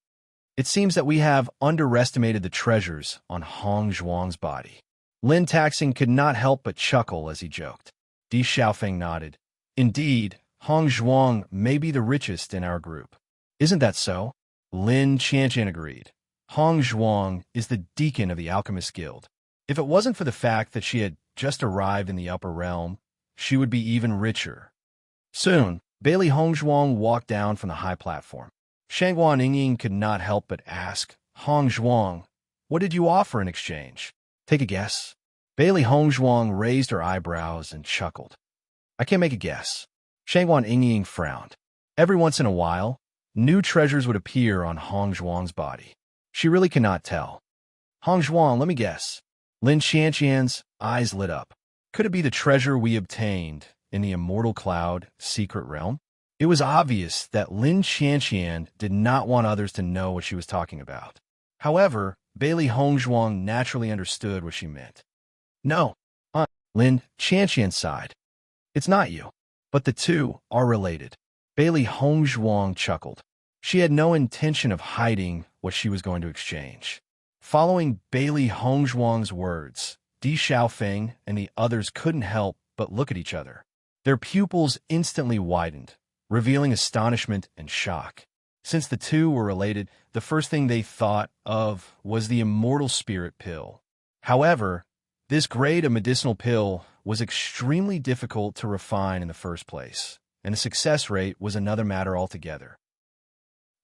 It seems that we have underestimated the treasures on Hongzhuang's body. Lin Taxing could not help but chuckle as he joked. Di Xiaofeng nodded. Indeed, Hongzhuang may be the richest in our group. Isn't that so? Lin Qianqian agreed. Hongzhuang is the deacon of the Alchemist Guild. If it wasn't for the fact that she had just arrived in the upper realm, she would be even richer. Soon, Bailey Hongzhuang walked down from the high platform. Shangguan Yingying could not help but ask, Hongzhuang, what did you offer in exchange? Take a guess. Bailey Hongzhuang raised her eyebrows and chuckled. I can't make a guess. Shangguan Yingying frowned. Every once in a while, new treasures would appear on Hongzhuang's body. She really cannot tell. Hongzhuang, let me guess. Lin Qianqian's eyes lit up. Could it be the treasure we obtained in the Immortal Cloud secret realm? It was obvious that Lin Qianqian did not want others to know what she was talking about. However, Bailey Hongzhuang naturally understood what she meant. No, Lin Qianqian sighed. It's not you. But the two are related. Bailey Hongzhuang chuckled. She had no intention of hiding what she was going to exchange. Following Bailey Hongzhuang's words, Di Xiaofeng and the others couldn't help but look at each other. Their pupils instantly widened, revealing astonishment and shock. Since the two were related, the first thing they thought of was the immortal spirit pill. However, this grade of medicinal pill was extremely difficult to refine in the first place, and the success rate was another matter altogether.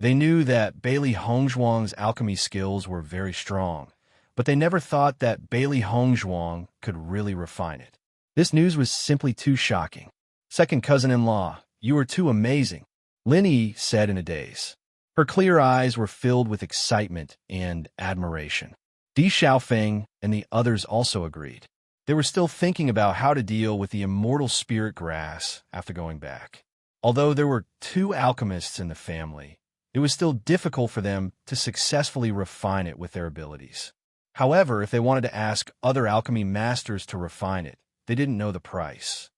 They knew that Bailey Hongzhuang's alchemy skills were very strong, but they never thought that Bailey Hongzhuang could really refine it. This news was simply too shocking. Second cousin-in-law, you are too amazing, Lin Yi said in a daze. Her clear eyes were filled with excitement and admiration. Di Xiaofeng and the others also agreed. They were still thinking about how to deal with the immortal spirit grass after going back. Although there were two alchemists in the family, it was still difficult for them to successfully refine it with their abilities. However, if they wanted to ask other alchemy masters to refine it, they didn't know the price.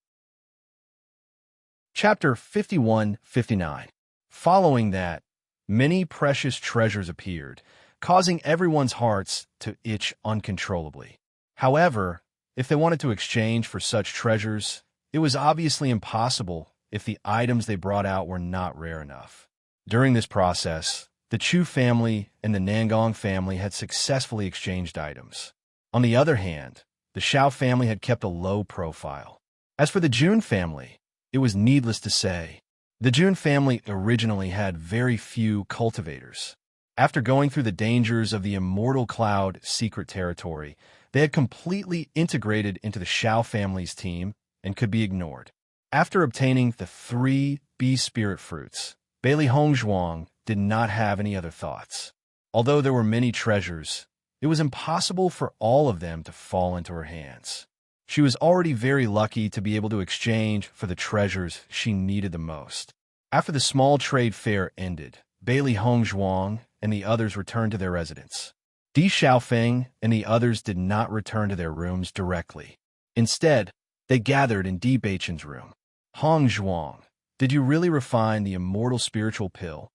Chapter 51-59. Following that, many precious treasures appeared, causing everyone's hearts to itch uncontrollably. However, if they wanted to exchange for such treasures, it was obviously impossible if the items they brought out were not rare enough. During this process, the Chu family and the Nangong family had successfully exchanged items. On the other hand, the Xiao family had kept a low profile. As for the Jun family, it was needless to say. The Jun family originally had very few cultivators. After going through the dangers of the Immortal Cloud secret territory, they had completely integrated into the Xiao family's team and could be ignored. After obtaining the 3 bee spirit fruits, Bailey Hongzhuang did not have any other thoughts. Although there were many treasures, it was impossible for all of them to fall into her hands. She was already very lucky to be able to exchange for the treasures she needed the most. After the small trade fair ended, Bailey Hongzhuang and the others returned to their residence. Di Xiaofeng and the others did not return to their rooms directly. Instead, they gathered in Di Beichen's room. Hongzhuang, did you really refine the immortal spiritual pill?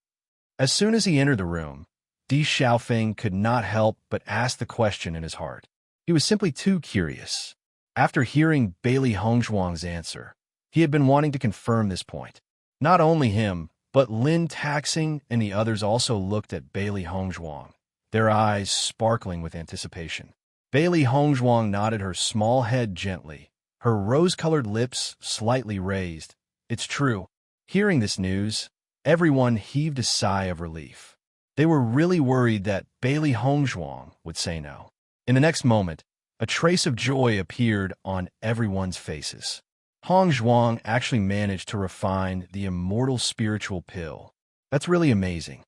As soon as he entered the room, Di Xiaofeng could not help but ask the question in his heart. He was simply too curious. After hearing Bailey Hongzhuang's answer, he had been wanting to confirm this point. Not only him, but Lin Taxing and the others also looked at Bailey Hongzhuang, their eyes sparkling with anticipation. Bailey Hongzhuang nodded her small head gently, her rose-colored lips slightly raised. It's true. Hearing this news, everyone heaved a sigh of relief. They were really worried that Bailey Hongzhuang would say no. In the next moment, a trace of joy appeared on everyone's faces. Hongzhuang actually managed to refine the immortal spiritual pill. That's really amazing.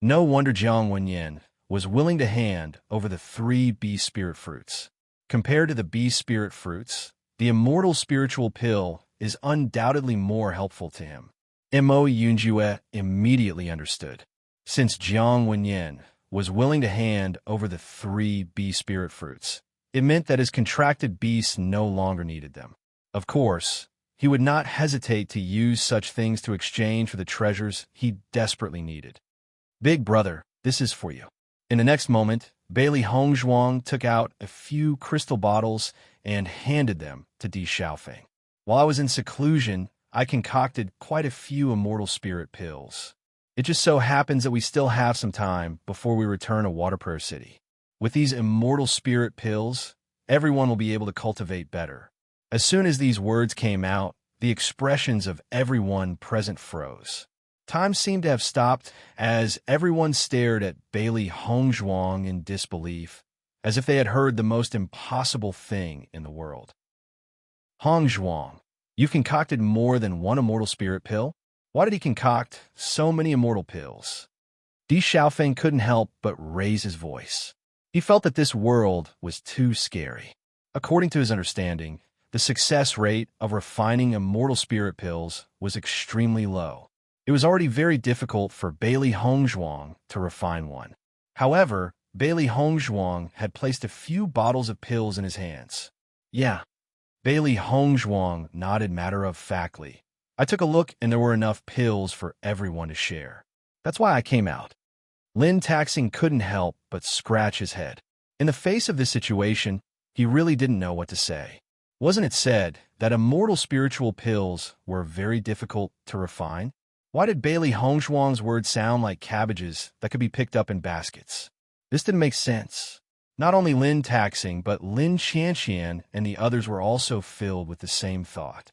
No wonder Jiang Wenyan was willing to hand over the 3 bee spirit fruits. Compared to the bee spirit fruits, the immortal spiritual pill is undoubtedly more helpful to him. Mo Yunjue immediately understood. Since Jiang Wenyan was willing to hand over the 3 bee spirit fruits, it meant that his contracted beasts no longer needed them. Of course, he would not hesitate to use such things to exchange for the treasures he desperately needed. Big brother, this is for you. In the next moment, Bailey Hongzhuang took out a few crystal bottles and handed them to Di Xiaofeng. While I was in seclusion, I concocted quite a few immortal spirit pills. It just so happens that we still have some time before we return to Waterprayer City. With these immortal spirit pills, everyone will be able to cultivate better. As soon as these words came out, the expressions of everyone present froze. Time seemed to have stopped as everyone stared at Bailey Hongzhuang in disbelief, as if they had heard the most impossible thing in the world. Hongzhuang, you've concocted more than one immortal spirit pill? Why did he concoct so many immortal pills? Di Xiaofeng couldn't help but raise his voice. He felt that this world was too scary. According to his understanding, the success rate of refining immortal spirit pills was extremely low. It was already very difficult for Bailey Hongzhuang to refine one. However, Bailey Hongzhuang had placed a few bottles of pills in his hands. Yeah. Bailey Hongzhuang nodded matter-of-factly. I took a look and there were enough pills for everyone to share. That's why I came out. Lin Taxing couldn't help but scratch his head. In the face of this situation, he really didn't know what to say. Wasn't it said that immortal spiritual pills were very difficult to refine? Why did Bailey Hongzhuang's words sound like cabbages that could be picked up in baskets? This didn't make sense. Not only Lin Taxing, but Lin Qianqian and the others were also filled with the same thought.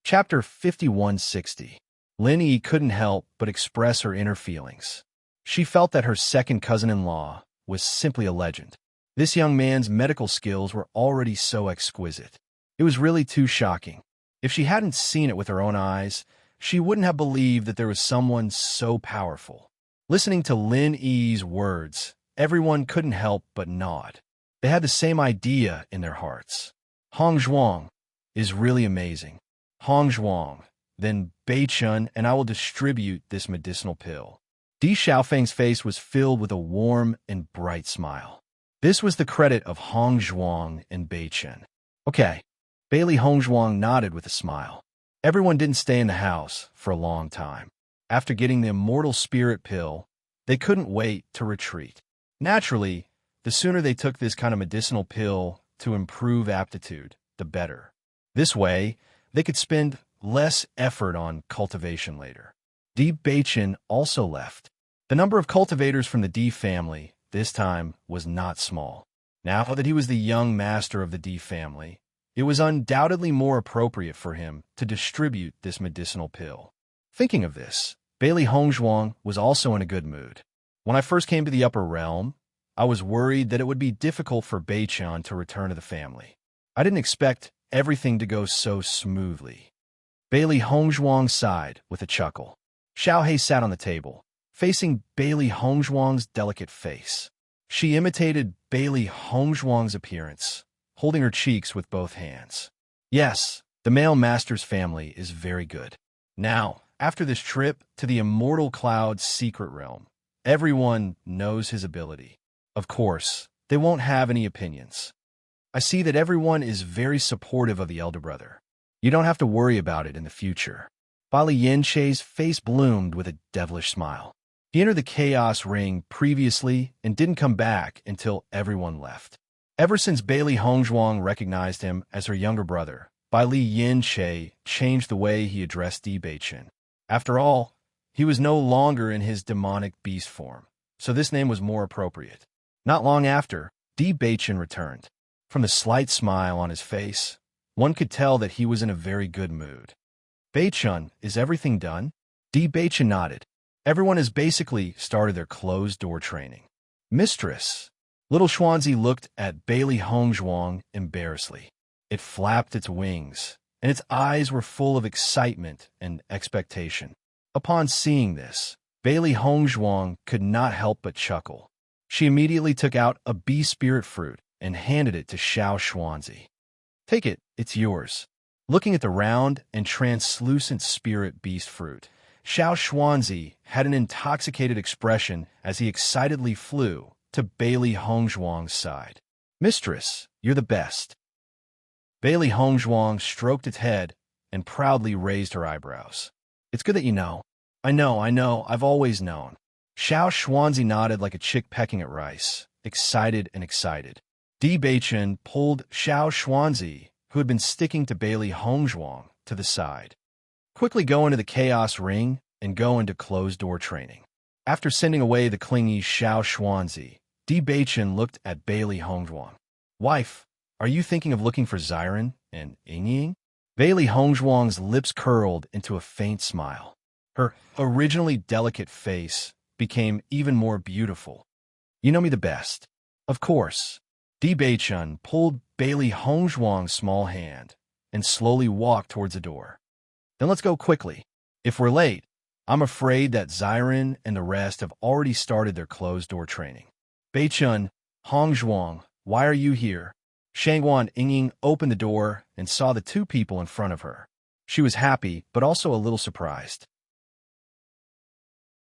Chapter 5160. Lin Yi couldn't help but express her inner feelings. She felt that her second cousin-in-law was simply a legend. This young man's medical skills were already so exquisite. It was really too shocking. If she hadn't seen it with her own eyes, she wouldn't have believed that there was someone so powerful. Listening to Lin Yi's words, everyone couldn't help but nod. They had the same idea in their hearts. Hongzhuang is really amazing. Hongzhuang, then Beichun, and I will distribute this medicinal pill. Di Xiaofeng's face was filled with a warm and bright smile. This was the credit of Hongzhuang and Beichun. Okay. Bailey Hongzhuang nodded with a smile. Everyone didn't stay in the house for a long time. After getting the immortal spirit pill, they couldn't wait to retreat. Naturally, the sooner they took this kind of medicinal pill to improve aptitude, the better. This way, they could spend less effort on cultivation later. Di Beichun also left. The number of cultivators from the Di family, this time, was not small. Now that he was the young master of the Di family, it was undoubtedly more appropriate for him to distribute this medicinal pill. Thinking of this, Bailey Hongzhuang was also in a good mood. When I first came to the upper realm, I was worried that it would be difficult for Beichun to return to the family. I didn't expect everything to go so smoothly. Bailey Hongzhuang sighed with a chuckle. Xiaohei sat on the table, facing Bailey Hongzhuang's delicate face. She imitated Bailey Hongzhuang's appearance, holding her cheeks with both hands. Yes, the male master's family is very good. Now, after this trip to the Immortal Cloud's secret realm, everyone knows his ability. Of course, they won't have any opinions. I see that everyone is very supportive of the elder brother. You don't have to worry about it in the future. Bali Yanchei's face bloomed with a devilish smile. He entered the Chaos Ring previously and didn't come back until everyone left. Ever since Bailey Hongzhuang recognized him as her younger brother, Bali Yanchei changed the way he addressed Di Beichun. After all, he was no longer in his demonic beast form, so this name was more appropriate. Not long after, Di Beichun returned. From the slight smile on his face, one could tell that he was in a very good mood. Beichun, is everything done? Di Beichun nodded. Everyone has basically started their closed-door training. Mistress. Little Xuanzi looked at Bailey Hongzhuang embarrassedly. It flapped its wings, and its eyes were full of excitement and expectation. Upon seeing this, Bailey Hongzhuang could not help but chuckle. She immediately took out a bee spirit fruit and handed it to Xiao Xuanzi. Take it, it's yours. Looking at the round and translucent spirit beast fruit, Xiao Xuanzi had an intoxicated expression as he excitedly flew to Bailey Hongzhuang's side. Mistress, you're the best. Bailey Hongzhuang stroked its head and proudly raised her eyebrows. It's good that you know. I know, I've always known. Xiao Xuanzi nodded like a chick pecking at rice, excited and excited. Di Beichun pulled Xiao Xuanzi, who had been sticking to Bailey Hongzhuang, to the side. Quickly go into the Chaos Ring and go into closed-door training. After sending away the clingy Xiao Xuanzi, Di Beichun looked at Bailey Hongzhuang. Wife, are you thinking of looking for Xiren and Yingying? Bailey Hongzhuang's lips curled into a faint smile. Her originally delicate face became even more beautiful. You know me the best. Of course. Di Beichun pulled Bailey Hongzhuang's small hand and slowly walked towards the door. Then let's go quickly. If we're late, I'm afraid that Xiren and the rest have already started their closed-door training. Beichun, Hongzhuang, why are you here? Shangguan Yingying opened the door and saw the two people in front of her. She was happy, but also a little surprised.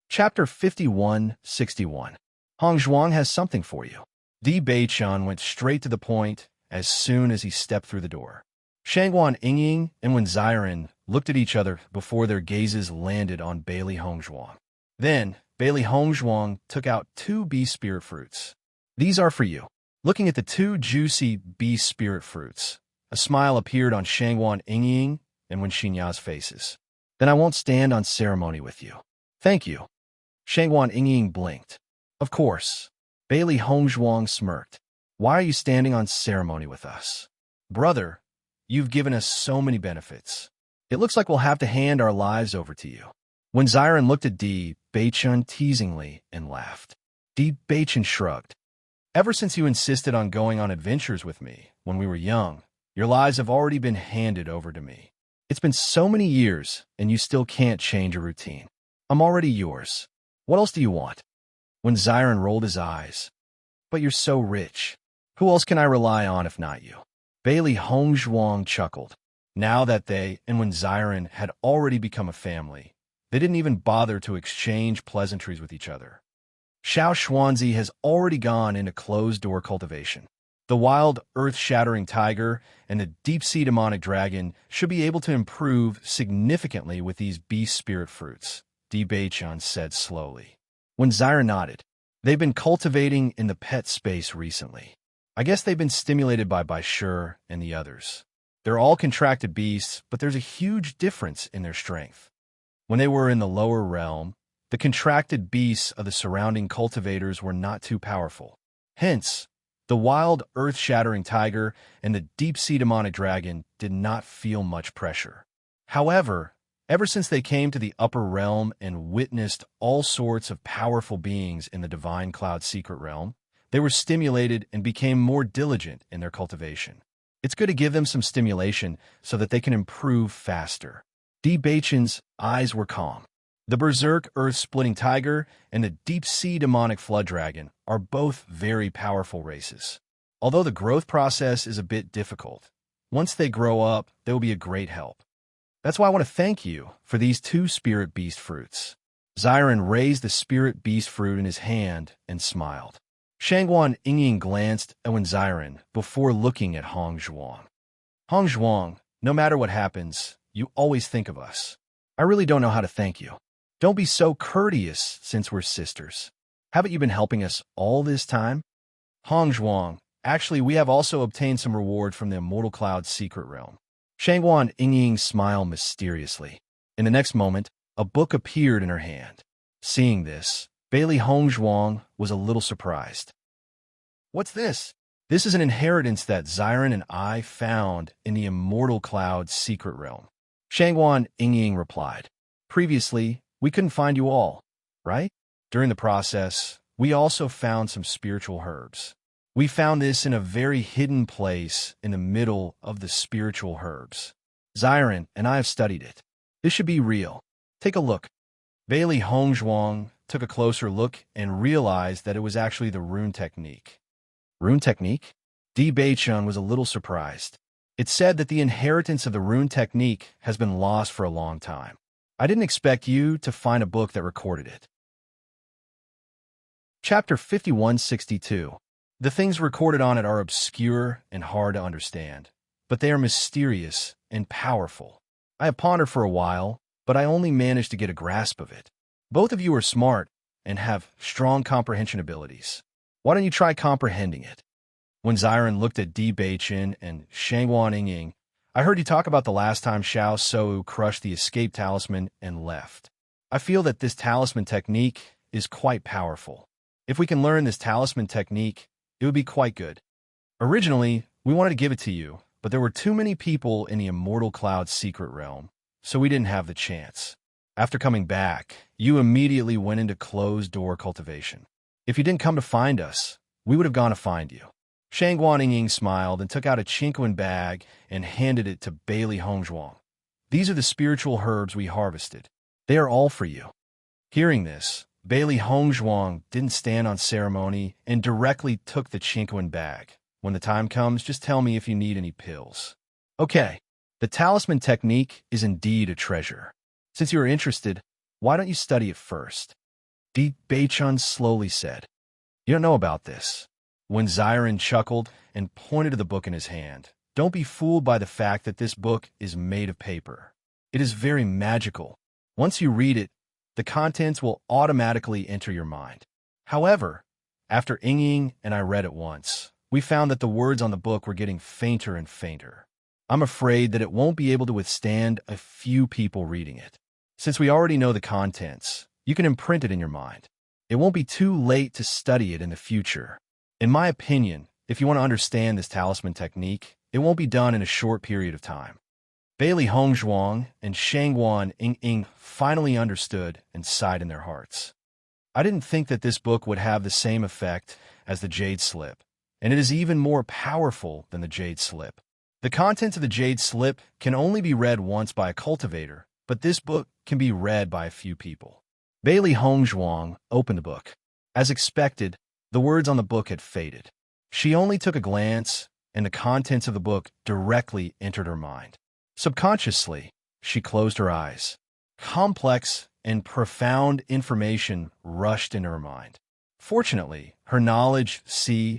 Chapter 5161. Hongzhuang has something for you. Di Beichun went straight to the point as soon as he stepped through the door. Shangguan Yingying and Wen Xiren looked at each other before their gazes landed on Bailey Hongzhuang. Then, Bailey Hongzhuang took out 2 beast spirit fruits. These are for you. Looking at the 2 juicy beast spirit fruits, a smile appeared on Shangguan Yingying and Wen Xinya's faces. Then I won't stand on ceremony with you. Thank you. Shangguan Yingying blinked. Of course. Bailey Hongzhuang smirked. Why are you standing on ceremony with us? Brother, you've given us so many benefits. It looks like we'll have to hand our lives over to you. When Xiren looked at Di Beichun teasingly and laughed. Di Beichun shrugged. Ever since you insisted on going on adventures with me when we were young, your lives have already been handed over to me. It's been so many years, and you still can't change a routine. I'm already yours. What else do you want? When Xiren rolled his eyes. But you're so rich. Who else can I rely on if not you? Bailey Hongzhuang chuckled. Now that they and when Xiren had already become a family, they didn't even bother to exchange pleasantries with each other. Xiao Xuanzi has already gone into closed-door cultivation. The wild, earth-shattering tiger and the deep-sea demonic dragon should be able to improve significantly with these beast spirit fruits, Di Beichun said slowly. When Xiren nodded, they've been cultivating in the pet space recently. I guess they've been stimulated by Baishur and the others. They're all contracted beasts, but there's a huge difference in their strength. When they were in the lower realm, the contracted beasts of the surrounding cultivators were not too powerful. Hence, the wild, earth-shattering tiger and the deep-sea demonic dragon did not feel much pressure. However, ever since they came to the upper realm and witnessed all sorts of powerful beings in the Divine Cloud secret realm, they were stimulated and became more diligent in their cultivation. It's good to give them some stimulation so that they can improve faster. Di Beichun's eyes were calm. The berserk earth-splitting tiger and the deep-sea demonic flood dragon are both very powerful races. Although the growth process is a bit difficult, once they grow up, they will be a great help. That's why I want to thank you for these 2 spirit beast fruits. Xiren raised the spirit beast fruit in his hand and smiled. Shangguan Yingying glanced at Xiren before looking at Hongzhuang. Hongzhuang, no matter what happens, you always think of us. I really don't know how to thank you. Don't be so courteous since we're sisters. Haven't you been helping us all this time? Hongzhuang, actually we have also obtained some reward from the Immortal Cloud's secret realm. Shangguan Yingying smiled mysteriously. In the next moment, a book appeared in her hand. Seeing this, Bailey Hongzhuang was a little surprised. What's this? This is an inheritance that Xiren and I found in the Immortal Cloud's secret realm. Shangguan Yingying replied. Previously, we couldn't find you all, right? During the process, we also found some spiritual herbs. We found this in a very hidden place in the middle of the spiritual herbs. Xiren and I have studied it. This should be real. Take a look. Bailey Hongzhuang took a closer look and realized that it was actually the rune technique. Rune technique? Di Beichun was a little surprised. It said that the inheritance of the rune technique has been lost for a long time. I didn't expect you to find a book that recorded it. Chapter 5162. The things recorded on it are obscure and hard to understand, but they are mysterious and powerful. I have pondered for a while, but I only managed to get a grasp of it. Both of you are smart and have strong comprehension abilities. Why don't you try comprehending it? When Xiren looked at Di Beichun and Shangguan Yingying, I heard you talk about the last time Xiao Sou crushed the escape talisman and left. I feel that this talisman technique is quite powerful. If we can learn this talisman technique, it would be quite good. Originally, we wanted to give it to you, but there were too many people in the Immortal Cloud's secret realm, so we didn't have the chance. After coming back, you immediately went into closed-door cultivation. If you didn't come to find us, we would have gone to find you. Shangguan Yingying smiled and took out a Chinquan bag and handed it to Bailey Hongzhuang. These are the spiritual herbs we harvested. They are all for you. Hearing this, Bailey Hongzhuang didn't stand on ceremony and directly took the Chinquan bag. When the time comes, just tell me if you need any pills. Okay, the talisman technique is indeed a treasure. Since you are interested, why don't you study it first? Di Beichun slowly said. You don't know about this. When Xiren chuckled and pointed to the book in his hand, don't be fooled by the fact that this book is made of paper. It is very magical. Once you read it, the contents will automatically enter your mind. However, after Yingying and I read it once, we found that the words on the book were getting fainter and fainter. I'm afraid that it won't be able to withstand a few people reading it. Since we already know the contents, you can imprint it in your mind. It won't be too late to study it in the future. In my opinion, if you want to understand this talisman technique, it won't be done in a short period of time. Bailey Hongzhuang and Shangguan Ying finally understood and sighed in their hearts. I didn't think that this book would have the same effect as the Jade Slip, and it is even more powerful than the Jade Slip. The contents of the Jade Slip can only be read once by a cultivator, but this book can be read by a few people. Bailey Hongzhuang opened the book. As expected, the words on the book had faded. She only took a glance, and the contents of the book directly entered her mind. Subconsciously, she closed her eyes. Complex and profound information rushed into her mind. Fortunately, her knowledge,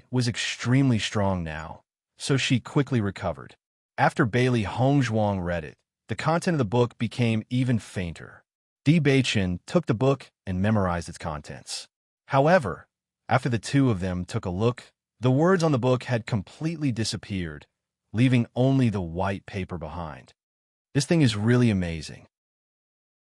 was extremely strong now, so she quickly recovered. After Bailey Hongzhuang read it, the content of the book became even fainter. Di Beichen took the book and memorized its contents. However, after the two of them took a look, the words on the book had completely disappeared, leaving only the white paper behind. This thing is really amazing.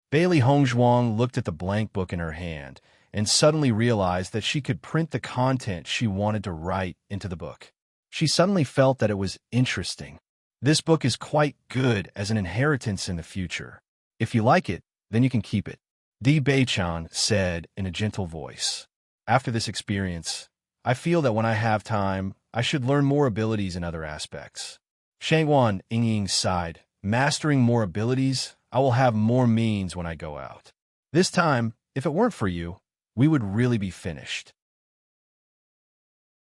Bailey Hongzhuang looked at the blank book in her hand and suddenly realized that she could print the content she wanted to write into the book. She suddenly felt that it was interesting. This book is quite good as an inheritance in the future. If you like it, then you can keep it, Di Beichen said in a gentle voice. After this experience, I feel that when I have time, I should learn more abilities in other aspects. Shangguan Ying sighed. Mastering more abilities, I will have more means when I go out. This time, if it weren't for you, we would really be finished.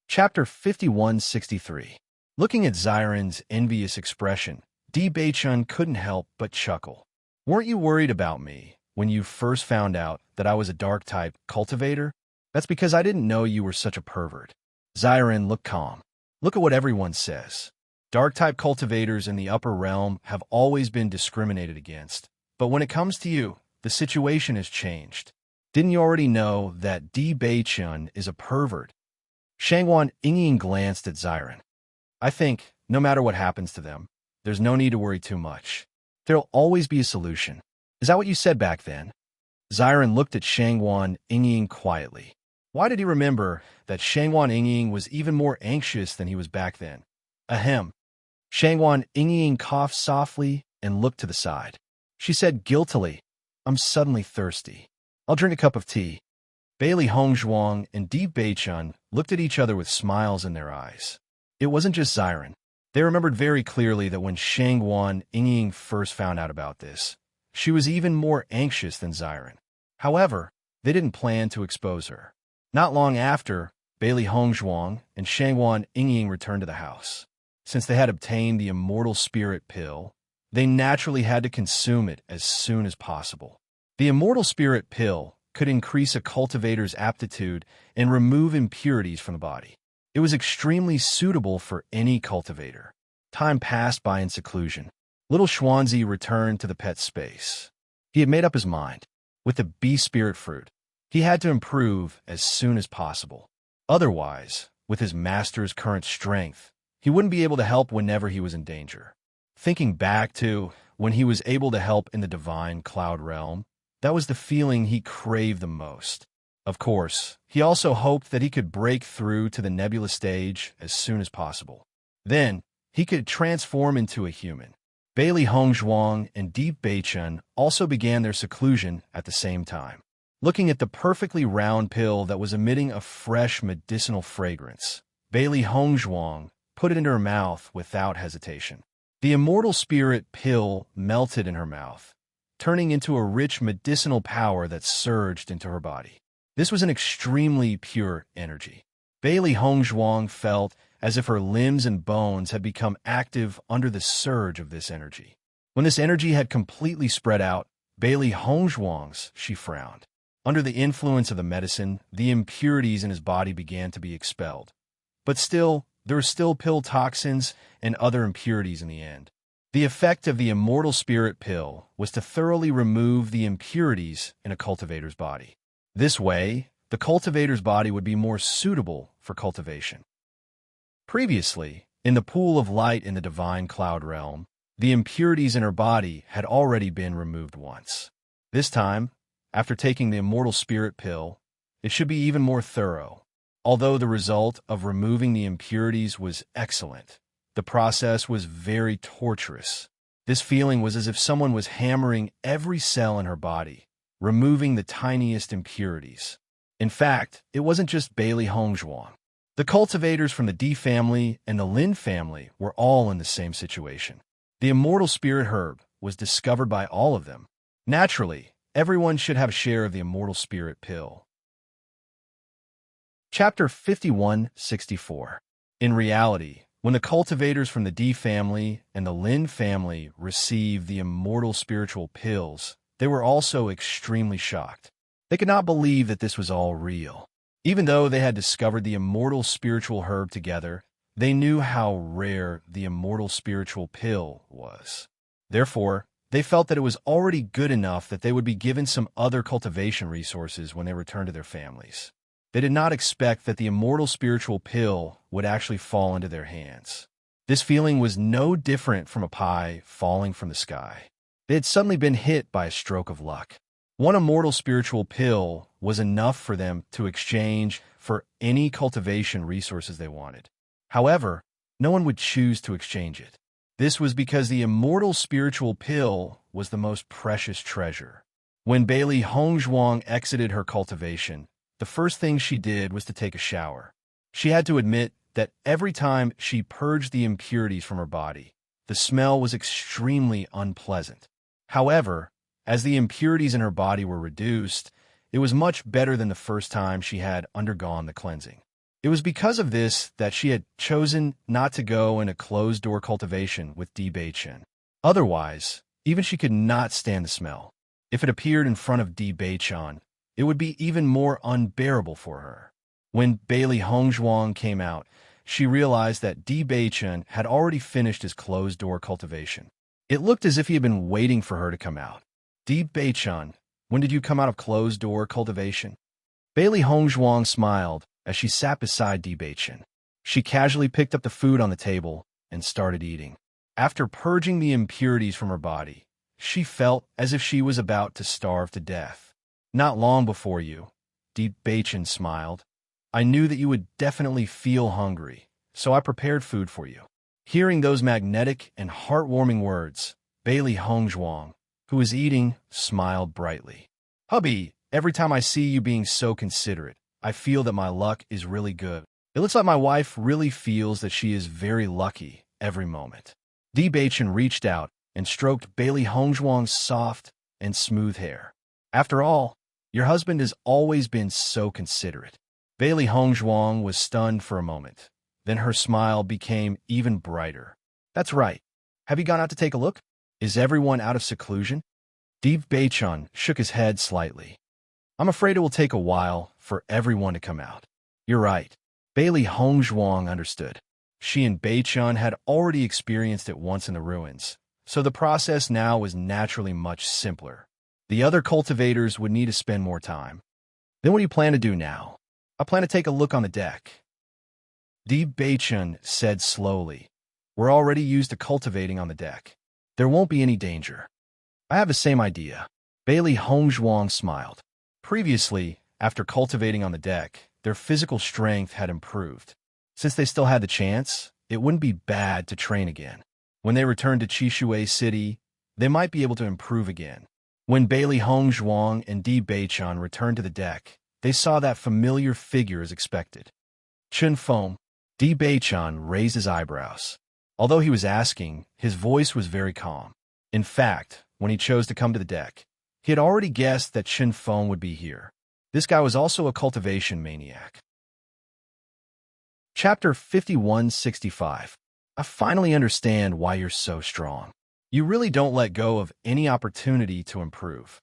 Chapter 5163. Looking at Xiren's envious expression, Di Beichen couldn't help but chuckle. Weren't you worried about me when you first found out that I was a dark-type cultivator? That's because I didn't know you were such a pervert. Xiren looked calm. Look at what everyone says. Dark-type cultivators in the upper realm have always been discriminated against. But when it comes to you, the situation has changed. Didn't you already know that Di Beichen is a pervert? Shangguan Ying glanced at Xiren. I think, no matter what happens to them, there's no need to worry too much. There'll always be a solution. Is that what you said back then? Xiren looked at Shangguan Ying quietly. Why did he remember that Shangguan Ying was even more anxious than he was back then? Ahem. Shangguan Ying coughed softly and looked to the side. She said guiltily, I'm suddenly thirsty. I'll drink a cup of tea. Bailey Hongzhuang and Di Beichen looked at each other with smiles in their eyes. It wasn't just Xiren. They remembered very clearly that when Shangguan Ying first found out about this, she was even more anxious than Xiren. However, they didn't plan to expose her. Not long after, Bailey Hongzhuang and Shangguan Ying returned to the house. Since they had obtained the immortal spirit pill, they naturally had to consume it as soon as possible. The immortal spirit pill could increase a cultivator's aptitude and remove impurities from the body. It was extremely suitable for any cultivator. Time passed by in seclusion. Little Schwanzi returned to the pet space. He had made up his mind. With the beast spirit fruit, he had to improve as soon as possible. Otherwise, with his master's current strength, he wouldn't be able to help whenever he was in danger. Thinking back to when he was able to help in the divine cloud realm, that was the feeling he craved the most. Of course, he also hoped that he could break through to the nebula stage as soon as possible. Then, he could transform into a human. Bailey Hongzhuang and Di Beichen also began their seclusion at the same time. Looking at the perfectly round pill that was emitting a fresh medicinal fragrance, Bailey Hongzhuang put it into her mouth without hesitation. The immortal spirit pill melted in her mouth, turning into a rich medicinal power that surged into her body. This was an extremely pure energy. Bailey Hongzhuang felt as if her limbs and bones had become active under the surge of this energy. When this energy had completely spread out, Bailey she frowned. Under the influence of the medicine, the impurities in his body began to be expelled. But still, there were still pill toxins and other impurities in the end. The effect of the immortal spirit pill was to thoroughly remove the impurities in a cultivator's body. This way, the cultivator's body would be more suitable for cultivation. Previously, in the pool of light in the divine cloud realm, the impurities in her body had already been removed once. This time, after taking the immortal spirit pill, it should be even more thorough. Although the result of removing the impurities was excellent, the process was very torturous. This feeling was as if someone was hammering every cell in her body, removing the tiniest impurities. In fact, it wasn't just Bailey Hongzhuang. The cultivators from the D family and the Lin family were all in the same situation. The immortal spirit herb was discovered by all of them. Naturally, everyone should have a share of the immortal spirit pill. Chapter 5164. In reality, when the cultivators from the D family and the Lin family received the immortal spiritual pills, they were also extremely shocked. They could not believe that this was all real. Even though they had discovered the immortal spiritual herb together, they knew how rare the immortal spiritual pill was. Therefore, they felt that it was already good enough that they would be given some other cultivation resources when they returned to their families. They did not expect that the immortal spiritual pill would actually fall into their hands. This feeling was no different from a pie falling from the sky. They had suddenly been hit by a stroke of luck. One immortal spiritual pill was enough for them to exchange for any cultivation resources they wanted. However, no one would choose to exchange it. This was because the immortal spiritual pill was the most precious treasure. When Bailey Hongzhuang exited her cultivation, the first thing she did was to take a shower. She had to admit that every time she purged the impurities from her body, the smell was extremely unpleasant. However, as the impurities in her body were reduced, it was much better than the first time she had undergone the cleansing. It was because of this that she had chosen not to go in a closed-door cultivation with Di Beichen. Otherwise, even she could not stand the smell. If it appeared in front of Di Beichen, it would be even more unbearable for her. When Bailey Hongzhuang came out, she realized that Di Beichen had already finished his closed-door cultivation. It looked as if he had been waiting for her to come out. Di Beichen, when did you come out of closed-door cultivation? Bailey Hongzhuang smiled as she sat beside Di Beichen. She casually picked up the food on the table and started eating. After purging the impurities from her body, she felt as if she was about to starve to death. Not long before you, Di Beichen smiled. I knew that you would definitely feel hungry, so I prepared food for you. Hearing those magnetic and heartwarming words, Bailey Hongzhuang, who was eating, smiled brightly. Hubby, every time I see you being so considerate, I feel that my luck is really good. It looks like my wife really feels that she is very lucky every moment. Di Beichen reached out and stroked Bailey Hongzhuang's soft and smooth hair. After all, your husband has always been so considerate. Bailey Hongzhuang was stunned for a moment. Then her smile became even brighter. That's right. Have you gone out to take a look? Is everyone out of seclusion? Di Beichen shook his head slightly. I'm afraid it will take a while for everyone to come out. You're right. Bailey Hongzhuang understood. She and Beichen had already experienced it once in the ruins, so the process now was naturally much simpler. The other cultivators would need to spend more time. Then what do you plan to do now? I plan to take a look on the deck. Di Beichen said slowly. We're already used to cultivating on the deck. There won't be any danger. I have the same idea. Bailey Hongzhuang smiled. Previously, after cultivating on the deck, their physical strength had improved. Since they still had the chance, it wouldn't be bad to train again. When they returned to Chishui City, they might be able to improve again. When Bailey Hongzhuang and Di Beichen returned to the deck, they saw that familiar figure as expected. Chen Feng. Di Beichen raised his eyebrows. Although he was asking, his voice was very calm. In fact, when he chose to come to the deck, he had already guessed that Chen Feng would be here. This guy was also a cultivation maniac. Chapter 5165. I finally understand why you're so strong. You really don't let go of any opportunity to improve.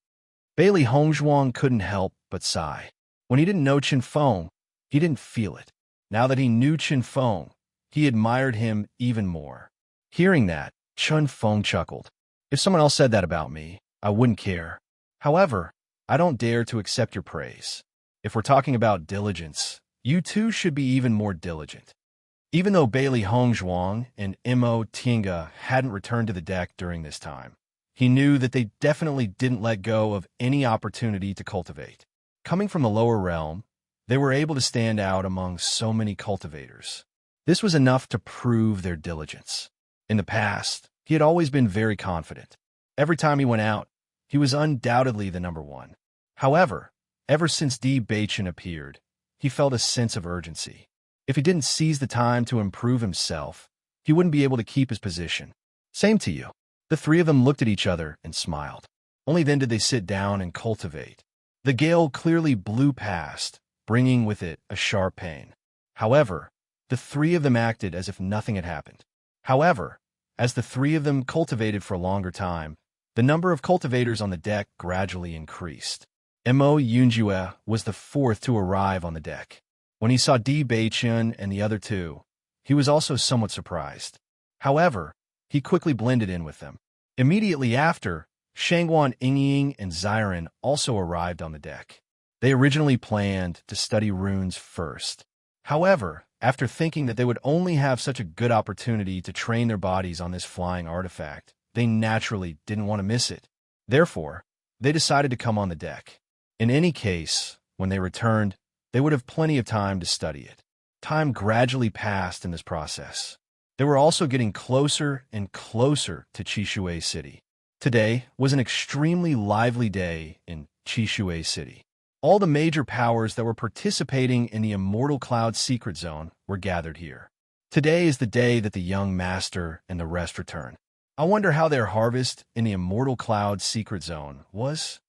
Bailey Hongzhuang couldn't help but sigh. When he didn't know Chen Feng, he didn't feel it. Now that he knew Chen Feng, he admired him even more. Hearing that, Chen Feng chuckled. If someone else said that about me, I wouldn't care. However, I don't dare to accept your praise. If we're talking about diligence, you too should be even more diligent. Even though Bailey Hongzhuang and Mo Tinga hadn't returned to the deck during this time, he knew that they definitely didn't let go of any opportunity to cultivate. Coming from the lower realm, they were able to stand out among so many cultivators. This was enough to prove their diligence. In the past, he had always been very confident. Every time he went out, he was undoubtedly the number one. However, ever since Di Baichen appeared, he felt a sense of urgency. If he didn't seize the time to improve himself, he wouldn't be able to keep his position. Same to you. The three of them looked at each other and smiled. Only then did they sit down and cultivate. The gale clearly blew past, bringing with it a sharp pain. However, the three of them acted as if nothing had happened. However, as the three of them cultivated for a longer time, the number of cultivators on the deck gradually increased. Mo Yunjue was the fourth to arrive on the deck. When he saw Di Baichen and the other two, he was also somewhat surprised. However, he quickly blended in with them. Immediately after, Shangguan Yingying and Xiren also arrived on the deck. They originally planned to study runes first. However, after thinking that they would only have such a good opportunity to train their bodies on this flying artifact, they naturally didn't want to miss it. Therefore, they decided to come on the deck. In any case, when they returned, they would have plenty of time to study it. Time gradually passed in this process. They were also getting closer and closer to Qishui City. Today was an extremely lively day in Qishui City. All the major powers that were participating in the Immortal Cloud Secret Zone were gathered here. Today is the day that the young master and the rest return. I wonder how their harvest in the Immortal Cloud Secret Zone was.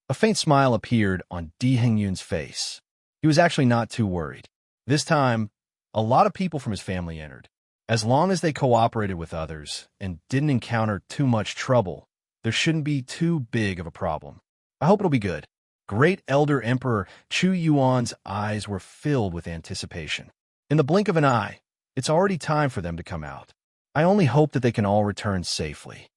A faint smile appeared on Di Hengyun's face. He was actually not too worried. This time, a lot of people from his family entered. As long as they cooperated with others and didn't encounter too much trouble, there shouldn't be too big of a problem. I hope it'll be good. Great Elder Emperor Chu Yuan's eyes were filled with anticipation. In the blink of an eye, it's already time for them to come out. I only hope that they can all return safely.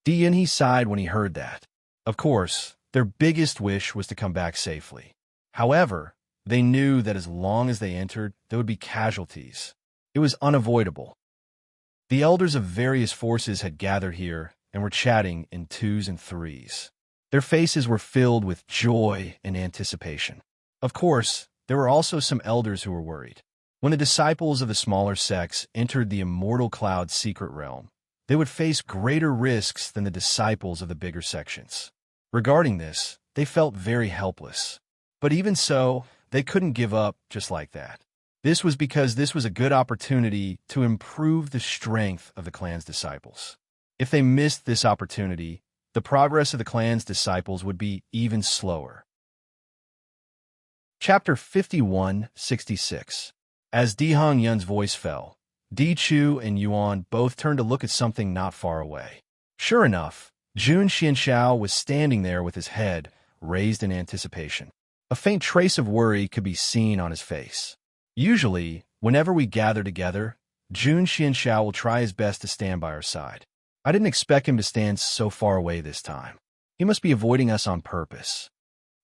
Di Yunhe sighed when he heard that. Of course, their biggest wish was to come back safely. However, they knew that as long as they entered, there would be casualties. It was unavoidable. The elders of various forces had gathered here and were chatting in twos and threes. Their faces were filled with joy and anticipation. Of course, there were also some elders who were worried. When the disciples of the smaller sects entered the Immortal Cloud Secret Realm, they would face greater risks than the disciples of the bigger sections. Regarding this, they felt very helpless. But even so, they couldn't give up just like that. This was because this was a good opportunity to improve the strength of the clan's disciples. If they missed this opportunity, the progress of the clan's disciples would be even slower. Chapter 51-66. As Di Hengyun's voice fell, Di Chu and Yuan both turned to look at something not far away. Sure enough, Jun Xianxiao was standing there with his head raised in anticipation. A faint trace of worry could be seen on his face. Usually, whenever we gather together, Jun Xianxiao will try his best to stand by our side. I didn't expect him to stand so far away this time. He must be avoiding us on purpose.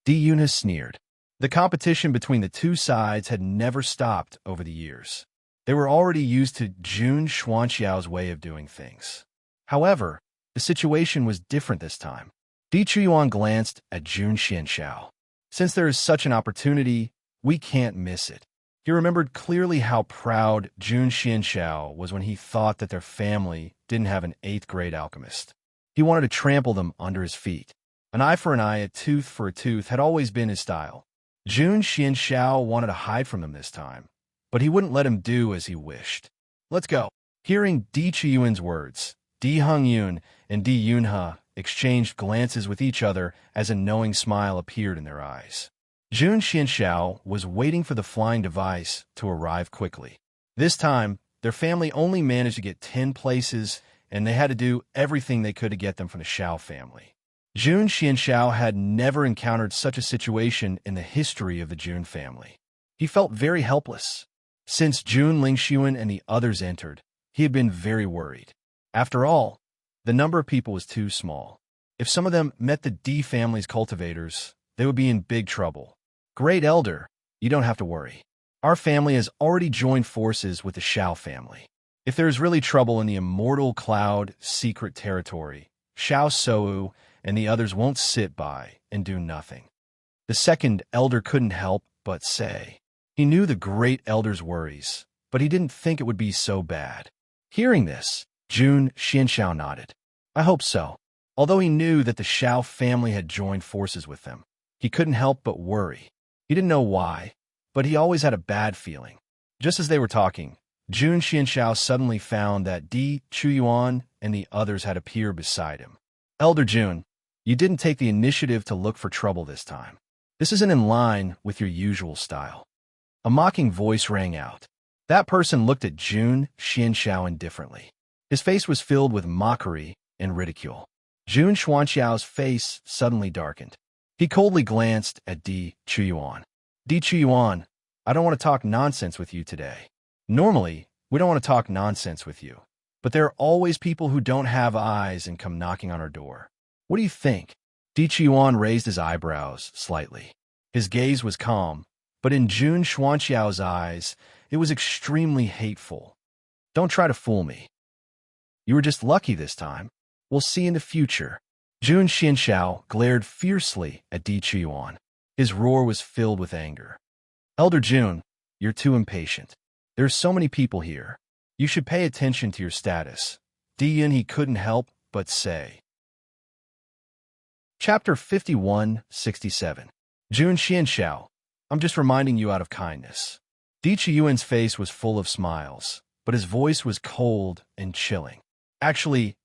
Di Yunhe sneered. The competition between the two sides had never stopped over the years. They were already used to Jun Xuanxiao's way of doing things. However, the situation was different this time. Di Chuyuan glanced at Jun Xianxiao. Since there is such an opportunity, we can't miss it. He remembered clearly how proud Jun Xianxiao was when he thought that their family didn't have an 8th grade alchemist. He wanted to trample them under his feet. An eye for an eye, a tooth for a tooth had always been his style. Jun Xianxiao wanted to hide from them this time, but he wouldn't let him do as he wished. Let's go. Hearing Di Chuyuan's words, Di Hengyun and Di Yunhe exchanged glances with each other as a knowing smile appeared in their eyes. Jun Xianxiao was waiting for the flying device to arrive quickly. This time, their family only managed to get 10 places, and they had to do everything they could to get them from the Xiao family. Jun Xianxiao had never encountered such a situation in the history of the Jun family. He felt very helpless. Since Jun Lingxuan and the others entered, he had been very worried. After all, the number of people was too small. If some of them met the Di family's cultivators, they would be in big trouble. Great Elder, you don't have to worry. Our family has already joined forces with the Xiao family. If there is really trouble in the Immortal Cloud secret territory, Xiao Sou and the others won't sit by and do nothing. The second elder couldn't help but say. He knew the great elder's worries, but he didn't think it would be so bad. Hearing this, Jun Xianxiao nodded. I hope so. Although he knew that the Xiao family had joined forces with them, he couldn't help but worry. He didn't know why, but he always had a bad feeling. Just as they were talking, Jun Xianxiao suddenly found that Di Chuyuan and the others had appeared beside him. Elder Jun, you didn't take the initiative to look for trouble this time. This isn't in line with your usual style. A mocking voice rang out. That person looked at Jun Xianxiao indifferently. His face was filled with mockery and ridicule. Jun Xuanxiao's face suddenly darkened. He coldly glanced at Di Chuyuan. Di Chuyuan, I don't want to talk nonsense with you today. Normally, we don't want to talk nonsense with you. But there are always people who don't have eyes and come knocking on our door. What do you think? Di Chuyuan raised his eyebrows slightly. His gaze was calm, but in Jun Xuanxiao's eyes, it was extremely hateful. Don't try to fool me. You were just lucky this time. We'll see in the future. Jun Xianxiao glared fiercely at Di Chuyuan. His roar was filled with anger. Elder Jun, you're too impatient. There's so many people here. You should pay attention to your status. Di he couldn't help but say. Chapter 51-67. Jun Xianxiao, I'm just reminding you out of kindness. Di Chuyuan's face was full of smiles, but his voice was cold and chilling. Actually,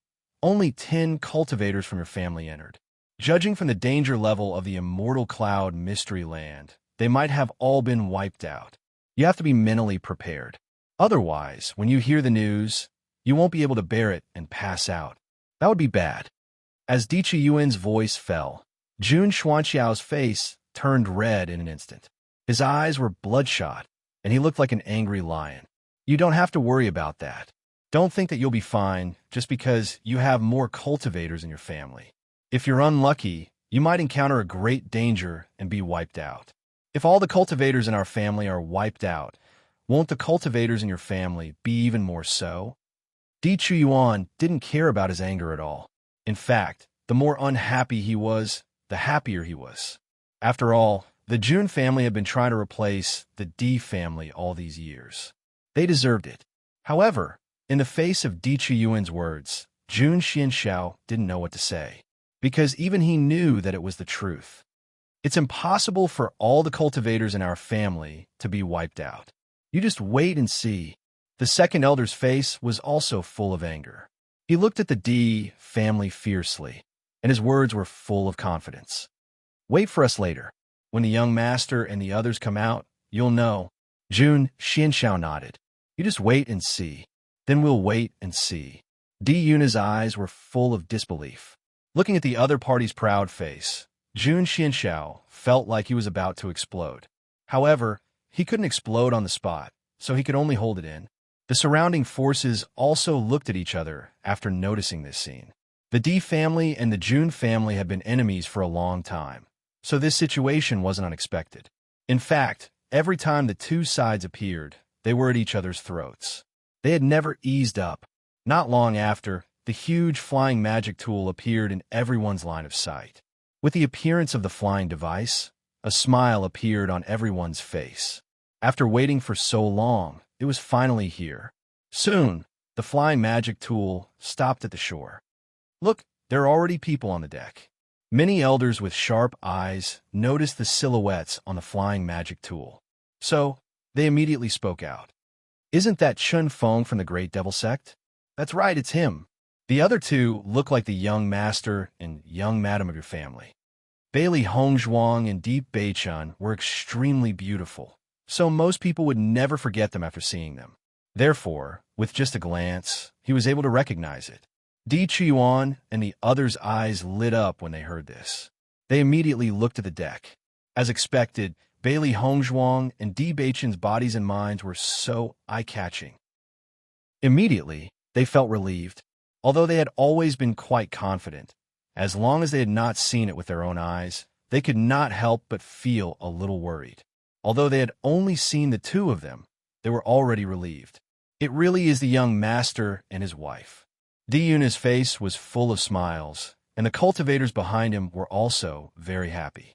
only 10 cultivators from your family entered. Judging from the danger level of the Immortal Cloud Mystery Land, they might have all been wiped out. You have to be mentally prepared. Otherwise, when you hear the news, you won't be able to bear it and pass out. That would be bad. As Di Chuyuan's voice fell, Jun Xuanxiao's face turned red in an instant. His eyes were bloodshot, and he looked like an angry lion. You don't have to worry about that. Don't think that you'll be fine just because you have more cultivators in your family. If you're unlucky, you might encounter a great danger and be wiped out. If all the cultivators in our family are wiped out, won't the cultivators in your family be even more so? Di Chuyuan didn't care about his anger at all. In fact, the more unhappy he was, the happier he was. After all, the Jun family had been trying to replace the Di family all these years. They deserved it. However, in the face of Di Chuyuan's words, Jun Xianxiao didn't know what to say, because even he knew that it was the truth. It's impossible for all the cultivators in our family to be wiped out. You just wait and see. The second elder's face was also full of anger. He looked at the Di family fiercely, and his words were full of confidence. Wait for us later. When the young master and the others come out, you'll know. Jun Xianxiao nodded. You just wait and see. Then we'll wait and see. Di Yuna's eyes were full of disbelief. Looking at the other party's proud face, Jun Xianxiao felt like he was about to explode. However, he couldn't explode on the spot, so he could only hold it in. The surrounding forces also looked at each other after noticing this scene. The Di family and the Jun family had been enemies for a long time, so this situation wasn't unexpected. In fact, every time the two sides appeared, they were at each other's throats. They had never eased up. Not long after, the huge flying magic tool appeared in everyone's line of sight. With the appearance of the flying device, a smile appeared on everyone's face. After waiting for so long, it was finally here. Soon, the flying magic tool stopped at the shore. Look, there are already people on the deck. Many elders with sharp eyes noticed the silhouettes on the flying magic tool. So, they immediately spoke out. Isn't that Chun Feng from the Great Devil Sect? That's right, it's him. The other two look like the young master and young madam of your family. Bailey Hongzhuang and Deep Beichun were extremely beautiful, so most people would never forget them after seeing them. Therefore, with just a glance, he was able to recognize it. Di Chuyuan and the others' eyes lit up when they heard this. They immediately looked at the deck. As expected, Bailey Hongzhuang and Di Beichun's bodies and minds were so eye-catching. Immediately, they felt relieved. Although they had always been quite confident, as long as they had not seen it with their own eyes, they could not help but feel a little worried. Although they had only seen the two of them, they were already relieved. It really is the young master and his wife. Di-Yun's face was full of smiles, and the cultivators behind him were also very happy.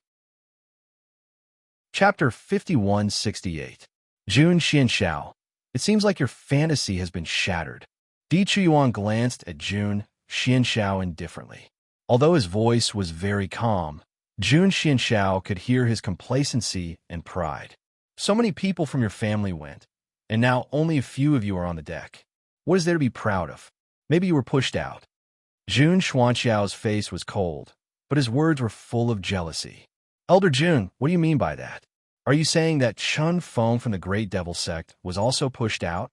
Chapter 5168. Jun Xianxiao. It seems like your fantasy has been shattered. Di Chuyuan glanced at Jun Xianxiao indifferently. Although his voice was very calm, Jun Xianxiao could hear his complacency and pride. So many people from your family went, and now only a few of you are on the deck. What is there to be proud of? Maybe you were pushed out. Jun Xuanxiao's face was cold, but his words were full of jealousy. Elder Jun, what do you mean by that? Are you saying that Chun Feng from the Great Devil Sect was also pushed out?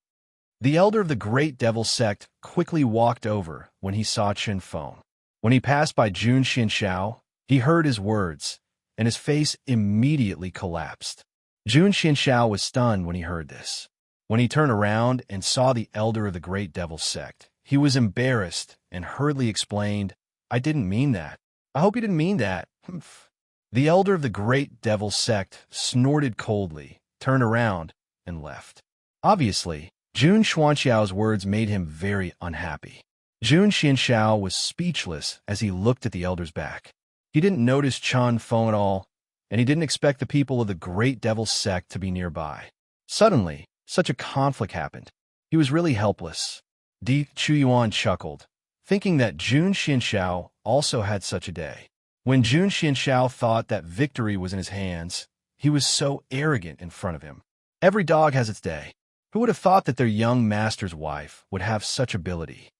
The elder of the Great Devil Sect quickly walked over when he saw Chun Feng. When he passed by Jun Xianxiao, he heard his words, and his face immediately collapsed. Jun Xianxiao was stunned when he heard this. When he turned around and saw the elder of the Great Devil Sect, he was embarrassed and hurriedly explained, "I didn't mean that." "I hope you didn't mean that." Humph. The elder of the Great Devil Sect snorted coldly, turned around, and left. Obviously, Jun Xuanxiao's words made him very unhappy. Jun Xianxiao was speechless as he looked at the elder's back. He didn't notice Chun Feng at all, and he didn't expect the people of the Great Devil Sect to be nearby. Suddenly, such a conflict happened. He was really helpless. Di Chuyuan chuckled, thinking that Jun Xianxiao also had such a day. When Jun Xianxiao thought that victory was in his hands, he was so arrogant in front of him. Every dog has its day. Who would have thought that their young master's wife would have such ability?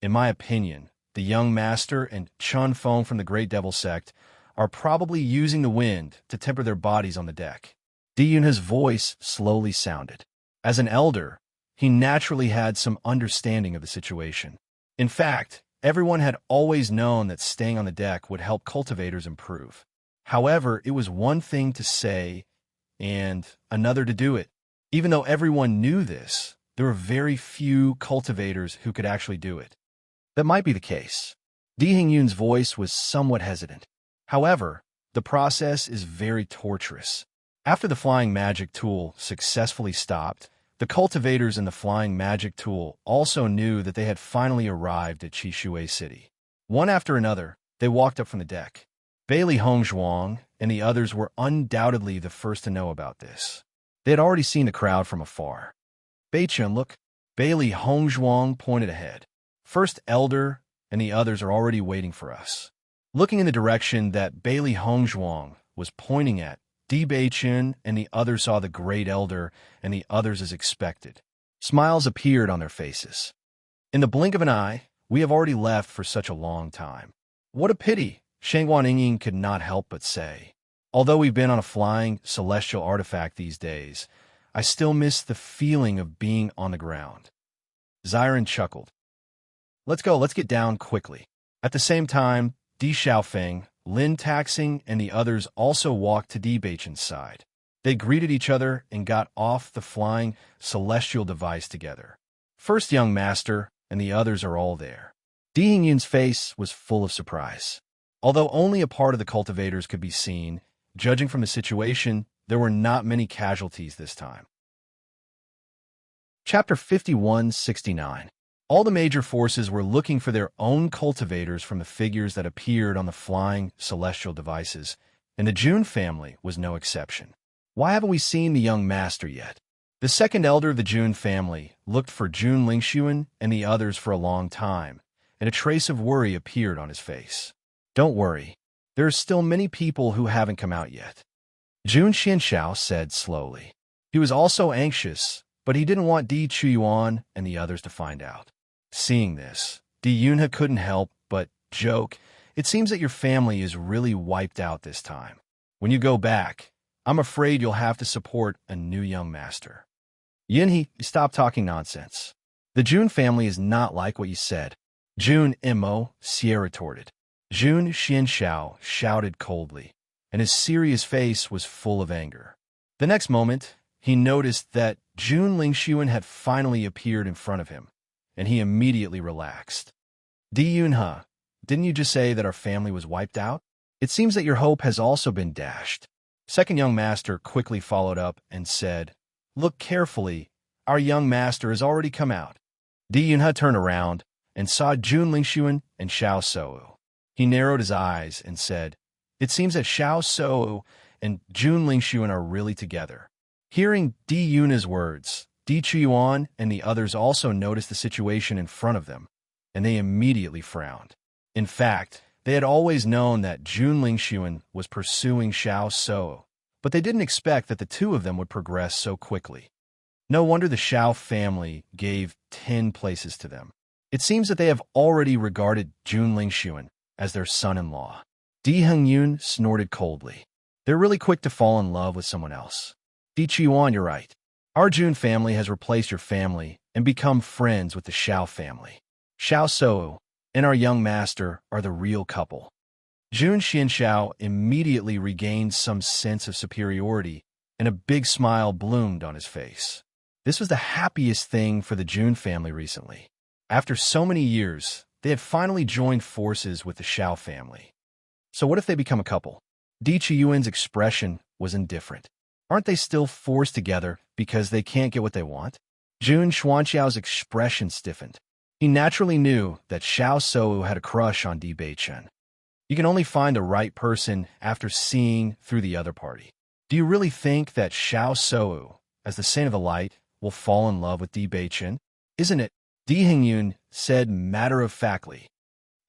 In my opinion, the young master and Chun Feng from the Great Devil Sect are probably using the wind to temper their bodies on the deck. Di-Yun's voice slowly sounded. As an elder, he naturally had some understanding of the situation. In fact, everyone had always known that staying on the deck would help cultivators improve. However, it was one thing to say and another to do it. Even though everyone knew this, there were very few cultivators who could actually do it. That might be the case. Di-Yun's voice was somewhat hesitant. However, the process is very torturous. After the flying magic tool successfully stopped, the cultivators in the flying magic tool also knew that they had finally arrived at Qishui City. One after another, they walked up from the deck. Bailey Hongzhuang and the others were undoubtedly the first to know about this. They had already seen the crowd from afar. "Beichun, look." Bailey Hongzhuang pointed ahead. "First Elder and the others are already waiting for us." Looking in the direction that Bailey Hongzhuang was pointing at, Di Beichun and the others saw the Great Elder and the others as expected. Smiles appeared on their faces. "In the blink of an eye, we have already left for such a long time. What a pity," Shangguan Yingying could not help but say. "Although we've been on a flying celestial artifact these days, I still miss the feeling of being on the ground." Xiren chuckled. Let's get down quickly." At the same time, Di Xiaofeng, Lin Taxing, and the others also walked to Di Beichun's side. They greeted each other and got off the flying celestial device together. First young master and the others are all there. Di Yun's face was full of surprise. Although only a part of the cultivators could be seen, judging from the situation, there were not many casualties this time. Chapter 5169. All the major forces were looking for their own cultivators from the figures that appeared on the flying celestial devices, and the Jun family was no exception. Why haven't we seen the young master yet? The second elder of the Jun family looked for Jun Lingxuan and the others for a long time, and a trace of worry appeared on his face. "Don't worry. There are still many people who haven't come out yet," Jun Xianxiao said slowly. He was also anxious, but he didn't want Di Chuyuan and the others to find out. Seeing this, Di Yunhe couldn't help but joke, "It seems that your family is really wiped out this time. When you go back, I'm afraid you'll have to support a new young master." "Yinhe, stop talking nonsense. The Jun family is not like what you said." Jun Imo, Xie retorted. Jun Xianxiao shouted coldly, and his serious face was full of anger. The next moment, he noticed that Jun Lingxuan had finally appeared in front of him, and he immediately relaxed. "Di Yunhe, didn't you just say that our family was wiped out? It seems that your hope has also been dashed." Second young master quickly followed up and said, "Look carefully, our young master has already come out." Di Yunhe turned around and saw Jun Lingxuan and Xiao Sou. He narrowed his eyes and said, "It seems that Xiao Sou and Jun Lingxuan are really together." Hearing Di Yuna's words, Di Chuyuan and the others also noticed the situation in front of them, and they immediately frowned. In fact, they had always known that Jun Lingxuan was pursuing Xiao Sou, but they didn't expect that the two of them would progress so quickly. No wonder the Xiao family gave 10 places to them. It seems that they have already regarded Jun Lingxuan as their son-in-law. Di Hengyun snorted coldly. They're really quick to fall in love with someone else. Di Chuyuan, you're right. Our Jun family has replaced your family and become friends with the Xiao family. Xiao Sou and our young master are the real couple. Jun Xianxiao immediately regained some sense of superiority, and a big smile bloomed on his face. This was the happiest thing for the Jun family recently. After so many years, they had finally joined forces with the Xiao family. So what if they become a couple? Di Chuyuan's expression was indifferent. Aren't they still forced together because they can't get what they want? Jun Xuanxiao's expression stiffened. He naturally knew that Xiao Sou had a crush on Di Beichen. You can only find the right person after seeing through the other party. Do you really think that Xiao Sou, as the saint of the light, will fall in love with Di Beichen? Isn't it? Di Hengyun said matter-of-factly.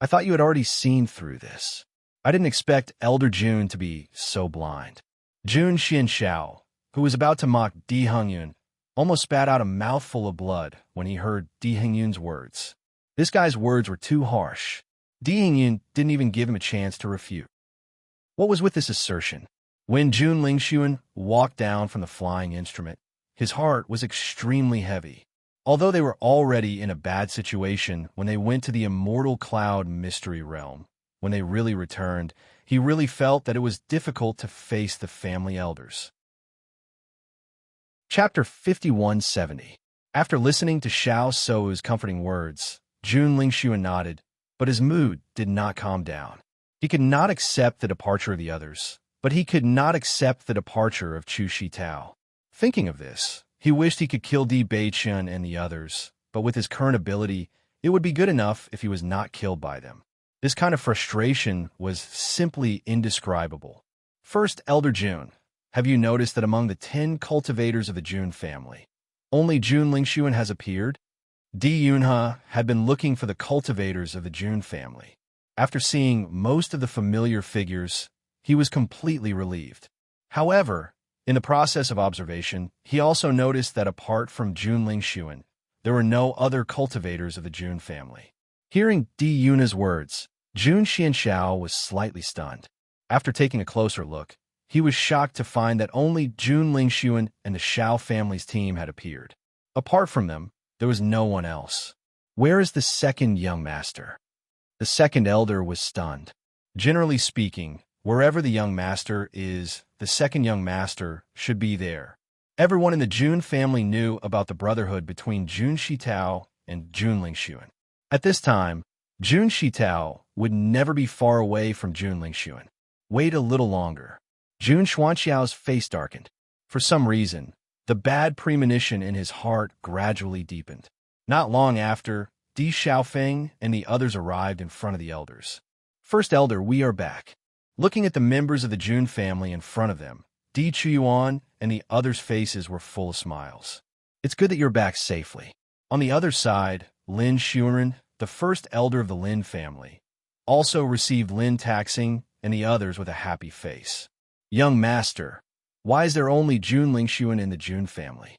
I thought you had already seen through this. I didn't expect Elder Jun to be so blind. Jun Xianxiao, who was about to mock Di Hengyun, almost spat out a mouthful of blood when he heard Di Hengyun's words. This guy's words were too harsh. Di Hengyun didn't even give him a chance to refute. What was with this assertion? When Jun Lingxuan walked down from the flying instrument, his heart was extremely heavy. Although they were already in a bad situation when they went to the Immortal Cloud Mystery Realm, when they really returned, he really felt that it was difficult to face the family elders. Chapter 5170. After listening to Xiao Sou's comforting words, Jun Lingxuan nodded, but his mood did not calm down. He could not accept the departure of the others, but he could not accept the departure of Chu Shitao. Thinking of this, he wished he could kill Di Beichen and the others, but with his current ability, it would be good enough if he was not killed by them. This kind of frustration was simply indescribable. First, Elder Jun, have you noticed that among the 10 cultivators of the Jun family, only Jun Lingxuan has appeared? Di Yunhe had been looking for the cultivators of the Jun family. After seeing most of the familiar figures, he was completely relieved. However, in the process of observation, he also noticed that apart from Jun Lingxuan, there were no other cultivators of the Jun family. Hearing Di Yunhe's words, Jun Xianxiao was slightly stunned. After taking a closer look, he was shocked to find that only Jun Lingxuan and the Xiao family's team had appeared. Apart from them, there was no one else. Where is the second young master? The second elder was stunned. Generally speaking, wherever the young master is, the second young master should be there. Everyone in the Jun family knew about the brotherhood between Jun Shitao and Jun Lingxuan. At this time, Jun Shitao would never be far away from Jun Lingxuan. Wait a little longer. Jun Xuanxiao's face darkened. For some reason, the bad premonition in his heart gradually deepened. Not long after, Di Xiaofeng and the others arrived in front of the elders. First elder, we are back. Looking at the members of the Jun family in front of them, Di Chuyuan and the others' faces were full of smiles. It's good that you're back safely. On the other side, Lin Shuren, the first elder of the Lin family, also received Lin Taxing and the others with a happy face. Young master, why is there only Jun Lingxuan in the Jun family?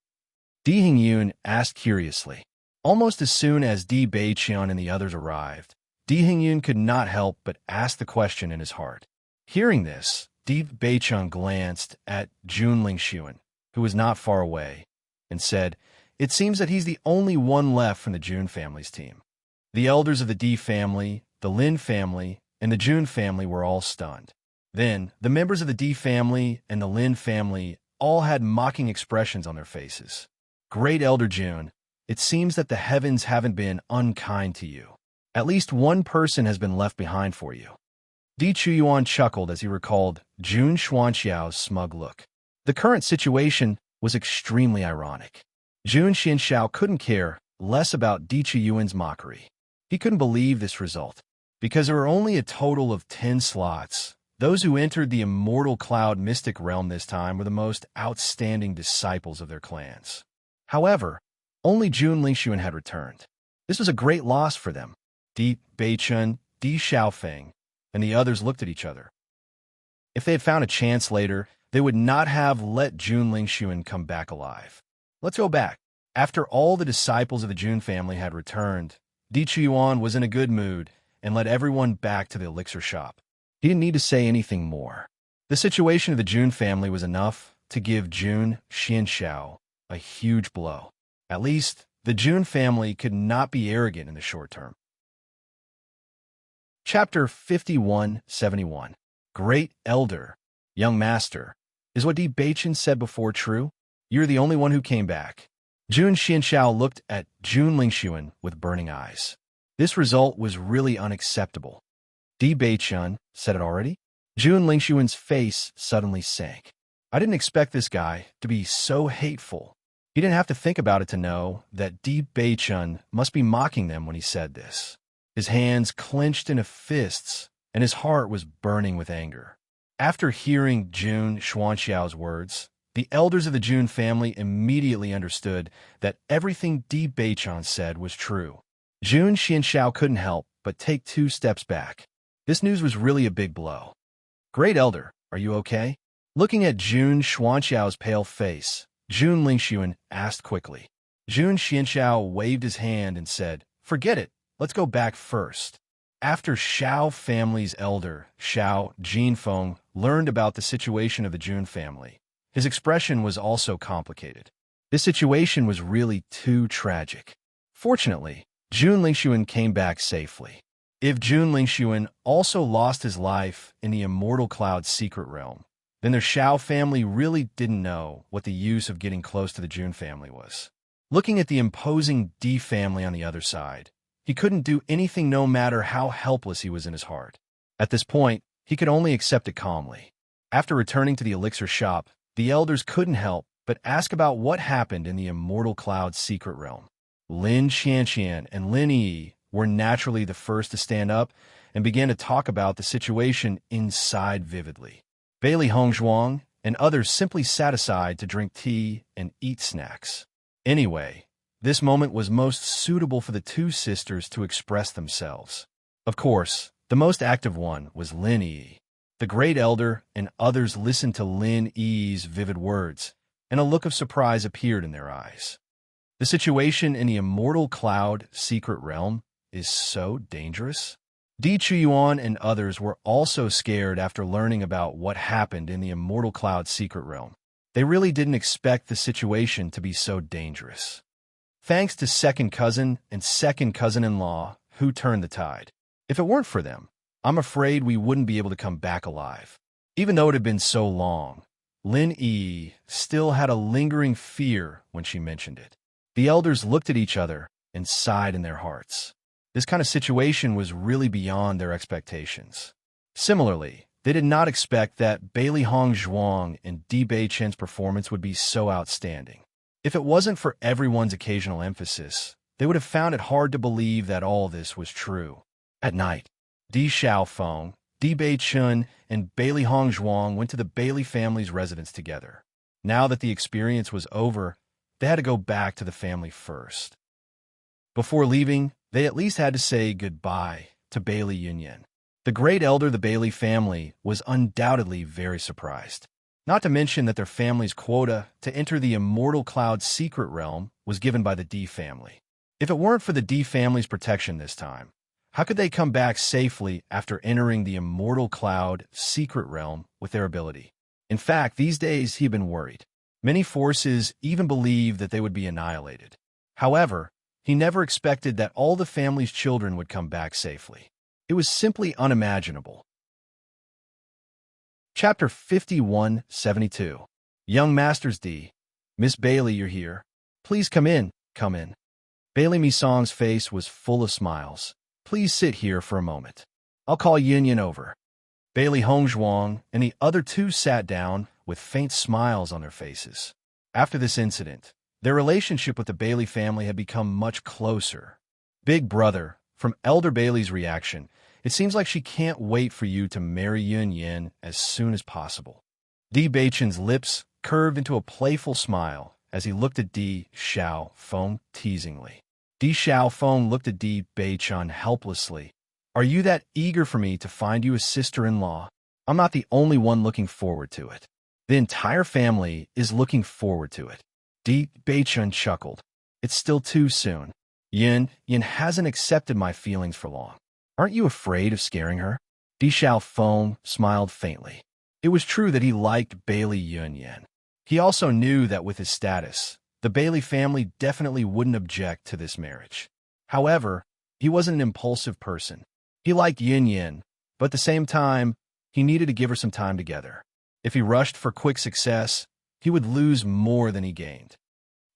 Di Hengyun asked curiously. Almost as soon as Di Beichen and the others arrived, Di Hengyun could not help but ask the question in his heart. Hearing this, Di Beichen glanced at Jun Lingxuan, who was not far away, and said, "It seems that he's the only one left from the Jun family's team." The elders of the Di family, the Lin family, and the Jun family were all stunned. Then, the members of the Di family and the Lin family all had mocking expressions on their faces. Great Elder Jun, it seems that the heavens haven't been unkind to you. At least one person has been left behind for you. Di Chuyuan chuckled as he recalled Jun Xuanxiao's smug look. The current situation was extremely ironic. Jun Xianxiao couldn't care less about Di Chuyuan's mockery. He couldn't believe this result. Because there were only a total of 10 slots, those who entered the immortal cloud mystic realm this time were the most outstanding disciples of their clans. However, only Jun Lingxuan had returned. This was a great loss for them. Di Beichun, Di Xiaofeng, and the others looked at each other. If they had found a chance later, they would not have let Jun Lingxuan come back alive. Let's go back. After all the disciples of the Jun family had returned, Di Chuan was in a good mood and led everyone back to the elixir shop. He didn't need to say anything more. The situation of the Jun family was enough to give Jun Xianxiao a huge blow. At least, the Jun family could not be arrogant in the short term. Chapter 5171. Great Elder, Young Master, is what Di Beichun said before true? You're the only one who came back. Jun Xianxiao looked at Jun Lingxuan with burning eyes. This result was really unacceptable. Di Beichun said it already? Jun Lingxuan's face suddenly sank. I didn't expect this guy to be so hateful. He didn't have to think about it to know that Di Beichun must be mocking them when he said this. His hands clenched into fists, and his heart was burning with anger. After hearing Jun Xuanxiao's words, the elders of the Jun family immediately understood that everything Di Beichun said was true. Jun Xianxiao couldn't help but take 2 steps back. This news was really a big blow. Great Elder, are you okay? Looking at Jun Xuanxiao's pale face, Jun Lingxuan asked quickly. Jun Xianxiao waved his hand and said, Forget it, let's go back first. After Xiao family's elder, Xiao Jinfeng, learned about the situation of the Jun family, his expression was also complicated. This situation was really too tragic. Fortunately, Jun Lingxuan came back safely. If Jun Lingxuan also lost his life in the Immortal Cloud's secret realm, then their Xiao family really didn't know what the use of getting close to the Jun family was. Looking at the imposing Di family on the other side, he couldn't do anything no matter how helpless he was in his heart. At this point, he could only accept it calmly. After returning to the elixir shop, the elders couldn't help but ask about what happened in the Immortal Cloud's secret realm. Lin Qianqian and Lin Yi were naturally the first to stand up and began to talk about the situation inside vividly. Bailey Hongzhuang and others simply sat aside to drink tea and eat snacks. Anyway, this moment was most suitable for the 2 sisters to express themselves. Of course, the most active one was Lin Yi. The great elder and others listened to Lin Yi's vivid words, and a look of surprise appeared in their eyes. The situation in the Immortal Cloud secret realm is so dangerous. Di Chuyuan and others were also scared after learning about what happened in the Immortal Cloud secret realm. They really didn't expect the situation to be so dangerous. Thanks to second cousin and second cousin-in-law who turned the tide. If it weren't for them, I'm afraid we wouldn't be able to come back alive. Even though it had been so long, Lin Yi still had a lingering fear when she mentioned it. The elders looked at each other and sighed in their hearts. This kind of situation was really beyond their expectations. Similarly, they did not expect that Bailey Hongzhuang and Di Beichun's performance would be so outstanding. If it wasn't for everyone's occasional emphasis, they would have found it hard to believe that all this was true. At night, Di Xiaofeng, Di Beichun, and Bailey Hongzhuang went to the Bailey family's residence together. Now that the experience was over, they had to go back to the family first. Before leaving, they at least had to say goodbye to Bailey Yunyan. The great elder of the Bailey family was undoubtedly very surprised. Not to mention that their family's quota to enter the Immortal Cloud secret realm was given by the Di family. If it weren't for the Di family's protection this time, how could they come back safely after entering the Immortal Cloud secret realm with their ability? In fact, these days he had been worried. Many forces even believed that they would be annihilated. However, he never expected that all the family's children would come back safely. It was simply unimaginable. Chapter 5172. Young Masters D. Miss Bailey, you're here. Please come in, come in. Bailey Misong's face was full of smiles. Please sit here for a moment. I'll call Yunyan over. Bailey Hongzhuang and the other 2 sat down with faint smiles on their faces. After this incident, their relationship with the Bailey family had become much closer. Big brother, From Elder Bailey's reaction, it seems like she can't wait for you to marry Yun Yin as soon as possible. Di Beichen's lips curved into a playful smile as he looked at Di Xiaofeng teasingly. Di Xiaofeng looked at Di Beichen helplessly. Are you that eager for me to find you a sister-in-law? I'm not the only one looking forward to it. The entire family is looking forward to it. Di Beichen chuckled. It's still too soon. Yin hasn't accepted my feelings for long. Aren't you afraid of scaring her? Di Xiaofeng smiled faintly. It was true that he liked Bailey Yun. He also knew that with his status, the Bailey family definitely wouldn't object to this marriage. However, he wasn't an impulsive person. He liked Yin, but at the same time, he needed to give her some time together. If he rushed for quick success, he would lose more than he gained.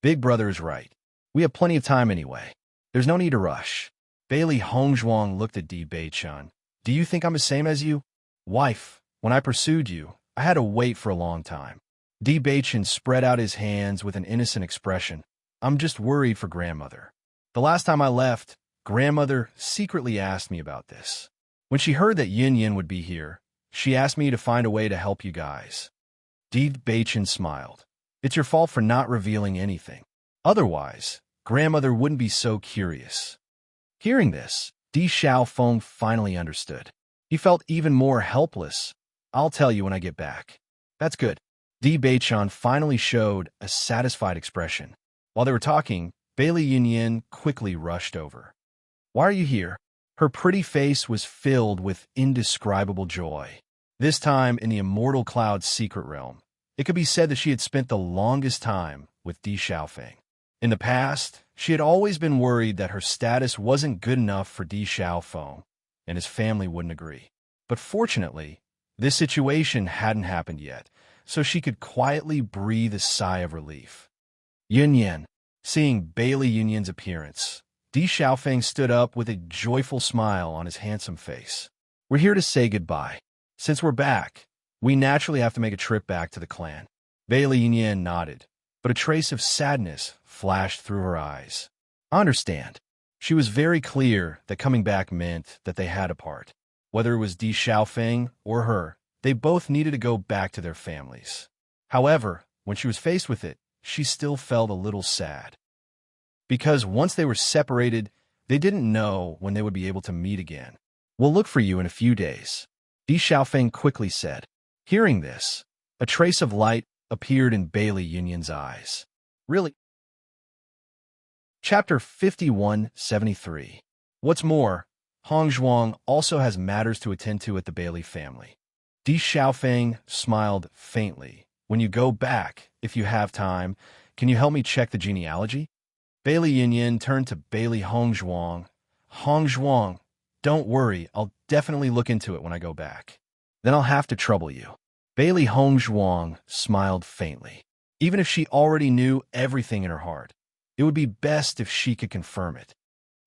Big brother is right. We have plenty of time anyway. There's no need to rush. Bailey Hongzhuang looked at Di Beichen. Do you think I'm the same as you? Wife, when I pursued you, I had to wait for a long time. Di Beichen spread out his hands with an innocent expression. I'm just worried for grandmother. The last time I left, grandmother secretly asked me about this. When she heard that Yin would be here, she asked me to find a way to help you guys. Di Beichen smiled. It's your fault for not revealing anything. Otherwise, grandmother wouldn't be so curious. Hearing this, Di Xiaofeng finally understood. He felt even more helpless. I'll tell you when I get back. That's good. Di Beichen finally showed a satisfied expression. While they were talking, Bailey Yin quickly rushed over. Why are you here? Her pretty face was filled with indescribable joy. This time in the Immortal Cloud's secret realm, it could be said that she had spent the longest time with Di Xiaofeng. In the past, she had always been worried that her status wasn't good enough for Di Xiaofeng, and his family wouldn't agree. But fortunately, this situation hadn't happened yet, so she could quietly breathe a sigh of relief. Yin, seeing Bailey Yin's appearance, Di Xiaofeng stood up with a joyful smile on his handsome face. We're here to say goodbye. Since we're back, we naturally have to make a trip back to the clan. Bailey Yin nodded, but a trace of sadness flashed through her eyes. I understand. She was very clear that coming back meant that they had to part. Whether it was Di Xiaofeng or her, they both needed to go back to their families. However, when she was faced with it, she still felt a little sad. Because once they were separated, they didn't know when they would be able to meet again. We'll look for you in a few days, Di Xiaofeng quickly said. Hearing this, a trace of light appeared in Bailey Yin's eyes. Really? Chapter 5173. What's more, Hongzhuang also has matters to attend to at the Bailey family. Di Xiaofeng smiled faintly. When you go back, if you have time, can you help me check the genealogy? Bailey Yin turned to Bailey Hongzhuang. Hongzhuang, don't worry, I'll definitely look into it when I go back. Then I'll have to trouble you. Bailey Hongzhuang smiled faintly. Even if she already knew everything in her heart, it would be best if she could confirm it.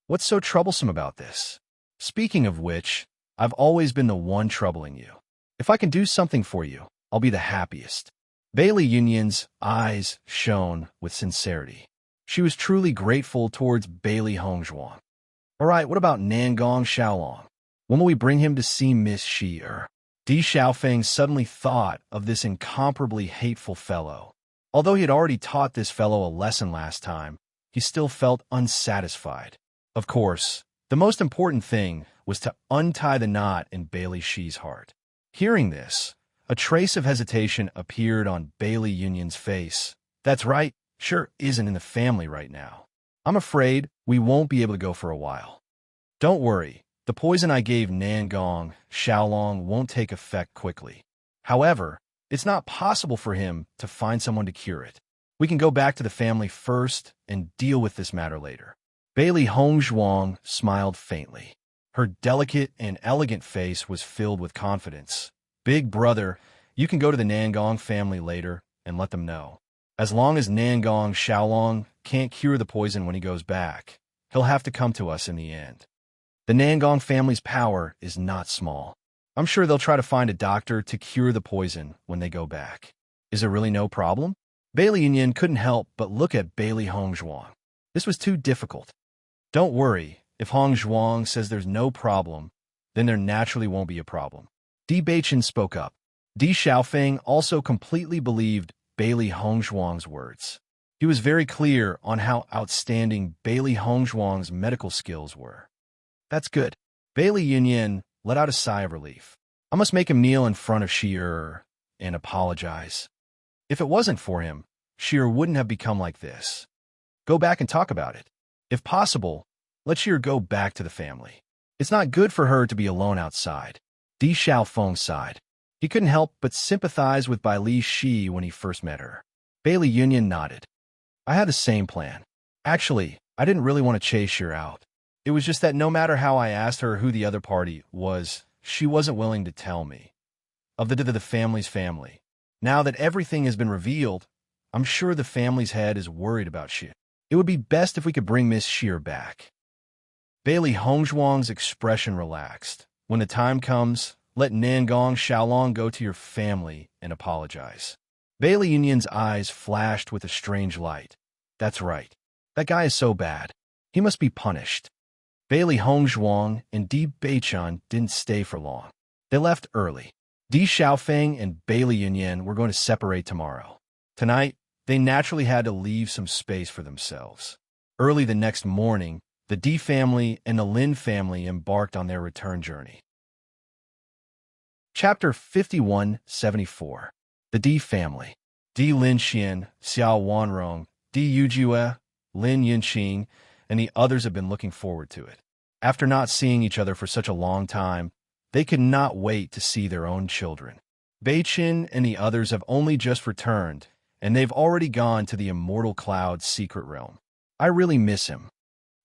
What's so troublesome about this? Speaking of which, I've always been the one troubling you. If I can do something for you, I'll be the happiest. Bailey Yin's eyes shone with sincerity. She was truly grateful towards Bailey Hongzhuang. All right, what about Nangong Xiaolong? When will we bring him to see Miss Shi-er? Di Xiaofeng suddenly thought of this incomparably hateful fellow. Although he had already taught this fellow a lesson last time, he still felt unsatisfied. Of course, the most important thing was to untie the knot in Bailey Shi's heart. Hearing this, a trace of hesitation appeared on Bailey Yin's face. That's right, sure isn't in the family right now. I'm afraid we won't be able to go for a while. Don't worry, the poison I gave Nangong Xiaolong won't take effect quickly. However, it's not possible for him to find someone to cure it. We can go back to the family first and deal with this matter later. Bailey Hongzhuang smiled faintly. Her delicate and elegant face was filled with confidence. Big brother, you can go to the Nangong family later and let them know. As long as Nangong Xiaolong can't cure the poison when he goes back, he'll have to come to us in the end. The Nangong family's power is not small. I'm sure they'll try to find a doctor to cure the poison when they go back. Is there really no problem? Bailey Yin couldn't help but look at Bailey Hongzhuang. This was too difficult. Don't worry, If Hong Zhuang says there's no problem, then there naturally won't be a problem. Di Beichen spoke up. Di Xiaofeng also completely believed Bailey Hongzhuang's words. He was very clear on how outstanding Bailey Hongzhuang's medical skills were. That's good. Bailey Yunyan let out a sigh of relief. I must make him kneel in front of Shi and apologize. If it wasn't for him, Shi wouldn't have become like this. Go back and talk about it. If possible, let Shi go back to the family. It's not good for her to be alone outside. Di Xiaofeng sighed. He couldn't help but sympathize with Bai Li Shi when he first met her. Bailey Yunyan nodded. I had the same plan. Actually, I didn't really want to chase her out. It was just that no matter how I asked her who the other party was, she wasn't willing to tell me. Of the family's family. Now that everything has been revealed, I'm sure the family's head is worried about Shi. It would be best if we could bring Miss Shi back. Bailey Hongzhuang's expression relaxed. When the time comes, let Nangong Xiaolong go to your family and apologize. Bailey Yunyan's eyes flashed with a strange light. That's right. That guy is so bad. He must be punished. Bailey Hongzhuang and Di Beichen didn't stay for long. They left early. Di Xiaofeng and Bailey Yunyan were going to separate tomorrow. Tonight, they naturally had to leave some space for themselves. Early the next morning, the Di family and the Lin family embarked on their return journey. Chapter 51-74. The Di family. Di Linxian, Xiao Wanrong, Di Yujue, Lin Yinqing, and the others have been looking forward to it. After not seeing each other for such a long time, they could not wait to see their own children. Beichen and the others have only just returned, and they've already gone to the Immortal Cloud's secret realm. I really miss him.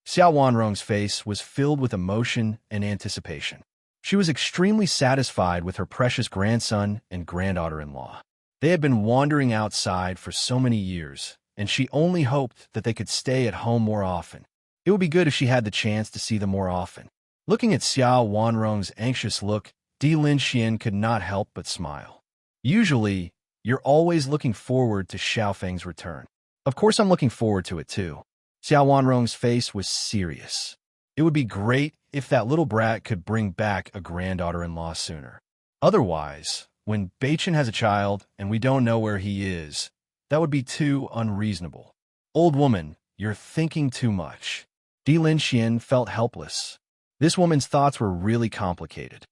Xiao Wanrong's face was filled with emotion and anticipation. She was extremely satisfied with her precious grandson and granddaughter-in-law. They had been wandering outside for so many years, and she only hoped that they could stay at home more often. It would be good if she had the chance to see them more often. Looking at Xiao Wanrong's anxious look, Di Linxian could not help but smile. Usually, you're always looking forward to Xiaofeng's return. Of course I'm looking forward to it too. Xiao Wanrong's face was serious. It would be great if that little brat could bring back a granddaughter-in-law sooner. Otherwise, when Beichen has a child and we don't know where he is, that would be too unreasonable. Old woman, you're thinking too much. Di Linxian felt helpless. This woman's thoughts were really complicated.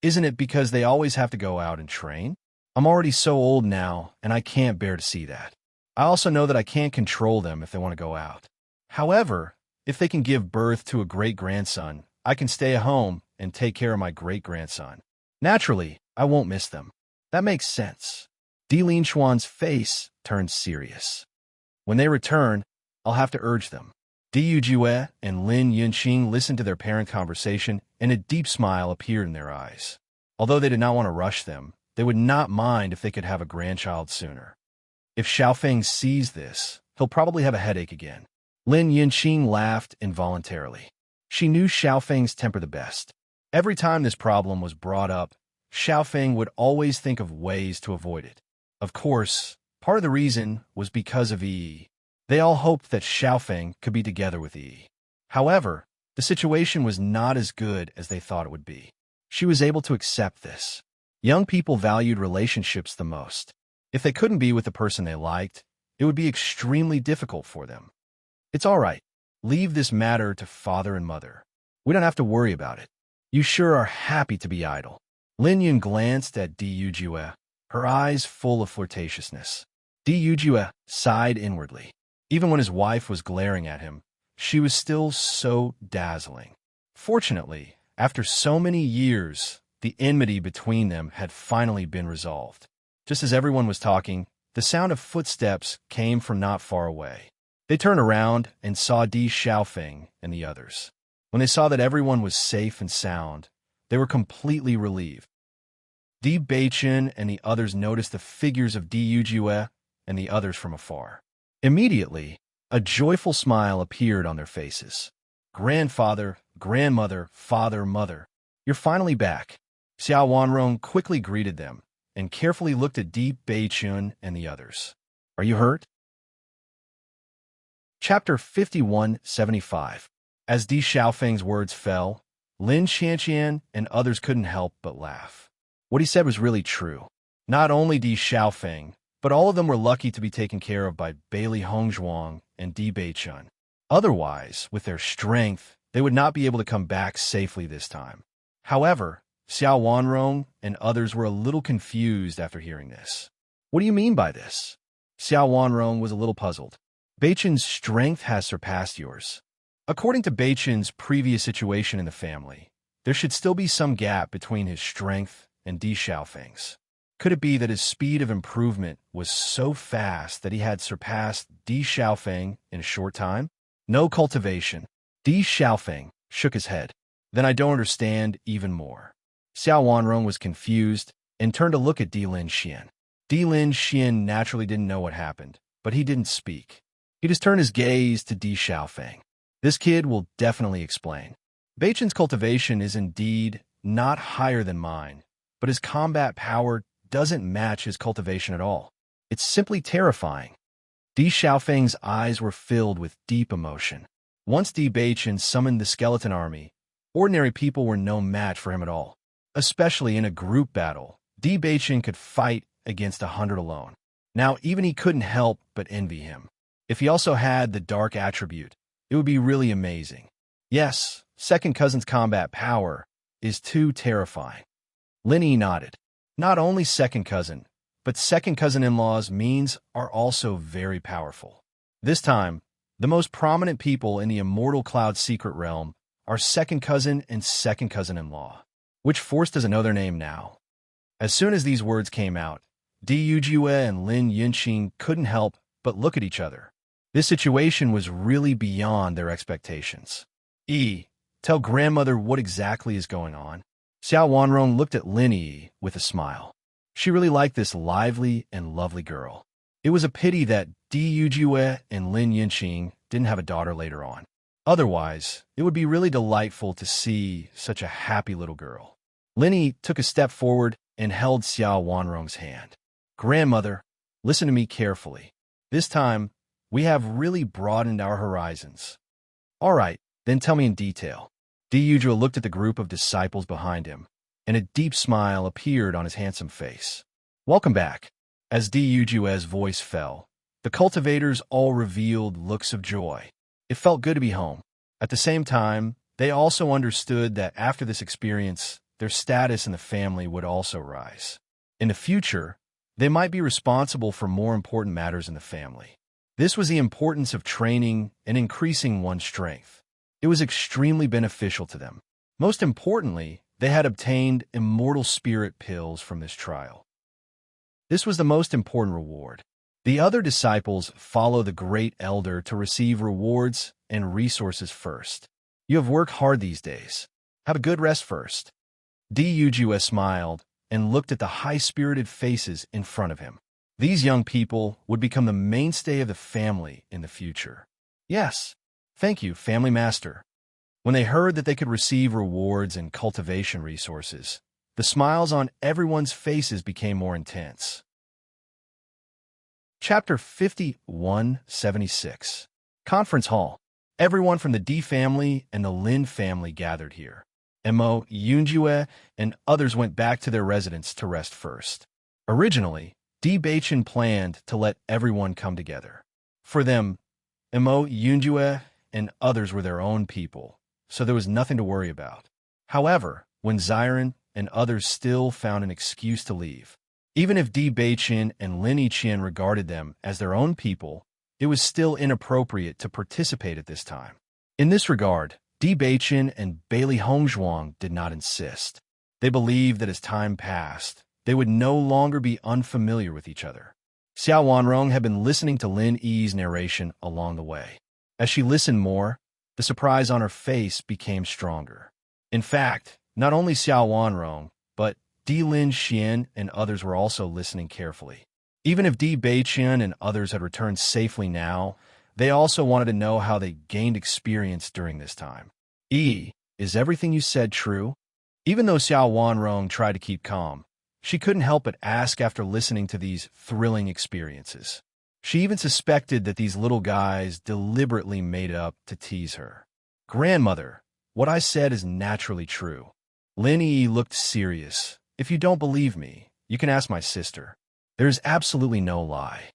Isn't it because they always have to go out and train? I'm already so old now, and I can't bear to see that. I also know that I can't control them if they want to go out. However, if they can give birth to a great-grandson, I can stay at home and take care of my great-grandson. Naturally, I won't miss them. That makes sense. Di Linxuan's face turned serious. When they return, I'll have to urge them. Di Yujue and Lin Yinqing listened to their parent conversation, and a deep smile appeared in their eyes. Although they did not want to rush them, they would not mind if they could have a grandchild sooner. If Xiaofeng sees this, he'll probably have a headache again. Lin Yinqing laughed involuntarily. She knew Xiaofeng's temper the best. Every time this problem was brought up, Xiaofeng would always think of ways to avoid it. Of course, part of the reason was because of Yi. They all hoped that Xiaofeng could be together with Yi. However, the situation was not as good as they thought it would be. She was able to accept this. Young people valued relationships the most. If they couldn't be with the person they liked, it would be extremely difficult for them. It's all right. Leave this matter to father and mother. We don't have to worry about it. You sure are happy to be idle. Lin Yun glanced at Di Yujue, her eyes full of flirtatiousness. Di Yujue sighed inwardly. Even when his wife was glaring at him, she was still so dazzling. Fortunately, after so many years, the enmity between them had finally been resolved. Just as everyone was talking, the sound of footsteps came from not far away. They turned around and saw Di Xiaofeng and the others. When they saw that everyone was safe and sound, they were completely relieved. Di Beichen and the others noticed the figures of Di Yujue and the others from afar. Immediately, a joyful smile appeared on their faces. Grandfather, grandmother, father, mother, you're finally back. Xiao Wanrong quickly greeted them and carefully looked at Di Beichen and the others. Are you hurt? Chapter 51-75. As Di Xiaofeng's words fell, Lin Qianqian and others couldn't help but laugh. What he said was really true. Not only Di Xiaofeng, but all of them were lucky to be taken care of by Bailey Hongzhuang and Di Beichun. Otherwise, with their strength, they would not be able to come back safely this time. However, Xiao Wanrong and others were a little confused after hearing this. What do you mean by this? Xiao Wanrong was a little puzzled. Beichun's strength has surpassed yours. According to Beichun's previous situation in the family, there should still be some gap between his strength and Di Xiaofeng's. Could it be that his speed of improvement was so fast that he had surpassed Di Xiaofeng in a short time? No cultivation. Di Xiaofeng shook his head. Then I don't understand even more. Xiao Wanrong was confused and turned to look at Di Lin Xian. Di Lin Xian naturally didn't know what happened, but he didn't speak. He just turned his gaze to Di Xiaofeng. This kid will definitely explain. Beichun's cultivation is indeed not higher than mine, but his combat power doesn't match his cultivation at all. It's simply terrifying. Di Xiaofeng's eyes were filled with deep emotion. Once Di Beichun summoned the skeleton army, ordinary people were no match for him at all. Especially in a group battle, Di Beichun could fight against 100 alone. Now, even he couldn't help but envy him. If he also had the dark attribute, it would be really amazing. Yes, second cousin's combat power is too terrifying. Lin Yi nodded. Not only second cousin, but second cousin-in-law's means are also very powerful. This time, the most prominent people in the Immortal Cloud secret realm are second cousin and second cousin-in-law. Which force doesn't know their name now? As soon as these words came out, Di Yujue and Lin Yunqing couldn't help but look at each other. This situation was really beyond their expectations. Tell grandmother what exactly is going on. Xiao Wanrong looked at Lin Yi with a smile. She really liked this lively and lovely girl. It was a pity that Di Yujue and Lin Yunqing didn't have a daughter later on. Otherwise, it would be really delightful to see such a happy little girl. Lin Yi took a step forward and held Xiao Wanrong's hand. Grandmother, listen to me carefully. This time, we have really broadened our horizons. All right, then tell me in detail. Di Yujue looked at the group of disciples behind him, and a deep smile appeared on his handsome face. Welcome back. As Di Yujue's voice fell, the cultivators all revealed looks of joy. It felt good to be home. At the same time, they also understood that after this experience, their status in the family would also rise. In the future, they might be responsible for more important matters in the family. This was the importance of training and increasing one's strength. It was extremely beneficial to them. Most importantly, they had obtained immortal spirit pills from this trial. This was the most important reward. The other disciples follow the great elder to receive rewards and resources first. You have worked hard these days. Have a good rest first. Di Yujue smiled and looked at the high-spirited faces in front of him. These young people would become the mainstay of the family in the future. Yes, thank you, family master. When they heard that they could receive rewards and cultivation resources, the smiles on everyone's faces became more intense. Chapter 5176. Conference Hall. Everyone from the Di family and the Lin family gathered here. Mo, Yunjue, and others went back to their residence to rest first. Originally, Di Beichun planned to let everyone come together. For them, Mo, Yunjue, and others were their own people, so there was nothing to worry about. However, when Xiren and others still found an excuse to leave, even if Di Beichun and Lin Yiqian regarded them as their own people, it was still inappropriate to participate at this time. In this regard, Di Beichun and Bailey Hongzhuang did not insist. They believed that as time passed, they would no longer be unfamiliar with each other. Xiao Wanrong had been listening to Lin Yi's narration along the way. As she listened more, the surprise on her face became stronger. In fact, not only Xiao Wanrong, but Di Lin Xian and others were also listening carefully. Even if Di Beichun and others had returned safely now, they also wanted to know how they gained experience during this time. Is everything you said true? Even though Xiao Wanrong tried to keep calm, she couldn't help but ask after listening to these thrilling experiences. She even suspected that these little guys deliberately made up to tease her. Grandmother, what I said is naturally true. Lin Yi looked serious. If you don't believe me, you can ask my sister. There's absolutely no lie.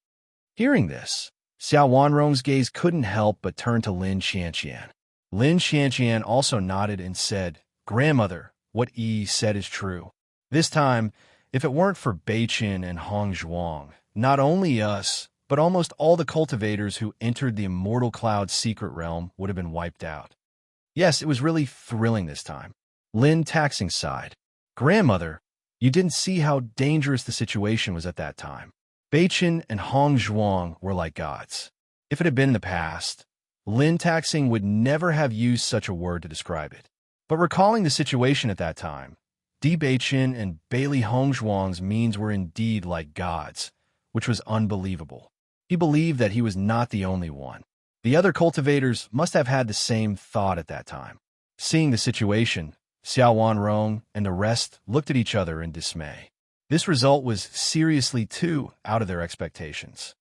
Hearing this, Xiao Wanrong's gaze couldn't help but turn to Lin Qianqian. Lin Qianqian also nodded and said, Grandmother, what Yi said is true. This time, if it weren't for Beiqin and Hong Zhuang, not only us, but almost all the cultivators who entered the Immortal Cloud's secret realm would have been wiped out. Yes, it was really thrilling this time. Lin Taxing sighed. Grandmother, you didn't see how dangerous the situation was at that time. Beiqin and Hong Zhuang were like gods. If it had been in the past, Lin Taxing would never have used such a word to describe it. But recalling the situation at that time, Di Beiqin and Bailey Hongzhuang's means were indeed like gods, which was unbelievable. He believed that he was not the only one. The other cultivators must have had the same thought at that time. Seeing the situation, Xiao Wanrong and the rest looked at each other in dismay. This result was seriously too out of their expectations.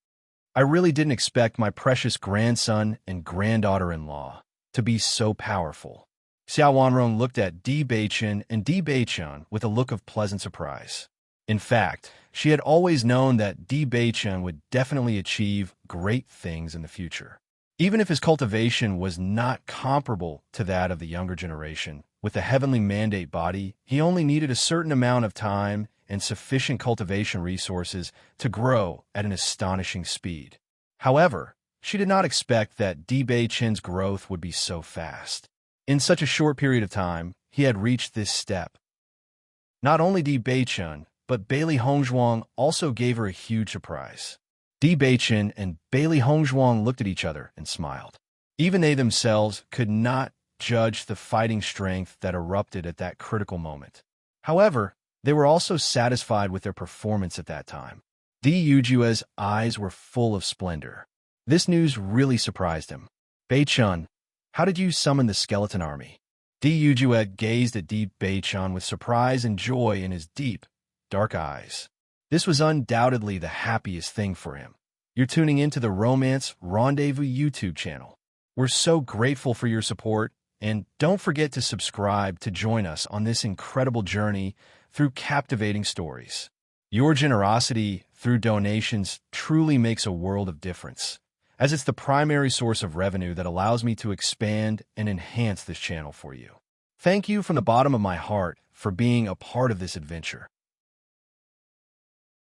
I really didn't expect my precious grandson and granddaughter-in-law to be so powerful. Xiao Wanrong looked at Di Beiqin and Di Beiqian with a look of pleasant surprise. In fact, she had always known that Di Beiqian would definitely achieve great things in the future. Even if his cultivation was not comparable to that of the younger generation, with the heavenly mandate body, he only needed a certain amount of time and sufficient cultivation resources to grow at an astonishing speed. However, she did not expect that Di Beiqin's growth would be so fast. In such a short period of time, he had reached this step. Not only Di Beiqin, but Bailey Hongzhuang also gave her a huge surprise. Di Beiqin and Bailey Hongzhuang looked at each other and smiled. Even they themselves could not judge the fighting strength that erupted at that critical moment. However, they were also satisfied with their performance at that time. Di Yujue's eyes were full of splendor. This news really surprised him. Beiqin, how did you summon the skeleton army? Di Yujue gazed at Di Beiqin with surprise and joy in his deep, dark eyes. This was undoubtedly the happiest thing for him. You're tuning into the Romance Rendezvous YouTube channel. We're so grateful for your support, and don't forget to subscribe to join us on this incredible journey through captivating stories. Your generosity through donations truly makes a world of difference, as it's the primary source of revenue that allows me to expand and enhance this channel for you. Thank you from the bottom of my heart for being a part of this adventure.